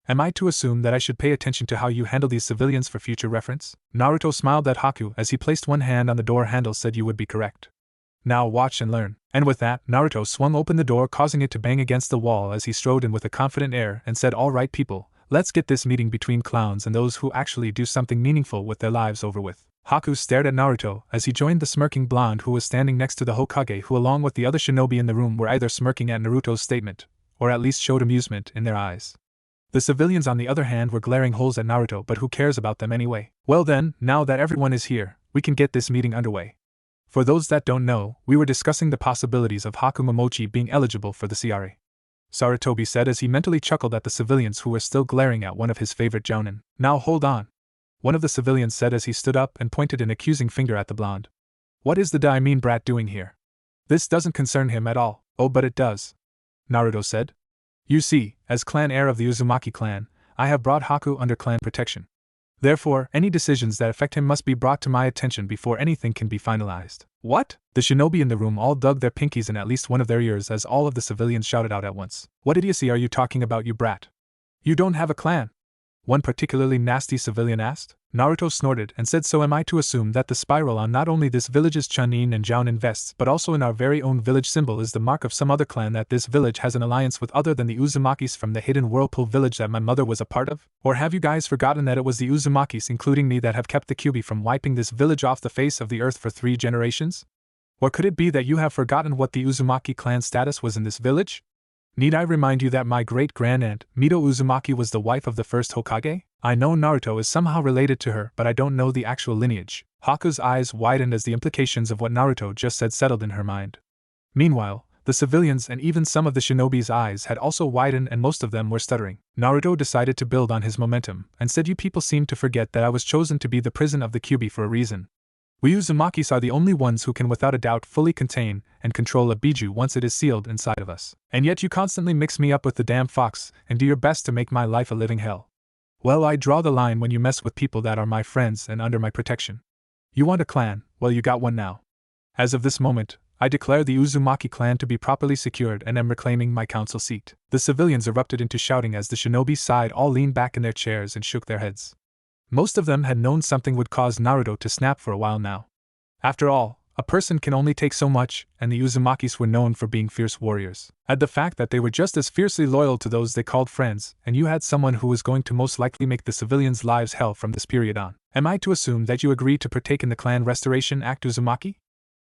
Am I to assume that I should pay attention to how you handle these civilians for future reference? Naruto smiled at Haku as he placed one hand on the door handle, said you would be correct. Now watch and learn. And with that, Naruto swung open the door, causing it to bang against the wall as he strode in with a confident air and said, all right people, let's get this meeting between clowns and those who actually do something meaningful with their lives over with. Haku stared at Naruto as he joined the smirking blonde who was standing next to the Hokage, who along with the other shinobi in the room were either smirking at Naruto's statement, or at least showed amusement in their eyes. The civilians on the other hand were glaring holes at Naruto, but who cares about them anyway? Well then, now that everyone is here, we can get this meeting underway. For those that don't know, we were discussing the possibilities of Haku Momochi being eligible for the CRA. Sarutobi said as he mentally chuckled at the civilians who were still glaring at one of his favorite jounin. Now hold on, one of the civilians said as he stood up and pointed an accusing finger at the blonde. What is the Daimon brat doing here? This doesn't concern him at all. Oh, but it does, Naruto said. You see, as clan heir of the Uzumaki clan, I have brought Haku under clan protection. Therefore, any decisions that affect him must be brought to my attention before anything can be finalized. What? The shinobi in the room all dug their pinkies in at least one of their ears as all of the civilians shouted out at once. What idiocy are you talking about, you brat? You don't have a clan? One particularly nasty civilian asked. Naruto snorted and said, so am I to assume that the spiral on not only this village's Chunin and Jounin vests but also in our very own village symbol is the mark of some other clan, that this village has an alliance with other than the Uzumakis from the hidden whirlpool village that my mother was a part of? Or have you guys forgotten that it was the Uzumakis, including me, that have kept the Kyuubi from wiping this village off the face of the earth for 3 generations? Or could it be that you have forgotten what the Uzumaki clan status was in this village? Need I remind you that my great-grandaunt, Mito Uzumaki, was the wife of the first Hokage? I know Naruto is somehow related to her, but I don't know the actual lineage. Haku's eyes widened as the implications of what Naruto just said settled in her mind. Meanwhile, the civilians and even some of the shinobi's eyes had also widened and most of them were stuttering. Naruto decided to build on his momentum and said, "You people seem to forget that I was chosen to be the prison of the Kyuubi for a reason. We Uzumakis are the only ones who can without a doubt fully contain and control a biju once it is sealed inside of us. And yet you constantly mix me up with the damn fox and do your best to make my life a living hell. Well, I draw the line when you mess with people that are my friends and under my protection. You want a clan? Well, you got one now. As of this moment, I declare the Uzumaki clan to be properly secured and am reclaiming my council seat." The civilians erupted into shouting as the shinobi side all leaned back in their chairs and shook their heads. Most of them had known something would cause Naruto to snap for a while now. After all, a person can only take so much, and the Uzumakis were known for being fierce warriors. Add the fact that they were just as fiercely loyal to those they called friends, and you had someone who was going to most likely make the civilians' lives hell from this period on. Am I to assume that you agree to partake in the clan restoration act, Uzumaki?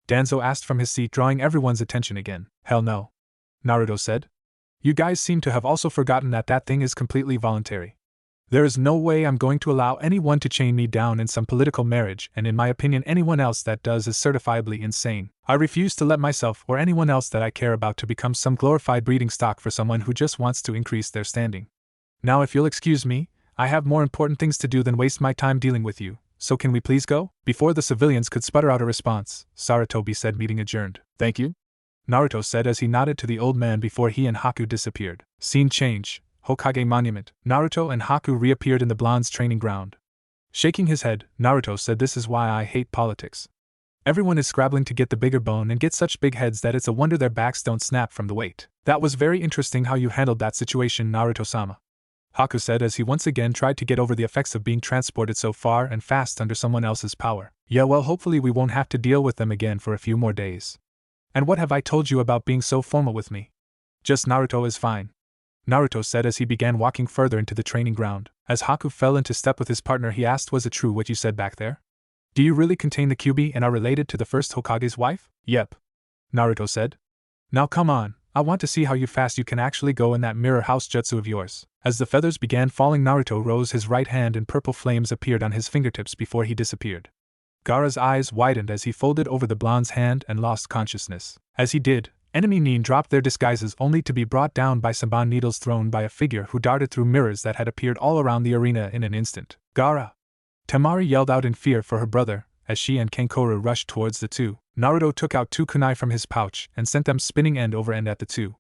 Danzo asked from his seat, drawing everyone's attention again. Hell no. Naruto said. You guys seem to have also forgotten that that thing is completely voluntary. There is no way I'm going to allow anyone to chain me down in some political marriage, and in my opinion anyone else that does is certifiably insane. I refuse to let myself or anyone else that I care about to become some glorified breeding stock for someone who just wants to increase their standing. Now if you'll excuse me, I have more important things to do than waste my time dealing with you, so can we please go? Before the civilians could sputter out a response, Sarutobi said, "Meeting adjourned." "Thank you," Naruto said as he nodded to the old man before he and Haku disappeared. Scene change. Hokage Monument. Naruto and Haku reappeared in the blonde's training ground. Shaking his head, Naruto said, "This is why I hate politics. Everyone is scrabbling to get the bigger bone and get such big heads that it's a wonder their backs don't snap from the weight." "That was very interesting how you handled that situation, Naruto-sama," Haku said as he once again tried to get over the effects of being transported so far and fast under someone else's power. "Yeah, well, hopefully we won't have to deal with them again for a few more days. And what have I told you about being so formal with me? Just Naruto is fine," Naruto said as he began walking further into the training ground. As Haku fell into step with his partner, he asked, "Was it true what you said back there? Do you really contain the Kyuubi and are related to the first Hokage's wife?" "Yep," Naruto said. "Now come on, I want to see how fast you can actually go in that mirror house jutsu of yours." As the feathers began falling, Naruto rose his right hand and purple flames appeared on his fingertips before he disappeared. Gaara's eyes widened as he folded over the blonde's hand and lost consciousness. As he did, enemy Nin dropped their disguises only to be brought down by Saban needles thrown by a figure who darted through mirrors that had appeared all around the arena in an instant. "Gaara!" Temari yelled out in fear for her brother, as she and Kenkoru rushed towards the two. Naruto took out 2 kunai from his pouch and sent them spinning end over end at the two.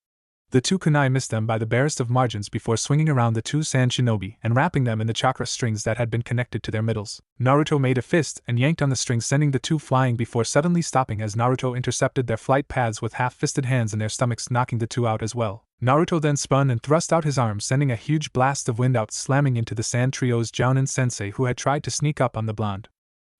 The 2 kunai missed them by the barest of margins before swinging around the 2 sand shinobi and wrapping them in the chakra strings that had been connected to their middles. Naruto made a fist and yanked on the strings, sending the 2 flying before suddenly stopping as Naruto intercepted their flight paths with half-fisted hands in their stomachs, knocking the 2 out as well. Naruto then spun and thrust out his arms, sending a huge blast of wind out, slamming into the sand trio's Jounin sensei who had tried to sneak up on the blonde.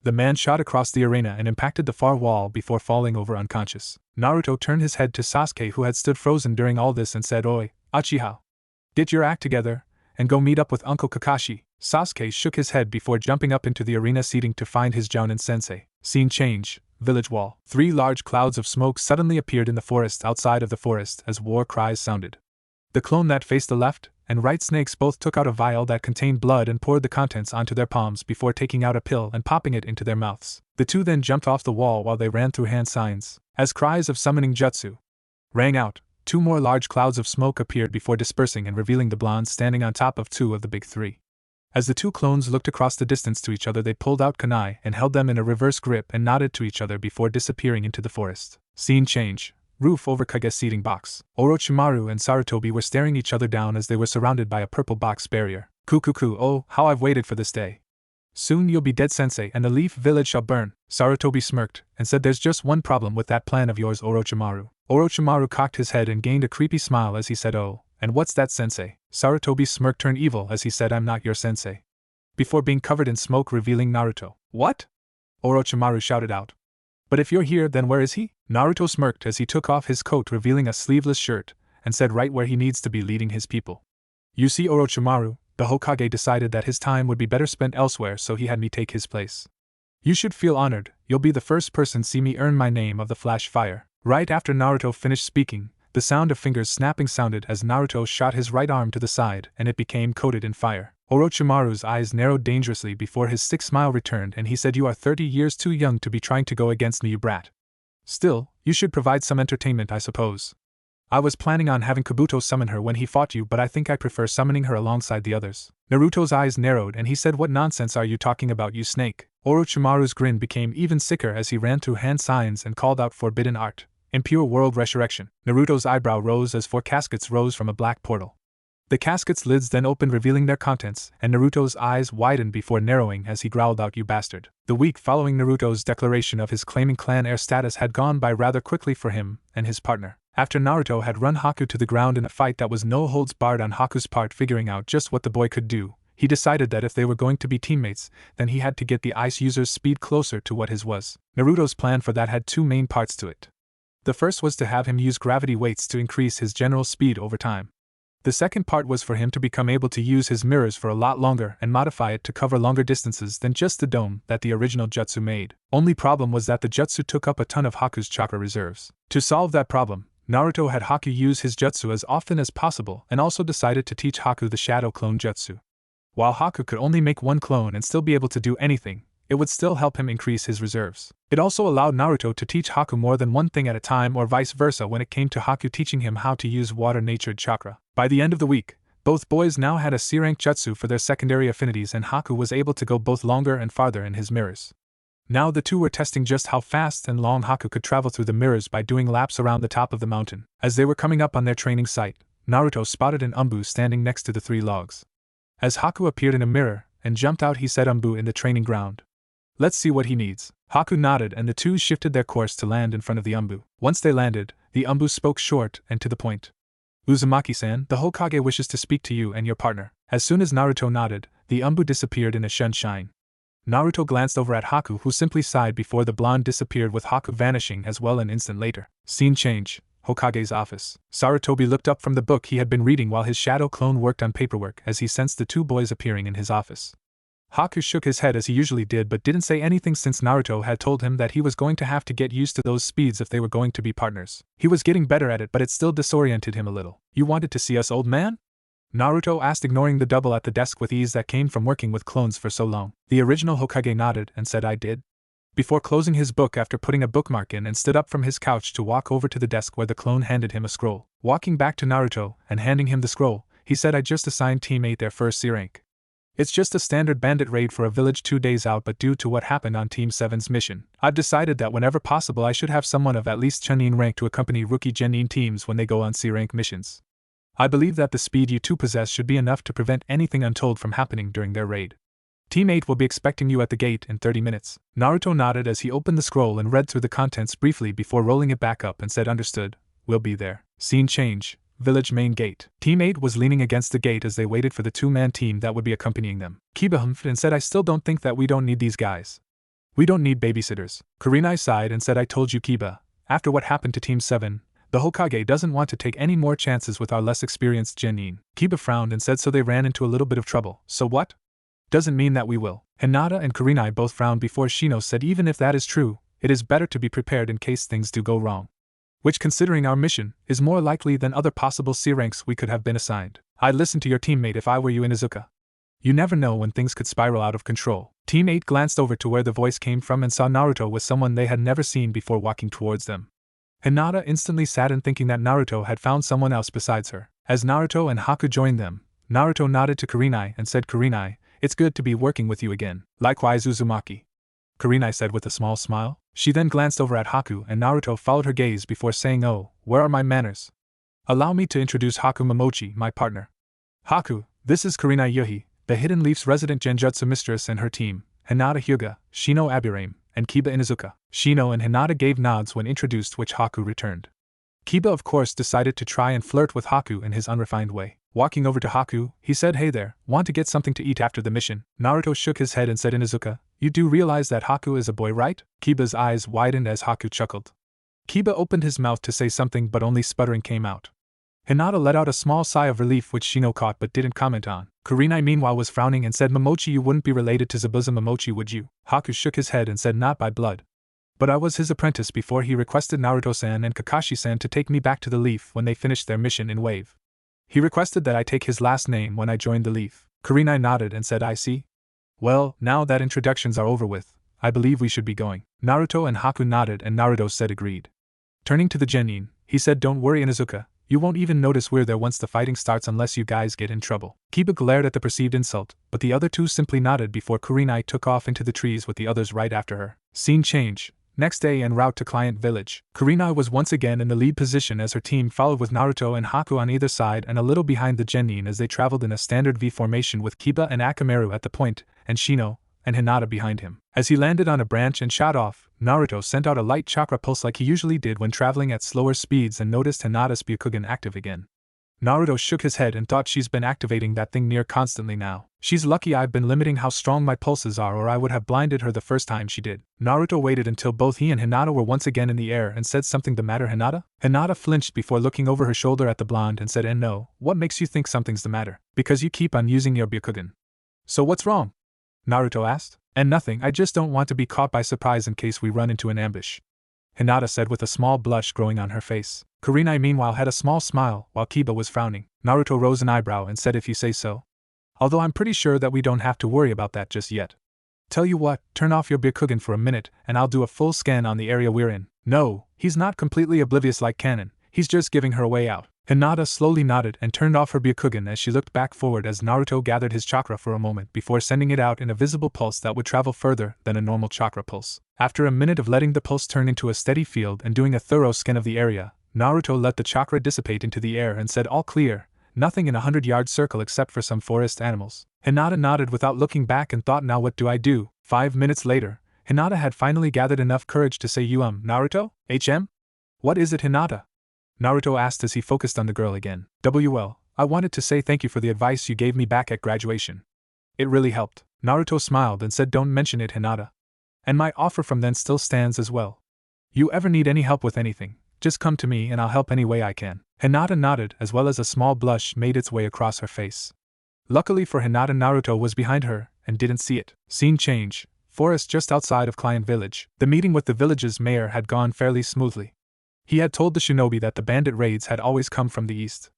The man shot across the arena and impacted the far wall before falling over unconscious. Naruto turned his head to Sasuke, who had stood frozen during all this, and said, "Oi, Uchiha. Get your act together, and go meet up with Uncle Kakashi." Sasuke shook his head before jumping up into the arena seating to find his Jounin sensei. Scene change. Village wall. 3 large clouds of smoke suddenly appeared in the forest outside of the forest as war cries sounded. The clone that faced the left and right snakes both took out a vial that contained blood and poured the contents onto their palms before taking out a pill and popping it into their mouths. The 2 then jumped off the wall while they ran through hand signs. As cries of summoning jutsu rang out, 2 more large clouds of smoke appeared before dispersing and revealing the blondes standing on top of 2 of the big 3. As the 2 clones looked across the distance to each other, they pulled out kunai and held them in a reverse grip and nodded to each other before disappearing into the forest. Scene change. Roof over Kage's seating box. Orochimaru and Sarutobi were staring each other down as they were surrounded by a purple box barrier. Kukuku, oh, how I've waited for this day. Soon you'll be dead, sensei, and the Leaf Village shall burn. Sarutobi smirked and said, "There's just one problem with that plan of yours, Orochimaru." Orochimaru cocked his head and gained a creepy smile as he said, "Oh, and what's that, sensei?" Sarutobi's smirk turned evil as he said, "I'm not your sensei." Before being covered in smoke, revealing Naruto. "What?" Orochimaru shouted out. "But if you're here, then where is he?" Naruto smirked as he took off his coat, revealing a sleeveless shirt, and said, "Right where he needs to be, leading his people." "You see, Orochimaru, the Hokage decided that his time would be better spent elsewhere, so he had me take his place. You should feel honored. You'll be the first person see me earn my name of the Flash Fire." Right after Naruto finished speaking, The sound of fingers snapping sounded as Naruto shot his right arm to the side and it became coated in fire. Orochimaru's eyes narrowed dangerously before his sick smile returned and he said, "You are 30 years too young to be trying to go against me, you brat. Still, you should provide some entertainment, I suppose. I was planning on having Kabuto summon her when he fought you, but I think I prefer summoning her alongside the others." Naruto's eyes narrowed and he said, "What nonsense are you talking about, you snake?" Orochimaru's grin became even sicker as he ran through hand signs and called out, "Forbidden art. Impure world resurrection." Naruto's eyebrow rose as 4 caskets rose from a black portal. The caskets' lids then opened, revealing their contents, and Naruto's eyes widened before narrowing as he growled out, "You bastard." The week following Naruto's declaration of his claiming clan heir status had gone by rather quickly for him and his partner. After Naruto had run Haku to the ground in a fight that was no holds barred on Haku's part, figuring out just what the boy could do, he decided that if they were going to be teammates, then he had to get the ice user's speed closer to what his was. Naruto's plan for that had 2 main parts to it. The first was to have him use gravity weights to increase his general speed over time. The second part was for him to become able to use his mirrors for a lot longer and modify it to cover longer distances than just the dome that the original jutsu made. Only problem was that the jutsu took up a ton of Haku's chakra reserves. To solve that problem, Naruto had Haku use his jutsu as often as possible and also decided to teach Haku the shadow clone jutsu. While Haku could only make 1 clone and still be able to do anything, it would still help him increase his reserves. It also allowed Naruto to teach Haku more than one thing at a time, or vice versa when it came to Haku teaching him how to use water-natured chakra. By the end of the week, both boys now had a C-rank jutsu for their secondary affinities and Haku was able to go both longer and farther in his mirrors. Now the two were testing just how fast and long Haku could travel through the mirrors by doing laps around the top of the mountain. As they were coming up on their training site, Naruto spotted an Umbu standing next to the 3 logs. As Haku appeared in a mirror and jumped out, he said, "Umbu in the training ground. Let's see what he needs." Haku nodded and the two shifted their course to land in front of the Umbu. Once they landed, the Umbu spoke short and to the point. "Uzumaki-san, the Hokage wishes to speak to you and your partner." As soon as Naruto nodded, the Umbu disappeared in a sunshine. Naruto glanced over at Haku, who simply sighed before the blonde disappeared, with Haku vanishing as well an instant later. Scene change. Hokage's office. Sarutobi looked up from the book he had been reading while his shadow clone worked on paperwork as he sensed the 2 boys appearing in his office. Haku shook his head as he usually did but didn't say anything since Naruto had told him that he was going to have to get used to those speeds if they were going to be partners. He was getting better at it, but it still disoriented him a little. "You wanted to see us, old man?" Naruto asked, ignoring the double at the desk with ease that came from working with clones for so long. The original Hokage nodded and said, "I did," before closing his book after putting a bookmark in, and stood up from his couch to walk over to the desk where the clone handed him a scroll. Walking back to Naruto and handing him the scroll, he said, "I just assigned Team 8 their first C rank. It's just a standard bandit raid for a village 2 days out, but due to what happened on Team 7's mission, I've decided that whenever possible I should have someone of at least Chunin rank to accompany rookie Genin teams when they go on C rank missions. I believe that the speed you two possess should be enough to prevent anything untold from happening during their raid. Team 8 will be expecting you at the gate in 30 minutes. Naruto nodded as he opened the scroll and read through the contents briefly before rolling it back up and said, "Understood, we'll be there." Scene change. Village main gate. Team 8 was leaning against the gate as they waited for the 2-man team that would be accompanying them. Kiba humphed and said, "I still don't think that we don't need these guys. We don't need babysitters." Kurenai sighed and said, "I told you, Kiba, after what happened to Team 7, the Hokage doesn't want to take any more chances with our less experienced Genin." Kiba frowned and said, "So they ran into a little bit of trouble. So what? Doesn't mean that we will." Hinata and Kurenai both frowned before Shino said, "Even if that is true, it is better to be prepared in case things do go wrong. Which, considering our mission, is more likely than other possible C ranks we could have been assigned. I'd listen to your teammate if I were you, Inuzuka. You never know when things could spiral out of control." Team 8 glanced over to where the voice came from and saw Naruto with someone they had never seen before walking towards them. Hinata instantly saddened, thinking that Naruto had found someone else besides her. As Naruto and Haku joined them, Naruto nodded to Kurenai and said, "Kurenai, it's good to be working with you again." "Likewise, Uzumaki," Kurenai said with a small smile. She then glanced over at Haku and Naruto followed her gaze before saying, "Oh, where are my manners? Allow me to introduce Haku Momochi, my partner. Haku, this is Kurenai Yuhi, the Hidden Leaf's resident Genjutsu mistress, and her team, Hinata Hyuga, Shino Aburame, and Kiba Inuzuka." Shino and Hinata gave nods when introduced, which Haku returned. Kiba of course decided to try and flirt with Haku in his unrefined way. Walking over to Haku, he said, "Hey there, want to get something to eat after the mission?" Naruto shook his head and said, "Inuzuka, you do realize that Haku is a boy, right?" Kiba's eyes widened as Haku chuckled. Kiba opened his mouth to say something but only sputtering came out. Hinata let out a small sigh of relief which Shino caught but didn't comment on. Kurenai meanwhile was frowning and said, "Momochi, you wouldn't be related to Zabuza Momochi, would you?" Haku shook his head and said, "Not by blood. But I was his apprentice before he requested Naruto-san and Kakashi-san to take me back to the Leaf when they finished their mission in Wave. He requested that I take his last name when I joined the Leaf. Kurenai nodded and said, I see. Well, now that introductions are over with, I believe we should be going. Naruto and Haku nodded and Naruto said agreed. Turning to the genin, he said, don't worry Inuzuka, you won't even notice we're there once the fighting starts unless you guys get in trouble. Kiba glared at the perceived insult, but the other two simply nodded before Kurenai took off into the trees with the others right after her. Scene change. Next day en route to Client Village. Kurenai was once again in the lead position as her team followed with Naruto and Haku on either side and a little behind the genin as they traveled in a standard V formation with Kiba and Akamaru at the point, and Shino and Hinata behind him. As he landed on a branch and shot off, Naruto sent out a light chakra pulse like he usually did when traveling at slower speeds and noticed Hinata's Byakugan active again. Naruto shook his head and thought she's been activating that thing near constantly now. She's lucky I've been limiting how strong my pulses are or I would have blinded her the first time she did. Naruto waited until both he and Hinata were once again in the air and said something the matter Hinata? Hinata flinched before looking over her shoulder at the blonde and said no, what makes you think something's the matter? Because you keep on using your Byakugan. So what's wrong? Naruto asked. And nothing, I just don't want to be caught by surprise in case we run into an ambush. Hinata said with a small blush growing on her face. Kurenai meanwhile had a small smile while Kiba was frowning. Naruto rose an eyebrow and said if you say so. Although I'm pretty sure that we don't have to worry about that just yet. Tell you what, turn off your Byakugan for a minute and I'll do a full scan on the area we're in. No, he's not completely oblivious like Kanon, he's just giving her a way out. Hinata slowly nodded and turned off her Byakugan as she looked back forward as Naruto gathered his chakra for a moment before sending it out in a visible pulse that would travel further than a normal chakra pulse. After a minute of letting the pulse turn into a steady field and doing a thorough scan of the area, Naruto let the chakra dissipate into the air and said all clear, nothing in a 100-yard circle except for some forest animals. Hinata nodded without looking back and thought now what do I do? 5 minutes later, Hinata had finally gathered enough courage to say Naruto? HM? What is it Hinata? Naruto asked as he focused on the girl again. Well, I wanted to say thank you for the advice you gave me back at graduation. It really helped. Naruto smiled and said don't mention it Hinata. And my offer from then still stands as well. You ever need any help with anything, just come to me and I'll help any way I can. Hinata nodded as well as a small blush made its way across her face. Luckily for Hinata Naruto was behind her and didn't see it. Scene change. Forest just outside of Client Village. The meeting with the village's mayor had gone fairly smoothly. He had told the shinobi that the bandit raids had always come from the east.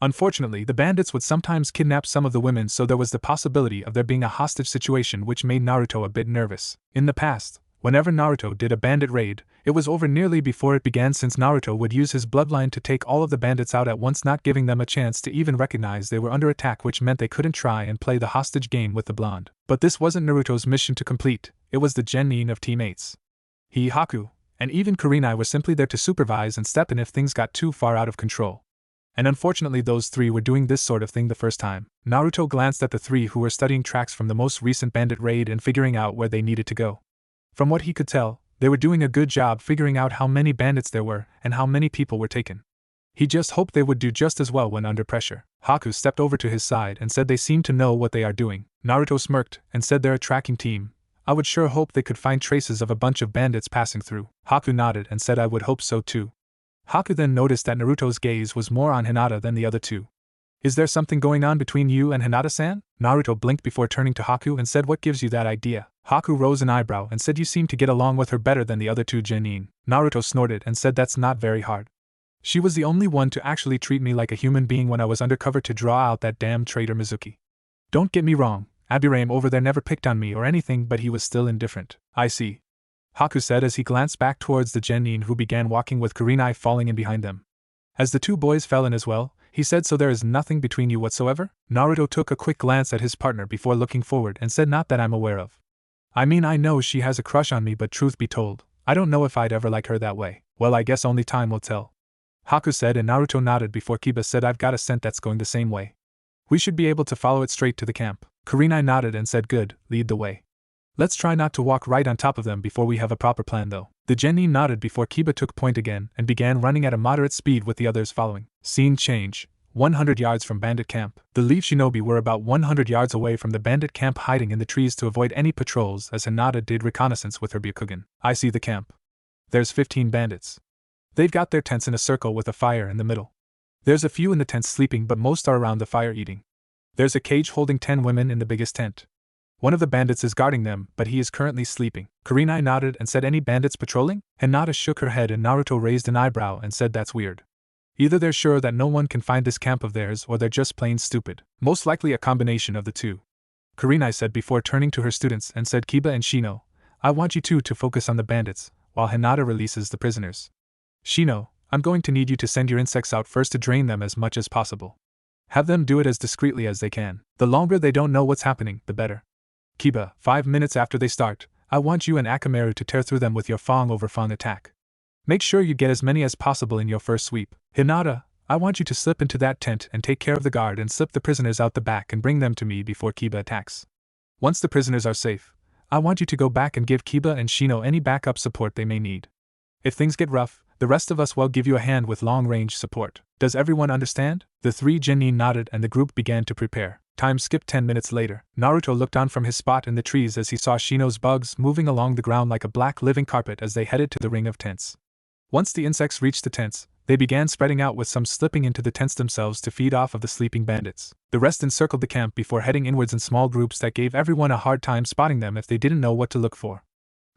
Unfortunately, the bandits would sometimes kidnap some of the women, so there was the possibility of there being a hostage situation which made Naruto a bit nervous. In the past, whenever Naruto did a bandit raid, it was over nearly before it began since Naruto would use his bloodline to take all of the bandits out at once, not giving them a chance to even recognize they were under attack, which meant they couldn't try and play the hostage game with the blonde. But this wasn't Naruto's mission to complete, it was the genin of teammates. He, Haku, and even Kurenai were simply there to supervise and step in if things got too far out of control. And unfortunately those three were doing this sort of thing the first time. Naruto glanced at the three who were studying tracks from the most recent bandit raid and figuring out where they needed to go. From what he could tell, they were doing a good job figuring out how many bandits there were and how many people were taken. He just hoped they would do just as well when under pressure. Haku stepped over to his side and said they seem to know what they are doing. Naruto smirked and said they're a tracking team. I would sure hope they could find traces of a bunch of bandits passing through. Haku nodded and said I would hope so too. Haku then noticed that Naruto's gaze was more on Hinata than the other two. Is there something going on between you and Hinata-san? Naruto blinked before turning to Haku and said what gives you that idea? Haku rose an eyebrow and said you seem to get along with her better than the other two genin. Naruto snorted and said that's not very hard. She was the only one to actually treat me like a human being when I was undercover to draw out that damn traitor Mizuki. Don't get me wrong, Abirame over there never picked on me or anything, but he was still indifferent. I see. Haku said as he glanced back towards the genin who began walking with Kurenai falling in behind them. As the two boys fell in as well, he said so there is nothing between you whatsoever? Naruto took a quick glance at his partner before looking forward and said not that I'm aware of. I mean I know she has a crush on me, but truth be told, I don't know if I'd ever like her that way. Well, I guess only time will tell. Haku said and Naruto nodded before Kiba said I've got a scent that's going the same way. We should be able to follow it straight to the camp. Kurenai nodded and said good, lead the way. Let's try not to walk right on top of them before we have a proper plan though. The genin nodded before Kiba took point again and began running at a moderate speed with the others following. Scene change. 100 yards from bandit camp. The Leaf Shinobi were about 100 yards away from the bandit camp, hiding in the trees to avoid any patrols as Hinata did reconnaissance with her Byakugan. I see the camp. There's 15 bandits. They've got their tents in a circle with a fire in the middle. There's a few in the tents sleeping, but most are around the fire eating. There's a cage holding 10 women in the biggest tent. One of the bandits is guarding them, but he is currently sleeping. Kurenai nodded and said, any bandits patrolling? Hinata shook her head and Naruto raised an eyebrow and said, that's weird. Either they're sure that no one can find this camp of theirs or they're just plain stupid. Most likely a combination of the two. Kurenai said before turning to her students and said, Kiba and Shino, I want you two to focus on the bandits, while Hinata releases the prisoners. Shino, I'm going to need you to send your insects out first to drain them as much as possible. Have them do it as discreetly as they can. The longer they don't know what's happening, the better. Kiba, 5 minutes after they start, I want you and Akamaru to tear through them with your Fong over Fong attack. Make sure you get as many as possible in your first sweep. Hinata, I want you to slip into that tent and take care of the guard and slip the prisoners out the back and bring them to me before Kiba attacks. Once the prisoners are safe, I want you to go back and give Kiba and Shino any backup support they may need. If things get rough, the rest of us will give you a hand with long-range support. Does everyone understand? The 3 genin nodded and the group began to prepare. Time skipped 10 minutes later. Naruto looked on from his spot in the trees as he saw Shino's bugs moving along the ground like a black living carpet as they headed to the ring of tents. Once the insects reached the tents, they began spreading out with some slipping into the tents themselves to feed off of the sleeping bandits. The rest encircled the camp before heading inwards in small groups that gave everyone a hard time spotting them if they didn't know what to look for.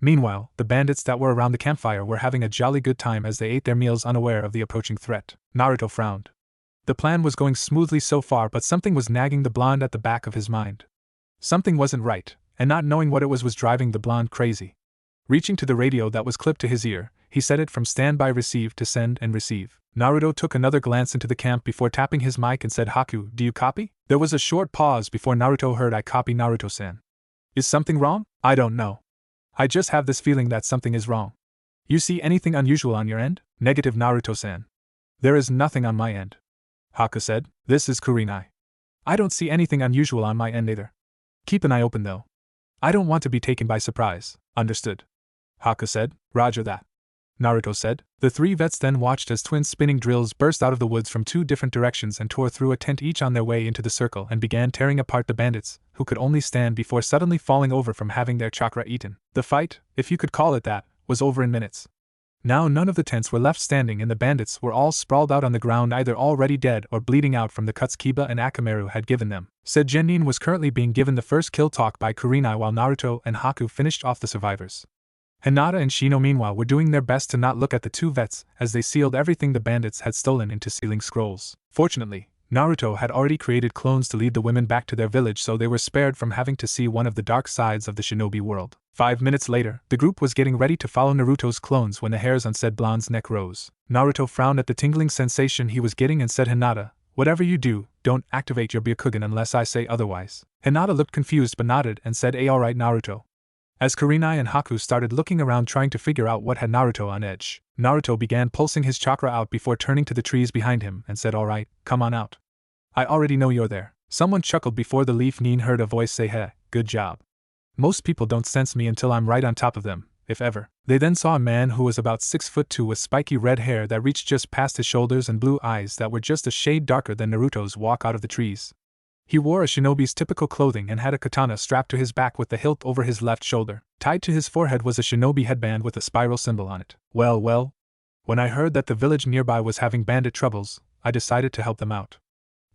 Meanwhile, the bandits that were around the campfire were having a jolly good time as they ate their meals unaware of the approaching threat. Naruto frowned. The plan was going smoothly so far, but something was nagging the blonde at the back of his mind. Something wasn't right, and not knowing what it was driving the blonde crazy. Reaching to the radio that was clipped to his ear, he set it from standby receive to send and receive. Naruto took another glance into the camp before tapping his mic and said, Haku, do you copy? There was a short pause before Naruto heard, I copy, Naruto-san. Is something wrong? I don't know. I just have this feeling that something is wrong. You see anything unusual on your end? Negative, Naruto-san. There is nothing on my end. Haku said, this is Kurenai. I don't see anything unusual on my end either. Keep an eye open though. I don't want to be taken by surprise. Understood. Haku said, Roger that. Naruto said. The 3 vets then watched as twin spinning drills burst out of the woods from 2 different directions and tore through a tent each on their way into the circle and began tearing apart the bandits, who could only stand before suddenly falling over from having their chakra eaten. The fight, if you could call it that, was over in minutes. Now none of the tents were left standing and the bandits were all sprawled out on the ground, either already dead or bleeding out from the cuts Kiba and Akamaru had given them. Said genin was currently being given the first kill talk by Kurenai while Naruto and Haku finished off the survivors. Hinata and Shino meanwhile were doing their best to not look at the 2 vets as they sealed everything the bandits had stolen into sealing scrolls. Fortunately, Naruto had already created clones to lead the women back to their village, so they were spared from having to see one of the dark sides of the shinobi world. 5 minutes later, the group was getting ready to follow Naruto's clones when the hairs on said blonde's neck rose. Naruto frowned at the tingling sensation he was getting and said, Hinata, whatever you do, don't activate your Byakugan unless I say otherwise. Hinata looked confused but nodded and said, alright Naruto. As Kurenai and Haku started looking around trying to figure out what had Naruto on edge, Naruto began pulsing his chakra out before turning to the trees behind him and said, alright, come on out. I already know you're there. Someone chuckled before the leaf nin heard a voice say, hey, good job. Most people don't sense me until I'm right on top of them, if ever. They then saw a man who was about 6'2" with spiky red hair that reached just past his shoulders and blue eyes that were just a shade darker than Naruto's walk out of the trees. He wore a shinobi's typical clothing and had a katana strapped to his back with the hilt over his left shoulder. Tied to his forehead was a shinobi headband with a spiral symbol on it. Well, when I heard that the village nearby was having bandit troubles, I decided to help them out.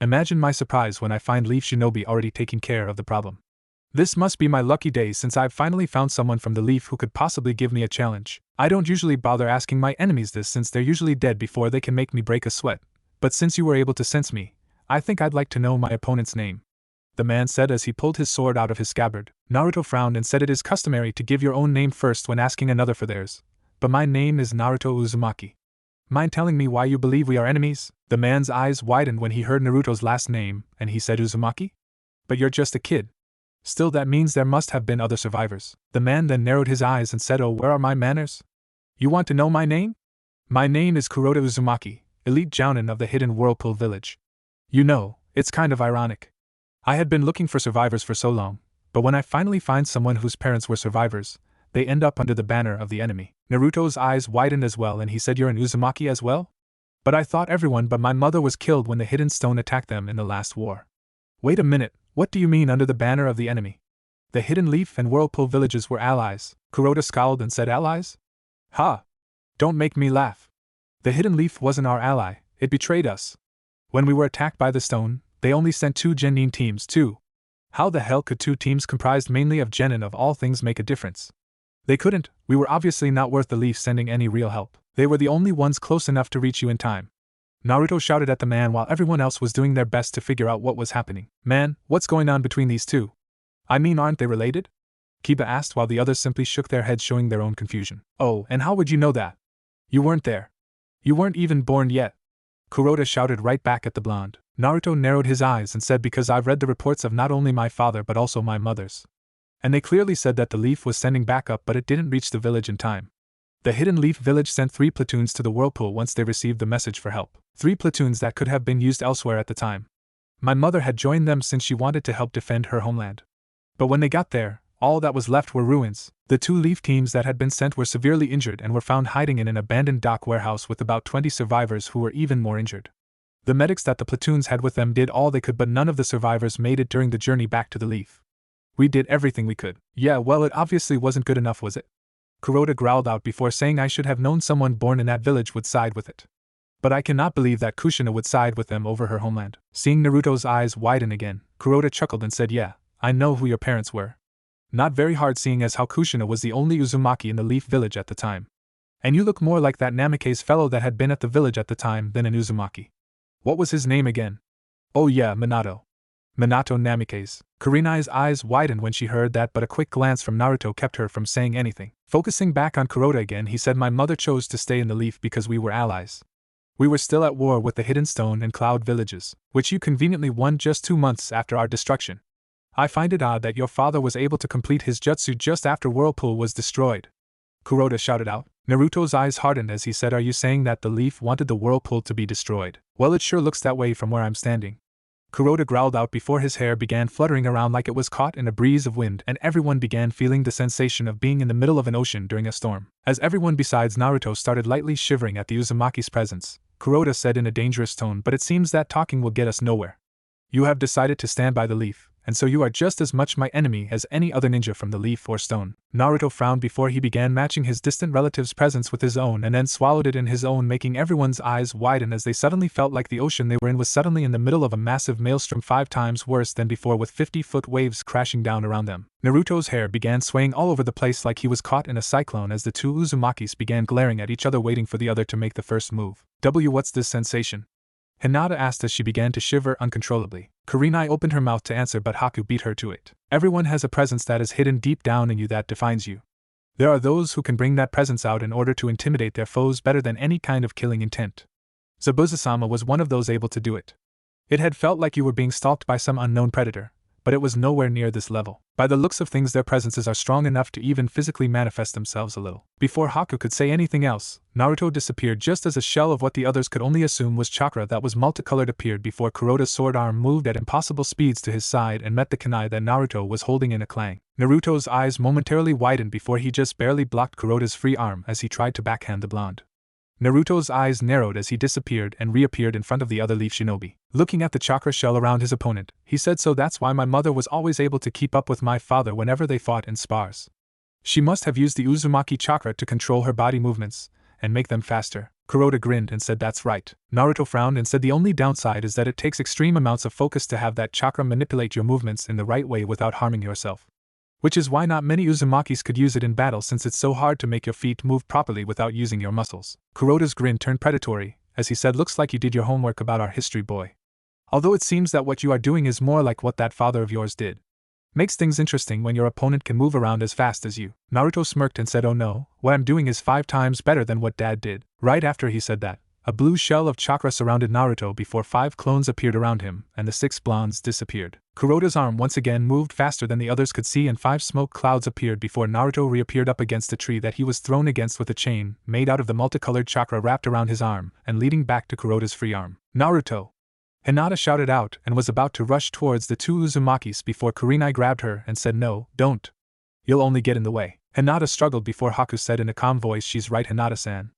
Imagine my surprise when I find Leaf Shinobi already taking care of the problem. This must be my lucky day since I've finally found someone from the Leaf who could possibly give me a challenge. I don't usually bother asking my enemies this since they're usually dead before they can make me break a sweat, but since you were able to sense me, I think I'd like to know my opponent's name. The man said as he pulled his sword out of his scabbard. Naruto frowned and said, it is customary to give your own name first when asking another for theirs, but my name is Naruto Uzumaki. Mind telling me why you believe we are enemies? The man's eyes widened when he heard Naruto's last name, and he said, Uzumaki? But you're just a kid. Still, that means there must have been other survivors. The man then narrowed his eyes and said, oh, where are my manners? You want to know my name? My name is Kuroda Uzumaki, elite jounin of the hidden Whirlpool village. You know, it's kind of ironic. I had been looking for survivors for so long, but when I finally find someone whose parents were survivors, they end up under the banner of the enemy. Naruto's eyes widened as well and he said, you're an Uzumaki as well? But I thought everyone but my mother was killed when the hidden stone attacked them in the last war. Wait a minute, what do you mean under the banner of the enemy? The hidden leaf and whirlpool villages were allies. Kuroda scowled and said, allies? Ha! Don't make me laugh. The hidden leaf wasn't our ally, it betrayed us. When we were attacked by the stone, they only sent 2 genin teams, 2. How the hell could two teams comprised mainly of genin of all things make a difference? They couldn't. We were obviously not worth the Leaf sending any real help. They were the only ones close enough to reach you in time. Naruto shouted at the man while everyone else was doing their best to figure out what was happening. Man, what's going on between these two? I mean, aren't they related? Kiba asked while the others simply shook their heads showing their own confusion. Oh, and how would you know that? You weren't there. You weren't even born yet. Kuroda shouted right back at the blonde. Naruto narrowed his eyes and said, because I've read the reports of not only my father but also my mother's. And they clearly said that the Leaf was sending backup but it didn't reach the village in time. The Hidden Leaf Village sent 3 platoons to the whirlpool once they received the message for help. 3 platoons that could have been used elsewhere at the time. My mother had joined them since she wanted to help defend her homeland. But when they got there, all that was left were ruins. The 2 Leaf teams that had been sent were severely injured and were found hiding in an abandoned dock warehouse with about 20 survivors who were even more injured. The medics that the platoons had with them did all they could, but none of the survivors made it during the journey back to the Leaf. We did everything we could. Yeah, well, it obviously wasn't good enough, was it? Kuroda growled out before saying, I should have known someone born in that village would side with it. But I cannot believe that Kushina would side with them over her homeland. Seeing Naruto's eyes widen again, Kuroda chuckled and said, yeah, I know who your parents were. Not very hard, seeing as how Kushina was the only Uzumaki in the Leaf Village at the time. And you look more like that Namikaze fellow that had been at the village at the time than an Uzumaki. What was his name again? Oh yeah, Minato. Minato Namikaze. Kurenai's eyes widened when she heard that, but a quick glance from Naruto kept her from saying anything. Focusing back on Kuroda again, he said, my mother chose to stay in the Leaf because we were allies. We were still at war with the Hidden Stone and Cloud villages, which you conveniently won just 2 months after our destruction. I find it odd that your father was able to complete his jutsu just after Whirlpool was destroyed. Kuroda shouted out. Naruto's eyes hardened as he said, are you saying that the Leaf wanted the Whirlpool to be destroyed? Well, it sure looks that way from where I'm standing. Kuroda growled out before his hair began fluttering around like it was caught in a breeze of wind, and everyone began feeling the sensation of being in the middle of an ocean during a storm. As everyone besides Naruto started lightly shivering at the Uzumaki's presence, Kuroda said in a dangerous tone, but it seems that talking will get us nowhere. You have decided to stand by the Leaf, and so you are just as much my enemy as any other ninja from the Leaf or Stone. Naruto frowned before he began matching his distant relative's presence with his own and then swallowed it in his own, making everyone's eyes widen as they suddenly felt like the ocean they were in was suddenly in the middle of a massive maelstrom 5 times worse than before, with 50-foot waves crashing down around them. Naruto's hair began swaying all over the place like he was caught in a cyclone as the 2 Uzumakis began glaring at each other waiting for the other to make the first move. What's this sensation? Hinata asked as she began to shiver uncontrollably. Kurenai opened her mouth to answer, but Haku beat her to it. Everyone has a presence that is hidden deep down in you that defines you. There are those who can bring that presence out in order to intimidate their foes better than any kind of killing intent. Zabuza-sama was one of those able to do it. It had felt like you were being stalked by some unknown predator, but it was nowhere near this level. By the looks of things, their presences are strong enough to even physically manifest themselves a little. Before Haku could say anything else, Naruto disappeared just as a shell of what the others could only assume was chakra that was multicolored appeared before Kuroda's sword arm moved at impossible speeds to his side and met the kunai that Naruto was holding in a clang. Naruto's eyes momentarily widened before he just barely blocked Kuroda's free arm as he tried to backhand the blonde. Naruto's eyes narrowed as he disappeared and reappeared in front of the other Leaf shinobi. Looking at the chakra shell around his opponent, he said, so that's why my mother was always able to keep up with my father whenever they fought in spars. She must have used the Uzumaki chakra to control her body movements and make them faster. Kuroda grinned and said, that's right. Naruto frowned and said, the only downside is that it takes extreme amounts of focus to have that chakra manipulate your movements in the right way without harming yourself. Which is why not many Uzumakis could use it in battle, since it's so hard to make your feet move properly without using your muscles. Kuroda's grin turned predatory as he said, looks like you did your homework about our history, boy. Although it seems that what you are doing is more like what that father of yours did. Makes things interesting when your opponent can move around as fast as you. Naruto smirked and said, oh no, what I'm doing is 5 times better than what Dad did. Right after he said that, a blue shell of chakra surrounded Naruto before 5 clones appeared around him, and the 6 blondes disappeared. Kuroda's arm once again moved faster than the others could see, and 5 smoke clouds appeared before Naruto reappeared up against a tree that he was thrown against with a chain made out of the multicolored chakra wrapped around his arm and leading back to Kuroda's free arm. Naruto! Hinata shouted out and was about to rush towards the 2 Uzumakis before Kurenai grabbed her and said, no, don't. You'll only get in the way. Hinata struggled before Haku said in a calm voice, she's right, Hinata-san.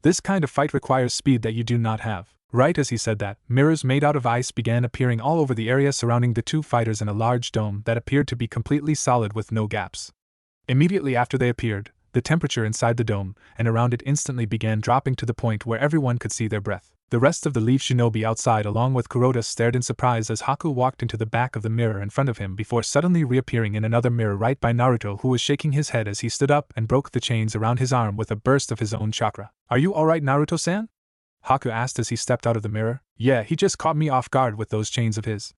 This kind of fight requires speed that you do not have. Right as he said that, mirrors made out of ice began appearing all over the area surrounding the 2 fighters in a large dome that appeared to be completely solid with no gaps. Immediately after they appeared, the temperature inside the dome and around it instantly began dropping to the point where everyone could see their breath. The rest of the Leaf Shinobi outside along with Kuroda stared in surprise as Haku walked into the back of the mirror in front of him before suddenly reappearing in another mirror right by Naruto, who was shaking his head as he stood up and broke the chains around his arm with a burst of his own chakra. "Are you alright, Naruto-san?" Haku asked as he stepped out of the mirror. "Yeah, he just caught me off guard with those chains of his.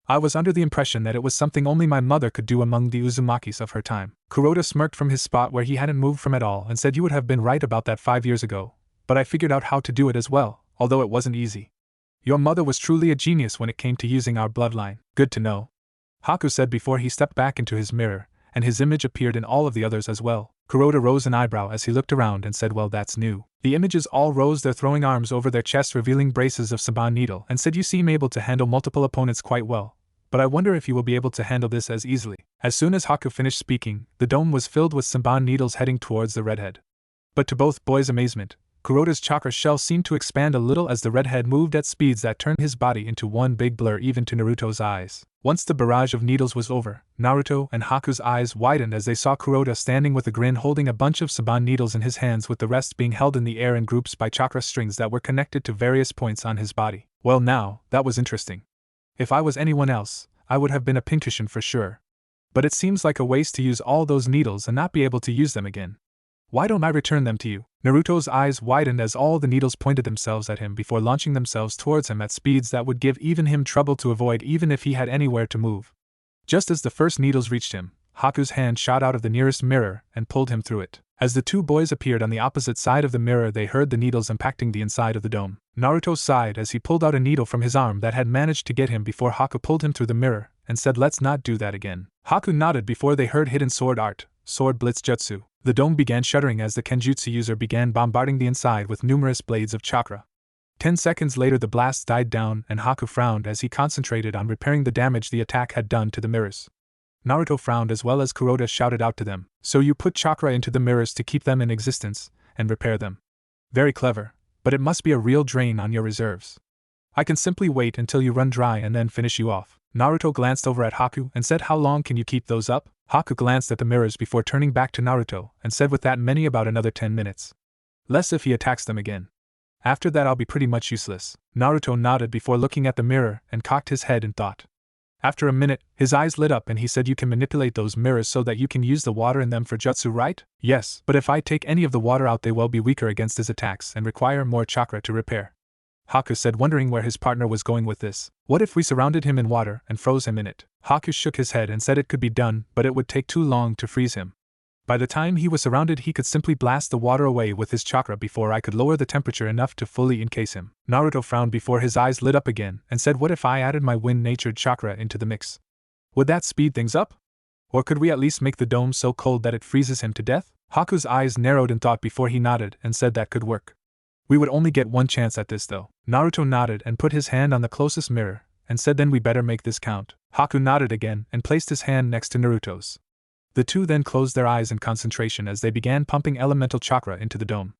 I was under the impression that it was something only my mother could do among the Uzumakis of her time." Kuroda smirked from his spot where he hadn't moved from at all and said, "You would have been right about that 5 years ago, but I figured out how to do it as well, although it wasn't easy. Your mother was truly a genius when it came to using our bloodline." "Good to know," Haku said before he stepped back into his mirror, and his image appeared in all of the others as well. Kuroda rose an eyebrow as he looked around and said, "Well, that's new." The images all rose, their throwing arms over their chests revealing braces of Saban needle, and said, "You seem able to handle multiple opponents quite well, but I wonder if you will be able to handle this as easily." As soon as Haku finished speaking, the dome was filled with Saban needles heading towards the redhead. But to both boys' amazement, Kuroda's chakra shell seemed to expand a little as the redhead moved at speeds that turned his body into one big blur even to Naruto's eyes. Once the barrage of needles was over, Naruto and Haku's eyes widened as they saw Kuroda standing with a grin holding a bunch of Saban needles in his hands, with the rest being held in the air in groups by chakra strings that were connected to various points on his body. Well now, that was interesting. If I was anyone else, I would have been a pincushion for sure. But it seems like a waste to use all those needles and not be able to use them again. Why don't I return them to you? Naruto's eyes widened as all the needles pointed themselves at him before launching themselves towards him at speeds that would give even him trouble to avoid even if he had anywhere to move. Just as the first needles reached him, Haku's hand shot out of the nearest mirror and pulled him through it. As the two boys appeared on the opposite side of the mirror, they heard the needles impacting the inside of the dome. Naruto sighed as he pulled out a needle from his arm that had managed to get him before Haku pulled him through the mirror, and said, "Let's not do that again." Haku nodded before they heard hidden sword art, sword blitz jutsu. The dome began shuddering as the Kenjutsu user began bombarding the inside with numerous blades of chakra. 10 seconds later the blast died down and Haku frowned as he concentrated on repairing the damage the attack had done to the mirrors. Naruto frowned as well as Kuroda shouted out to them, "So you put chakra into the mirrors to keep them in existence, and repair them. Very clever, but it must be a real drain on your reserves. I can simply wait until you run dry and then finish you off." Naruto glanced over at Haku and said, "How long can you keep those up?" Haku glanced at the mirrors before turning back to Naruto and said, "With that many, about another 10 minutes. Less if he attacks them again. After that I'll be pretty much useless." Naruto nodded before looking at the mirror and cocked his head in thought. After a minute, his eyes lit up and he said, "You can manipulate those mirrors so that you can use the water in them for jutsu, right?" "Yes, but if I take any of the water out they will be weaker against his attacks and require more chakra to repair," Haku said, wondering where his partner was going with this. "What if we surrounded him in water and froze him in it?" Haku shook his head and said it could be done, but it would take too long to freeze him. By the time he was surrounded he could simply blast the water away with his chakra before I could lower the temperature enough to fully encase him. Naruto frowned before his eyes lit up again and said, "What if I added my wind-natured chakra into the mix? Would that speed things up? Or could we at least make the dome so cold that it freezes him to death?" Haku's eyes narrowed in thought before he nodded and said that could work. "We would only get one chance at this though." Naruto nodded and put his hand on the closest mirror and said, "Then we better make this count." Haku nodded again and placed his hand next to Naruto's. The two then closed their eyes in concentration as they began pumping elemental chakra into the dome.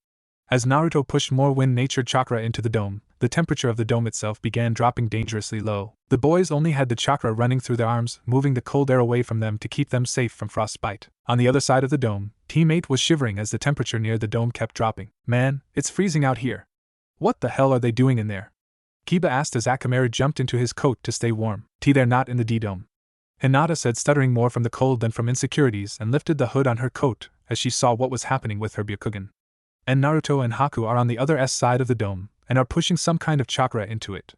As Naruto pushed more wind-natured chakra into the dome, the temperature of the dome itself began dropping dangerously low. The boys only had the chakra running through their arms, moving the cold air away from them to keep them safe from frostbite. On the other side of the dome, Team 8 was shivering as the temperature near the dome kept dropping. "Man, it's freezing out here. What the hell are they doing in there?" Kiba asked as Akamaru jumped into his coat to stay warm. "They're not in the D-dome," Hinata said, stuttering more from the cold than from insecurities, and lifted the hood on her coat as she saw what was happening with her Byakugan. "And Naruto and Haku are on the other side of the dome, and are pushing some kind of chakra into it.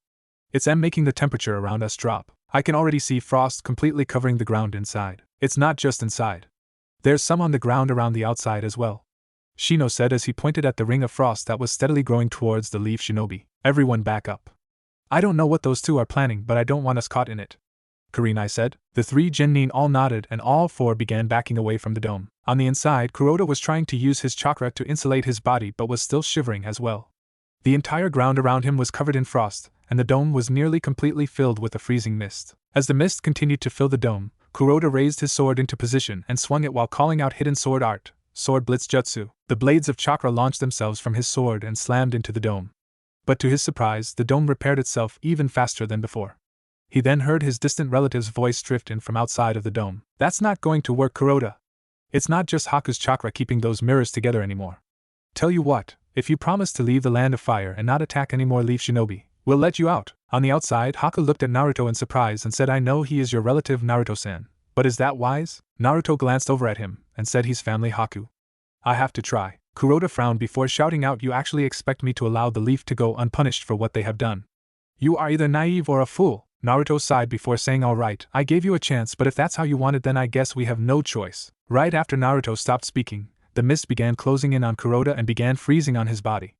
It's making the temperature around us drop. I can already see frost completely covering the ground inside. It's not just inside. There's some on the ground around the outside as well," Shino said as he pointed at the ring of frost that was steadily growing towards the Leaf Shinobi. "Everyone back up. I don't know what those two are planning, but I don't want us caught in it," Kurenai said. The three Genin all nodded and all four began backing away from the dome. On the inside, Kuroda was trying to use his chakra to insulate his body but was still shivering as well. The entire ground around him was covered in frost, and the dome was nearly completely filled with a freezing mist. As the mist continued to fill the dome, Kuroda raised his sword into position and swung it while calling out hidden sword art, sword blitz jutsu. The blades of chakra launched themselves from his sword and slammed into the dome. But to his surprise, the dome repaired itself even faster than before. He then heard his distant relative's voice drift in from outside of the dome. "That's not going to work, Kuroda. It's not just Haku's chakra keeping those mirrors together anymore. Tell you what, If you promise to leave the land of fire and not attack any more Leaf Shinobi, we'll let you out. On the outside, Haku looked at Naruto in surprise and said, I know he is your relative Naruto-san, but is that wise? Naruto glanced over at him and said, he's family Haku. I have to try. Kuroda frowned before shouting out, you actually expect me to allow the Leaf to go unpunished for what they have done? You are either naive or a fool. Naruto sighed before saying, alright, I gave you a chance, but if that's how you want it then I guess we have no choice. Right after Naruto stopped speaking, the mist began closing in on Kuroda and began freezing on his body.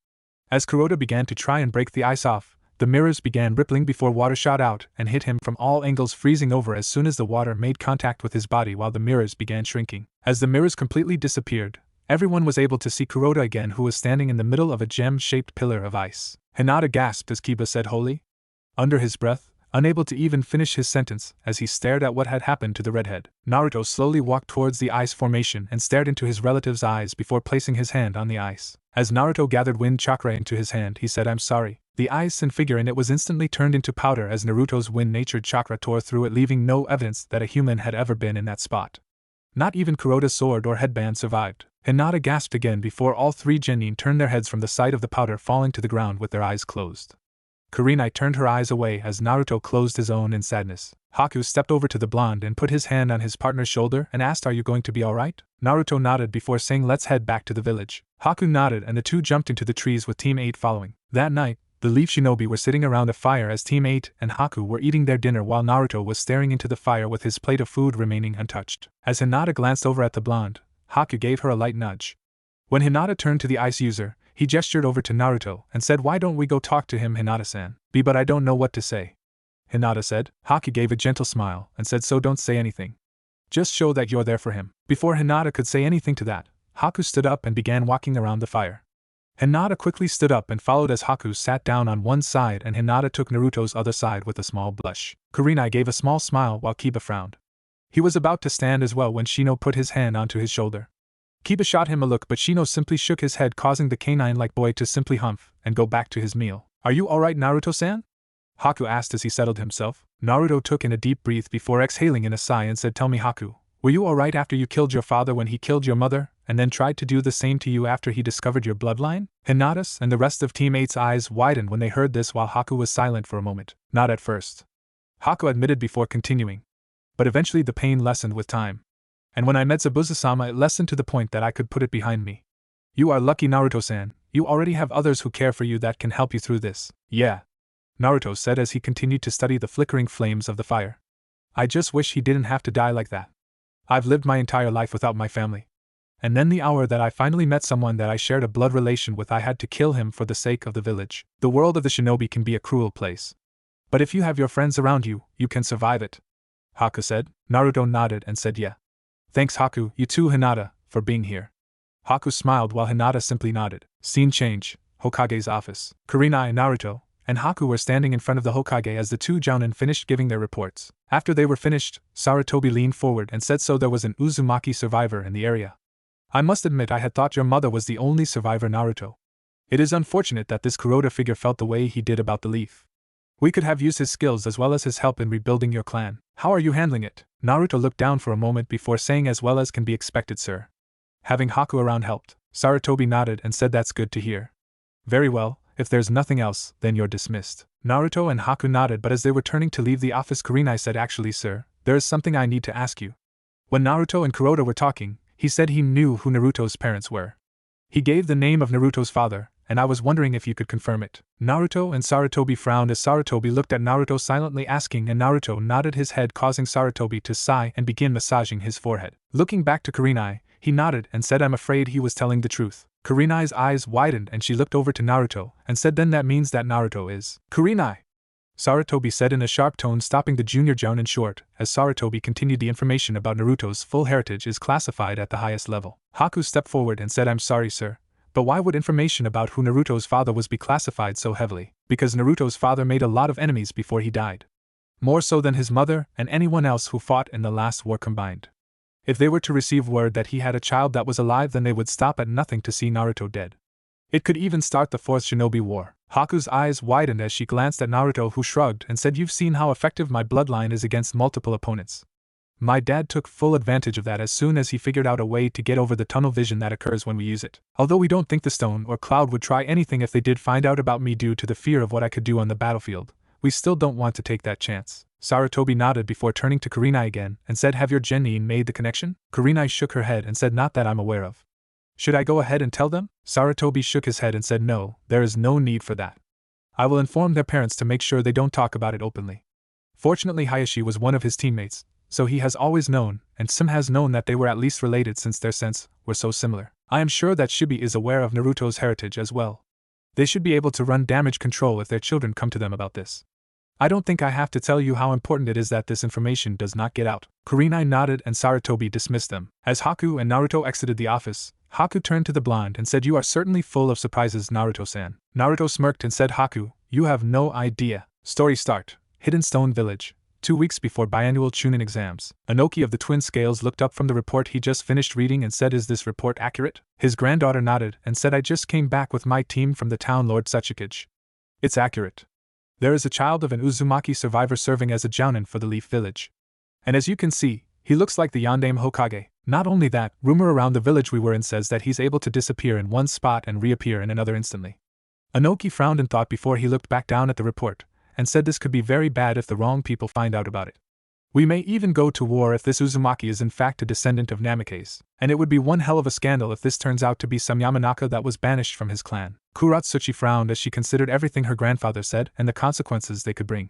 As Kuroda began to try and break the ice off, the mirrors began rippling before water shot out and hit him from all angles, freezing over as soon as the water made contact with his body while the mirrors began shrinking. As the mirrors completely disappeared, everyone was able to see Kuroda again, who was standing in the middle of a gem-shaped pillar of ice. Hinata gasped as Kiba said, holy? Under his breath, unable to even finish his sentence as he stared at what had happened to the redhead. Naruto slowly walked towards the ice formation and stared into his relative's eyes before placing his hand on the ice. As Naruto gathered wind chakra into his hand, he said, I'm sorry. The ice and figure in it was instantly turned into powder as Naruto's wind-natured chakra tore through it, leaving no evidence that a human had ever been in that spot. Not even Kuroda's sword or headband survived. Hinata gasped again before all three genin turned their heads from the sight of the powder falling to the ground with their eyes closed. Kurenai turned her eyes away as Naruto closed his own in sadness. Haku stepped over to the blonde and put his hand on his partner's shoulder and asked, are you going to be alright? Naruto nodded before saying, let's head back to the village. Haku nodded and the two jumped into the trees with Team 8 following. That night, the Leaf Shinobi were sitting around a fire as Team 8 and Haku were eating their dinner while Naruto was staring into the fire with his plate of food remaining untouched. As Hinata glanced over at the blonde, Haku gave her a light nudge. When Hinata turned to the ice user, he gestured over to Naruto and said, why don't we go talk to him, Hinata-san? But I don't know what to say. Hinata said. Haku gave a gentle smile and said, so don't say anything. Just show that you're there for him. Before Hinata could say anything to that, Haku stood up and began walking around the fire. Hinata quickly stood up and followed as Haku sat down on one side and Hinata took Naruto's other side with a small blush. Kurenai gave a small smile while Kiba frowned. He was about to stand as well when Shino put his hand onto his shoulder. Kiba shot him a look, but Shino simply shook his head, causing the canine-like boy to simply humph and go back to his meal. Are you alright, Naruto-san? Haku asked as he settled himself. Naruto took in a deep breath before exhaling in a sigh and said, tell me, Haku, were you alright after you killed your father when he killed your mother, and then tried to do the same to you after he discovered your bloodline? Hinata's and the rest of Team 8's eyes widened when they heard this while Haku was silent for a moment. Not at first, Haku admitted before continuing. But eventually the pain lessened with time. And when I met Zabuza-sama, it lessened to the point that I could put it behind me. You are lucky, Naruto-san. You already have others who care for you that can help you through this. Yeah, Naruto said as he continued to study the flickering flames of the fire. I just wish he didn't have to die like that. I've lived my entire life without my family. And then the hour that I finally met someone that I shared a blood relation with, I had to kill him for the sake of the village. The world of the shinobi can be a cruel place. But if you have your friends around you, you can survive it. Haku said. Naruto nodded and said yeah. Thanks Haku, you too Hinata, for being here. Haku smiled while Hinata simply nodded. Scene change, Hokage's office. Kurenai, Naruto, and Haku were standing in front of the Hokage as the two jounin finished giving their reports. After they were finished, Sarutobi leaned forward and said, so there was an Uzumaki survivor in the area. I must admit I had thought your mother was the only survivor, Naruto. It is unfortunate that this Kuroda figure felt the way he did about the leaf. We could have used his skills as well as his help in rebuilding your clan. How are you handling it? Naruto looked down for a moment before saying, as well as can be expected, sir. Having Haku around helped. Sarutobi nodded and said, that's good to hear. Very well, if there's nothing else, then you're dismissed. Naruto and Haku nodded, but as they were turning to leave the office, Kurenai said, actually sir, there is something I need to ask you. When Naruto and Kuroda were talking, he said he knew who Naruto's parents were. He gave the name of Naruto's father, and I was wondering if you could confirm it. Naruto and Sarutobi frowned as Sarutobi looked at Naruto silently asking, and Naruto nodded his head, causing Sarutobi to sigh and begin massaging his forehead. Looking back to Kurenai, he nodded and said, I'm afraid he was telling the truth. Kurenai's eyes widened and she looked over to Naruto and said, then that means that Naruto is Kurenai, Sarutobi said in a sharp tone, stopping the junior jounin short, as Sarutobi continued, the information about Naruto's full heritage is classified at the highest level. Haku stepped forward and said, I'm sorry sir, but why would information about who Naruto's father was be classified so heavily? Because Naruto's father made a lot of enemies before he died. More so than his mother and anyone else who fought in the last war combined. If they were to receive word that he had a child that was alive, then they would stop at nothing to see Naruto dead. It could even start the Fourth Shinobi War. Haku's eyes widened as she glanced at Naruto, who shrugged and said, you've seen how effective my bloodline is against multiple opponents. My dad took full advantage of that as soon as he figured out a way to get over the tunnel vision that occurs when we use it. Although we don't think the stone or cloud would try anything if they did find out about me due to the fear of what I could do on the battlefield, we still don't want to take that chance. Sarutobi nodded before turning to Kurenai again and said, "Have your genin made the connection?" Kurenai shook her head and said, "Not that I'm aware of." "Should I go ahead and tell them?" Sarutobi shook his head and said, "No, there is no need for that. I will inform their parents to make sure they don't talk about it openly." Fortunately, Hayashi was one of his teammates, so he has always known, and Sim has known that they were at least related since their scents were so similar. I am sure that Shibi is aware of Naruto's heritage as well. They should be able to run damage control if their children come to them about this. I don't think I have to tell you how important it is that this information does not get out. Kurenai nodded and Sarutobi dismissed them. As Haku and Naruto exited the office, Haku turned to the blonde and said, "You are certainly full of surprises, Naruto-san." Naruto smirked and said, "Haku, you have no idea." Story start. Hidden Stone Village. 2 weeks before biannual Chunin exams, Inoki of the Twin Scales looked up from the report he just finished reading and said, "Is this report accurate?" His granddaughter nodded and said, "I just came back with my team from the town Lord Sachikage. It's accurate. There is a child of an Uzumaki survivor serving as a jounin for the Leaf Village. And as you can see, he looks like the Yondaime Hokage. Not only that, rumor around the village we were in says that he's able to disappear in one spot and reappear in another instantly." Inoki frowned in thought before he looked back down at the report, and said this could be very bad if the wrong people find out about it. We may even go to war if this Uzumaki is in fact a descendant of Namikaze, and it would be one hell of a scandal if this turns out to be some Yamanaka that was banished from his clan. Kuratsuchi frowned as she considered everything her grandfather said and the consequences they could bring.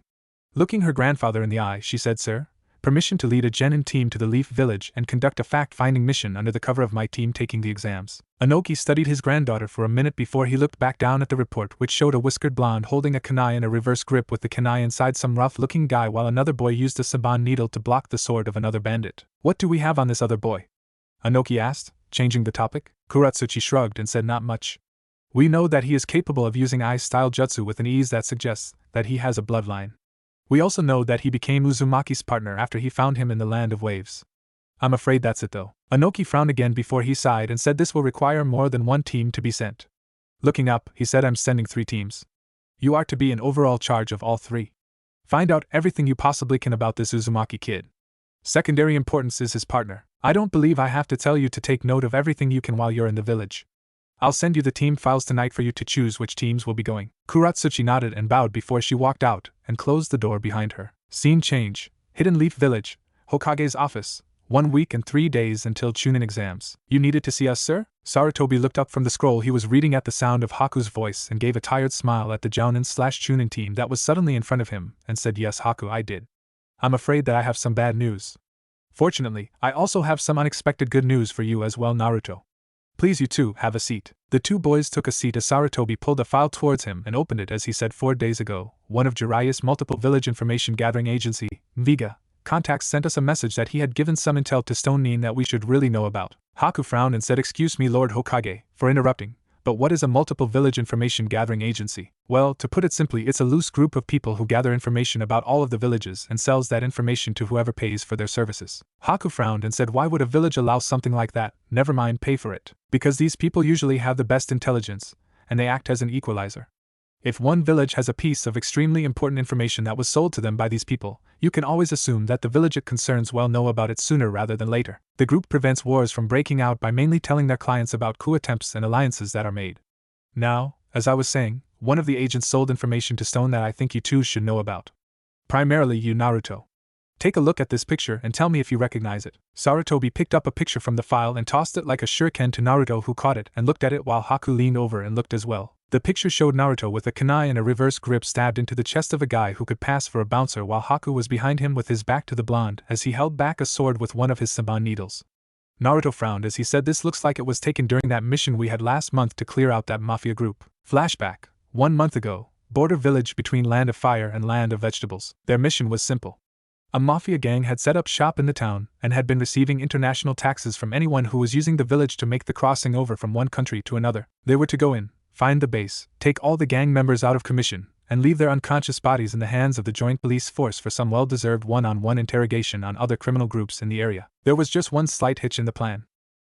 Looking her grandfather in the eye, she said, "Sir, permission to lead a genin team to the Leaf Village and conduct a fact-finding mission under the cover of my team taking the exams." Inoki studied his granddaughter for a minute before he looked back down at the report, which showed a whiskered blonde holding a kunai in a reverse grip with the kunai inside some rough-looking guy while another boy used a saban needle to block the sword of another bandit. "What do we have on this other boy?" Inoki asked, changing the topic. Kuratsuchi shrugged and said, "Not much. We know that he is capable of using Ice-style jutsu with an ease that suggests that he has a bloodline. We also know that he became Uzumaki's partner after he found him in the Land of Waves. I'm afraid that's it though." Inoki frowned again before he sighed and said, "This will require more than one team to be sent." Looking up, he said, "I'm sending 3 teams. You are to be in overall charge of all 3. Find out everything you possibly can about this Uzumaki kid. Secondary importance is his partner. I don't believe I have to tell you to take note of everything you can while you're in the village. I'll send you the team files tonight for you to choose which teams will be going." Kuratsuchi nodded and bowed before she walked out and closed the door behind her. Scene change. Hidden Leaf Village. Hokage's office. 1 week and 3 days until Chunin exams. "You needed to see us, sir?" Sarutobi looked up from the scroll he was reading at the sound of Haku's voice and gave a tired smile at the Jounin/Chunin team that was suddenly in front of him and said, "Yes, Haku, I did. I'm afraid that I have some bad news. Fortunately, I also have some unexpected good news for you as well, Naruto. Please, you two, have a seat." The 2 boys took a seat as Sarutobi pulled a file towards him and opened it as he said, 4 days ago, one of Jiraiya's multiple village information gathering agency, Viga, contacts sent us a message that he had given some intel to Stone Nin that we should really know about. Haku frowned and said, "Excuse me, Lord Hokage, for interrupting, but what is a multiple village information gathering agency?" "Well, to put it simply, it's a loose group of people who gather information about all of the villages and sells that information to whoever pays for their services." Haku frowned and said, "Why would a village allow something like that? Never mind, pay for it." "Because these people usually have the best intelligence, and they act as an equalizer. If one village has a piece of extremely important information that was sold to them by these people, you can always assume that the village it concerns will know about it sooner rather than later. The group prevents wars from breaking out by mainly telling their clients about coup attempts and alliances that are made. Now, as I was saying, one of the agents sold information to Stone that I think you two should know about. Primarily you, Naruto. Take a look at this picture and tell me if you recognize it." Sarutobi picked up a picture from the file and tossed it like a shuriken to Naruto, who caught it and looked at it while Haku leaned over and looked as well. The picture showed Naruto with a kunai in a reverse grip stabbed into the chest of a guy who could pass for a bouncer, while Haku was behind him with his back to the blonde as he held back a sword with one of his saban needles. Naruto frowned as he said, "This looks like it was taken during that mission we had last month to clear out that mafia group." Flashback. 1 month ago, border village between Land of Fire and Land of Vegetables. Their mission was simple. A mafia gang had set up shop in the town and had been receiving international taxes from anyone who was using the village to make the crossing over from one country to another. They were to go in, find the base, take all the gang members out of commission, and leave their unconscious bodies in the hands of the joint police force for some well-deserved one-on-one interrogation on other criminal groups in the area. There was just one slight hitch in the plan.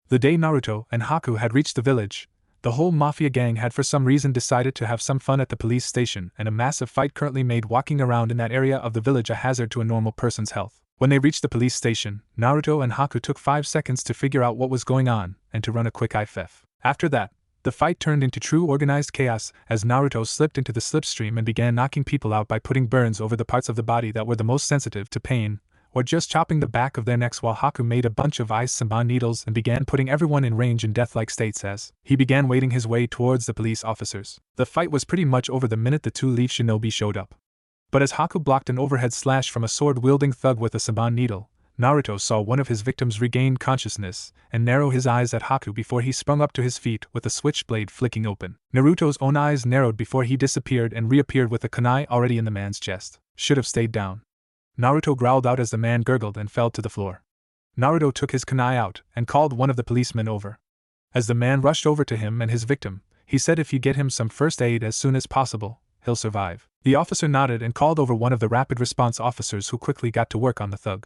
The day Naruto and Haku had reached the village, the whole mafia gang had for some reason decided to have some fun at the police station, and a massive fight currently made walking around in that area of the village a hazard to a normal person's health. When they reached the police station, Naruto and Haku took 5 seconds to figure out what was going on and to run a quick IFF. After that, the fight turned into true organized chaos as Naruto slipped into the slipstream and began knocking people out by putting burns over the parts of the body that were the most sensitive to pain, or just chopping the back of their necks, while Haku made a bunch of ice Senbon needles and began putting everyone in range in death-like states as he began wading his way towards the police officers. The fight was pretty much over the minute the two leaf shinobi showed up. But as Haku blocked an overhead slash from a sword-wielding thug with a Senbon needle, Naruto saw one of his victims regain consciousness and narrow his eyes at Haku before he sprung up to his feet with the switchblade flicking open. Naruto's own eyes narrowed before he disappeared and reappeared with a kunai already in the man's chest. Should have stayed down. Naruto growled out as the man gurgled and fell to the floor. Naruto took his kunai out and called one of the policemen over. As the man rushed over to him and his victim, he said if you get him some first aid as soon as possible, he'll survive. The officer nodded and called over one of the rapid response officers who quickly got to work on the thug.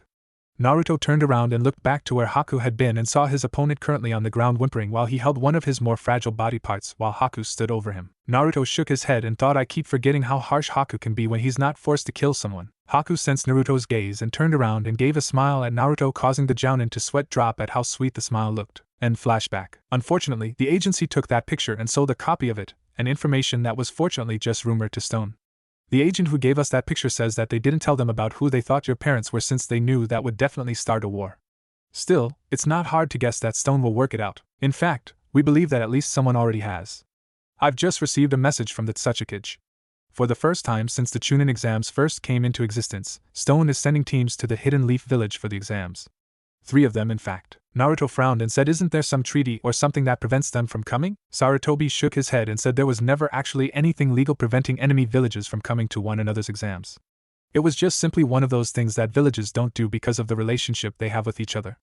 Naruto turned around and looked back to where Haku had been and saw his opponent currently on the ground whimpering while he held one of his more fragile body parts while Haku stood over him. Naruto shook his head and thought, I keep forgetting how harsh Haku can be when he's not forced to kill someone. Haku sensed Naruto's gaze and turned around and gave a smile at Naruto, causing the Jounin to sweat drop at how sweet the smile looked. End flashback. Unfortunately, the agency took that picture and sold a copy of it, an information that was fortunately just rumored to Stone. The agent who gave us that picture says that they didn't tell them about who they thought your parents were since they knew that would definitely start a war. Still, it's not hard to guess that Stone will work it out. In fact, we believe that at least someone already has. I've just received a message from the Tsuchikage. For the first time since the Chunin exams first came into existence, Stone is sending teams to the Hidden Leaf Village for the exams. 3 of them, in fact. Naruto frowned and said, isn't there some treaty or something that prevents them from coming? Sarutobi shook his head and said there was never actually anything legal preventing enemy villages from coming to one another's exams. It was just simply one of those things that villages don't do because of the relationship they have with each other.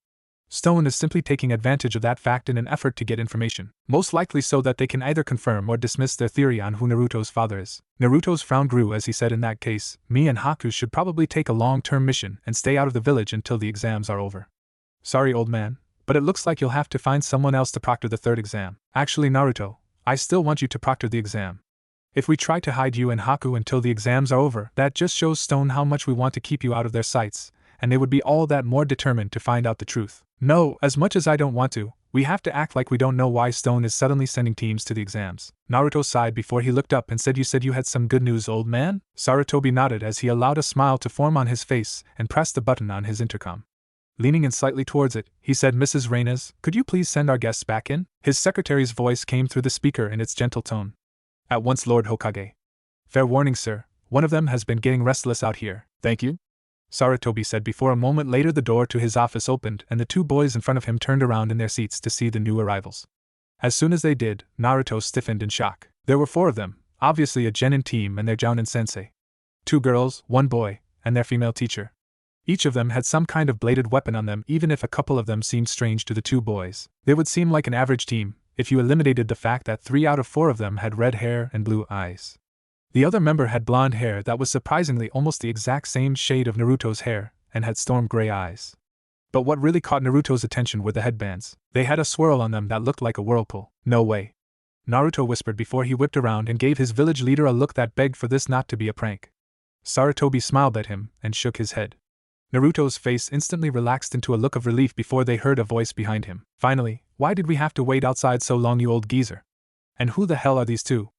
Stone is simply taking advantage of that fact in an effort to get information, most likely so that they can either confirm or dismiss their theory on who Naruto's father is. Naruto's frown grew as he said, in that case, me and Haku should probably take a long-term mission and stay out of the village until the exams are over. Sorry, old man, but it looks like you'll have to find someone else to proctor the 3rd exam. Actually, Naruto, I still want you to proctor the exam. If we try to hide you and Haku until the exams are over, that just shows Stone how much we want to keep you out of their sights, and they would be all that more determined to find out the truth. No, as much as I don't want to, we have to act like we don't know why Stone is suddenly sending teams to the exams. Naruto sighed before he looked up and said, you said you had some good news, old man? Sarutobi nodded as he allowed a smile to form on his face and pressed the button on his intercom. Leaning in slightly towards it, he said, Mrs. Reynes, could you please send our guests back in? His secretary's voice came through the speaker in its gentle tone. At once, Lord Hokage. Fair warning, sir, one of them has been getting restless out here. Thank you, Sarutobi said before a moment later the door to his office opened and the 2 boys in front of him turned around in their seats to see the new arrivals. As soon as they did, Naruto stiffened in shock. There were 4 of them, obviously a genin team and their Jounin sensei. 2 girls, 1 boy, and their female teacher. Each of them had some kind of bladed weapon on them, even if a couple of them seemed strange to the 2 boys. They would seem like an average team, if you eliminated the fact that 3 out of 4 of them had red hair and blue eyes. The other member had blonde hair that was surprisingly almost the exact same shade of Naruto's hair, and had storm gray eyes. But what really caught Naruto's attention were the headbands. They had a swirl on them that looked like a whirlpool. No way, Naruto whispered before he whipped around and gave his village leader a look that begged for this not to be a prank. Sarutobi smiled at him and shook his head. Naruto's face instantly relaxed into a look of relief before they heard a voice behind him. Finally, why did we have to wait outside so long, you old geezer? And who the hell are these 2?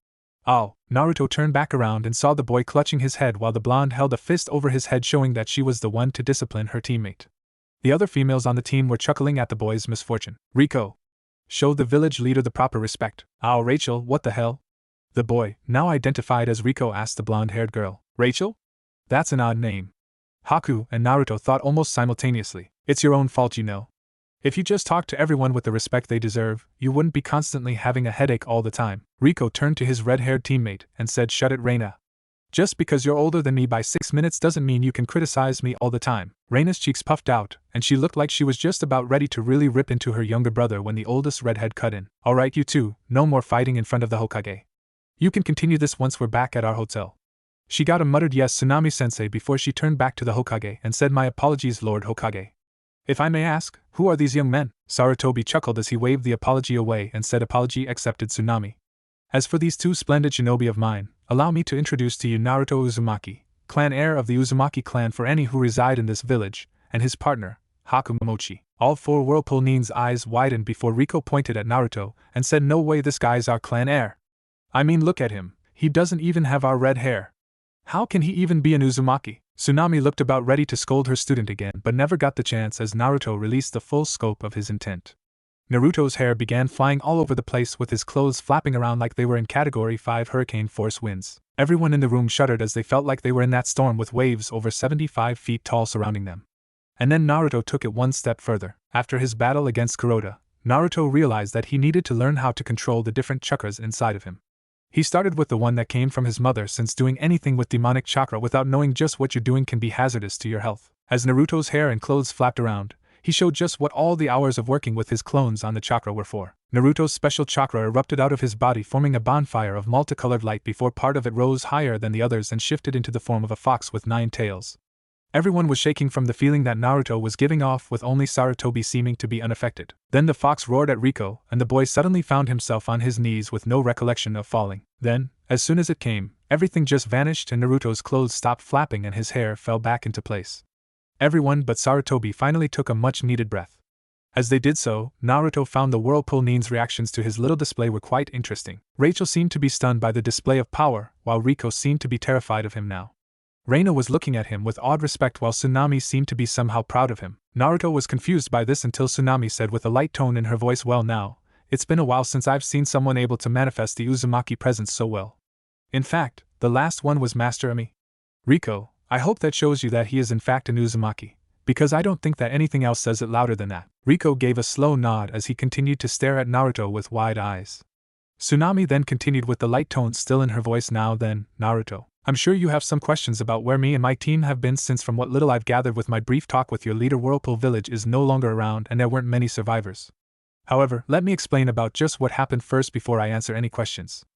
Oh, Naruto turned back around and saw the boy clutching his head while the blonde held a fist over his head, showing that she was the one to discipline her teammate. The other females on the team were chuckling at the boy's misfortune. Riko, show the village leader the proper respect. Oh, Rachel, what the hell? The boy, now identified as Riko, asked the blonde-haired girl. Rachel? That's an odd name. Haku and Naruto thought almost simultaneously. It's your own fault, you know. If you just talked to everyone with the respect they deserve, you wouldn't be constantly having a headache all the time. Riko turned to his red-haired teammate and said, shut it, Reina. Just because you're older than me by 6 minutes doesn't mean you can criticize me all the time. Reina's cheeks puffed out, and she looked like she was just about ready to really rip into her younger brother when the oldest redhead cut in. Alright, you two, no more fighting in front of the Hokage. You can continue this once we're back at our hotel. She got a muttered yes, Tsunami-sensei, before she turned back to the Hokage and said, my apologies, Lord Hokage. If I may ask, who are these young men? Sarutobi chuckled as he waved the apology away and said, apology accepted, Tsunami. As for these 2 splendid shinobi of mine, allow me to introduce to you Naruto Uzumaki, clan heir of the Uzumaki clan for any who reside in this village, and his partner, Hakumochi. All four Whirlpool Nin's eyes widened before Riko pointed at Naruto and said, "No way, this guy's our clan heir. I mean, look at him, he doesn't even have our red hair. How can he even be an Uzumaki?" Tsunami looked about ready to scold her student again but never got the chance as Naruto released the full scope of his intent. Naruto's hair began flying all over the place with his clothes flapping around like they were in Category 5 hurricane force winds. Everyone in the room shuddered as they felt like they were in that storm with waves over 75 feet tall surrounding them. And then Naruto took it one step further. After his battle against Kuroda, Naruto realized that he needed to learn how to control the different chakras inside of him. He started with the one that came from his mother, since doing anything with demonic chakra without knowing just what you're doing can be hazardous to your health. As Naruto's hair and clothes flapped around, he showed just what all the hours of working with his clones on the chakra were for. Naruto's special chakra erupted out of his body, forming a bonfire of multicolored light before part of it rose higher than the others and shifted into the form of a fox with 9 tails. Everyone was shaking from the feeling that Naruto was giving off, with only Sarutobi seeming to be unaffected. Then the fox roared at Riko, and the boy suddenly found himself on his knees with no recollection of falling. Then, as soon as it came, everything just vanished and Naruto's clothes stopped flapping and his hair fell back into place. Everyone but Sarutobi finally took a much-needed breath. As they did so, Naruto found the Whirlpool Nin's reactions to his little display were quite interesting. Rachel seemed to be stunned by the display of power, while Riko seemed to be terrified of him now. Reina was looking at him with awed respect while Tsunami seemed to be somehow proud of him. Naruto was confused by this until Tsunami said with a light tone in her voice, "Well now, it's been a while since I've seen someone able to manifest the Uzumaki presence so well. In fact, the last one was Master Ami. Riko, I hope that shows you that he is in fact an Uzumaki, because I don't think that anything else says it louder than that." Riko gave a slow nod as he continued to stare at Naruto with wide eyes. Tsunami then continued with the light tone still in her voice, "Now then, Naruto, I'm sure you have some questions about where me and my team have been, since from what little I've gathered with my brief talk with your leader, Whirlpool Village is no longer around and there weren't many survivors. However, let me explain about just what happened first before I answer any questions.